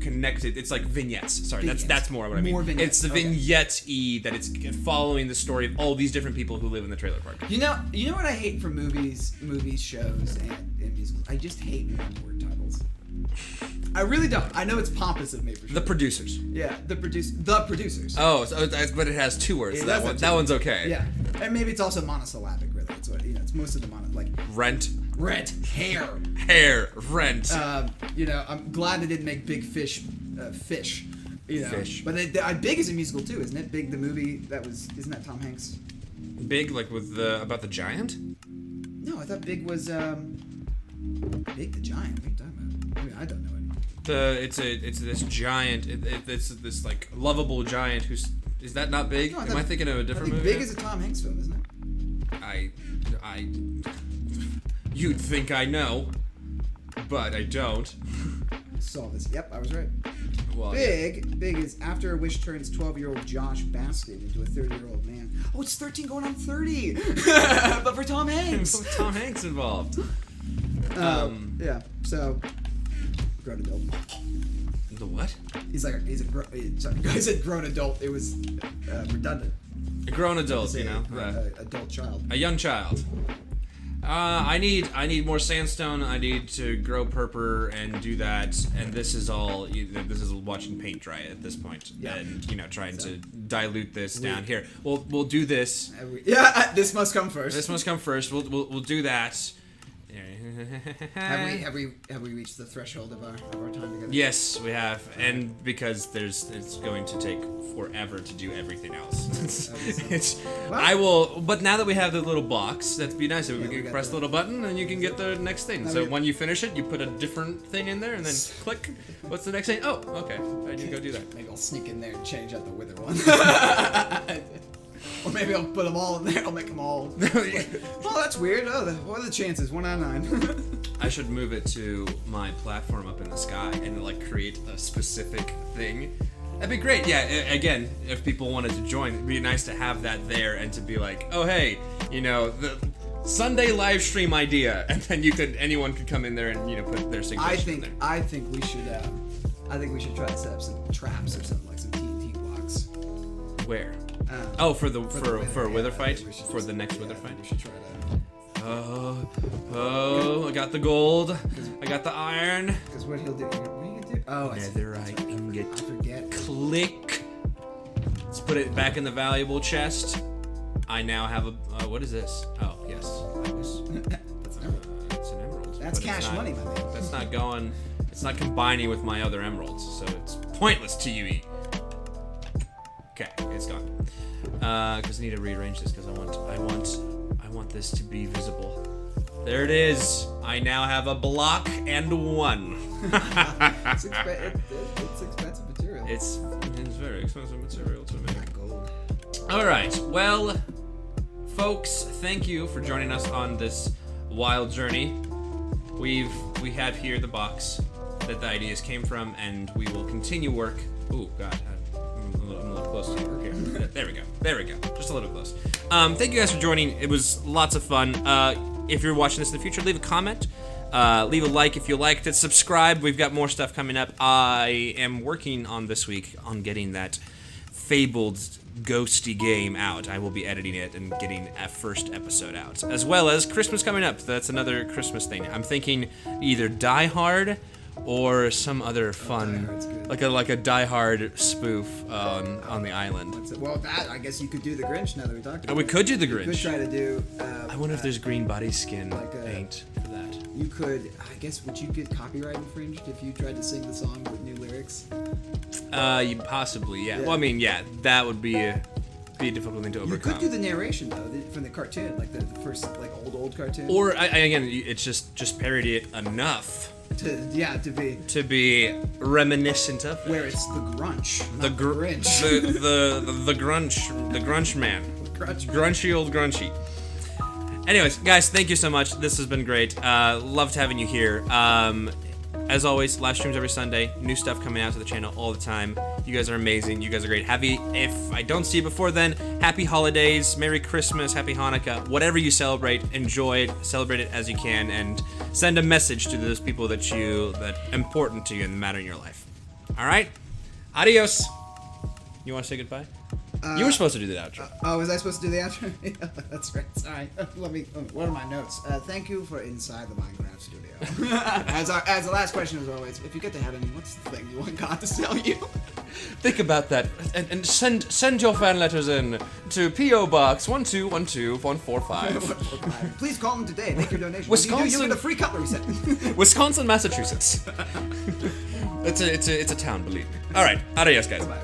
connected. It's like vignettes. Sorry, that's more what I mean. More vignettes. It's the vignette-y that it's following the story of all these different people who live in the trailer park. You know what I hate from movies, shows, and musicals? I just hate one-word titles. I really don't. I know it's pompous of me for sure. The producers. Yeah, the producers. Oh, but it has 2 words. So that one's okay. Yeah, and maybe it's also monosyllabic. Really, it's what it's most of the rent, hair, rent. I'm glad they didn't make Big Fish, fish. Fish. But Big is a musical too, isn't it? Big, the movie isn't that Tom Hanks? Big, like with about the giant? No, I thought Big was Big the Giant. What are you talking about? I mean, I don't know anything. It's this giant. It's this like lovable giant who's. Is that not Big? No, Am I thinking of a different movie? Big is a Tom Hanks film, isn't it? You'd think I know, but I don't. Saw this. Yep, I was right. Well, Big is after a wish turns 12-year-old Josh Bastin into a 30-year-old man. Oh, it's 13 going on 30. But for Tom Hanks. With Tom Hanks involved. Yeah. So, grown adult. The what? I said grown adult. It was redundant. A grown adult, adult child. A young child. I need more sandstone. I need to grow purpur and do that. And this is all. This is watching paint dry at this point, and trying to dilute this down here. We'll do this. This must come first. This must come first. We'll do that. Have we reached the threshold of our time together? Yes, we have, and because it's going to take forever to do everything else. I will, but now that we have the little box, that'd be nice if we can press the little button and you can get the next thing. So when you finish it, you put a different thing in there and then click. What's the next thing? Oh, okay. I need to go do that. Maybe I'll sneak in there and change out the wither one. Or maybe I'll put them all in there. I'll make them all. Oh, that's weird. Oh, what are the chances? 1 out of 9. I should move it to my platform up in the sky and create a specific thing. That'd be great. Yeah. Again, if people wanted to join, it'd be nice to have that there and to be like, oh hey, the Sunday live stream idea, and then anyone could come in there and put their suggestion in there. I think we should try to set up some traps or something like some TNT blocks. Where? Oh, for Wither fight? we should For just- the next yeah, Wither fight? We should try to. Oh, I got the gold. I got the iron. Because what he'll do. What are you gonna do? Oh, I see. Netherite ingot. I forget. Click. Let's put it back in the valuable chest. I now have a. What is this? Oh, yes. That was. That's an emerald. It's an emerald. That's but it's cash not- money, my man. That's not going. It's not combining with my other emeralds, so it's pointless to you. Okay, it's gone. Because I need to rearrange this because I want this to be visible. There it is. I now have a block and one. It's expensive material. It's very expensive material to make. Gold. All right, well, folks, thank you for joining us on this wild journey. We have here the box that the ideas came from, and we will continue work. Ooh, God, I'm a little close to you. Here. There we go. Just a little close. Thank you guys for joining. It was lots of fun. If you're watching this in the future, leave a comment. Leave a like if you liked it. Subscribe. We've got more stuff coming up. I am working on this week on getting that fabled ghosty game out. I will be editing it and getting a first episode out, as well as Christmas coming up. That's another Christmas thing. I'm thinking either Die Hard or some other fun, Die Hard's good. like a Die Hard spoof on the island. Well, that I guess you could do the Grinch now that we talked about We it. could do the You could Grinch. try to do. I wonder if there's green body skin like a- paint for that. You could. I guess would you get copyright infringed if you tried to sing the song with new lyrics? You possibly, yeah. Yeah. Well, I mean, yeah, that would be a difficult thing to You overcome. could do the narration though from the cartoon, like the first like old cartoon. Or again, it's just parody it enough to be to be reminiscent of that. where it's the Grunch, the not Grinch, Grinch. the Grunch man, Grunch. grunchy old grunchy. Anyways, guys, thank you so much. This has been great. Loved having you here. As always, live streams every Sunday. New stuff coming out to the channel all the time. You guys are amazing. You guys are great. If I don't see you before then, happy holidays, Merry Christmas, Happy Hanukkah, whatever you celebrate, enjoy it, celebrate it as you can, and send a message to those people that important to you and matter in your life. All right, adios. You want to say goodbye? You were supposed to do the outro. Oh, was I supposed to do the outro? Yeah, that's right. Sorry. What are my notes? Thank you for Inside the Minecraft Studio. as the last question as always, if you get to heaven, what's the thing you want God to sell you? Think about that, and send your fan letters in to P.O. Box 1212145, Please call them today. Make your donation. Wisconsin- You get a free cutlery set. Wisconsin, Massachusetts. It's a town, believe me. All right, adios, guys. Bye.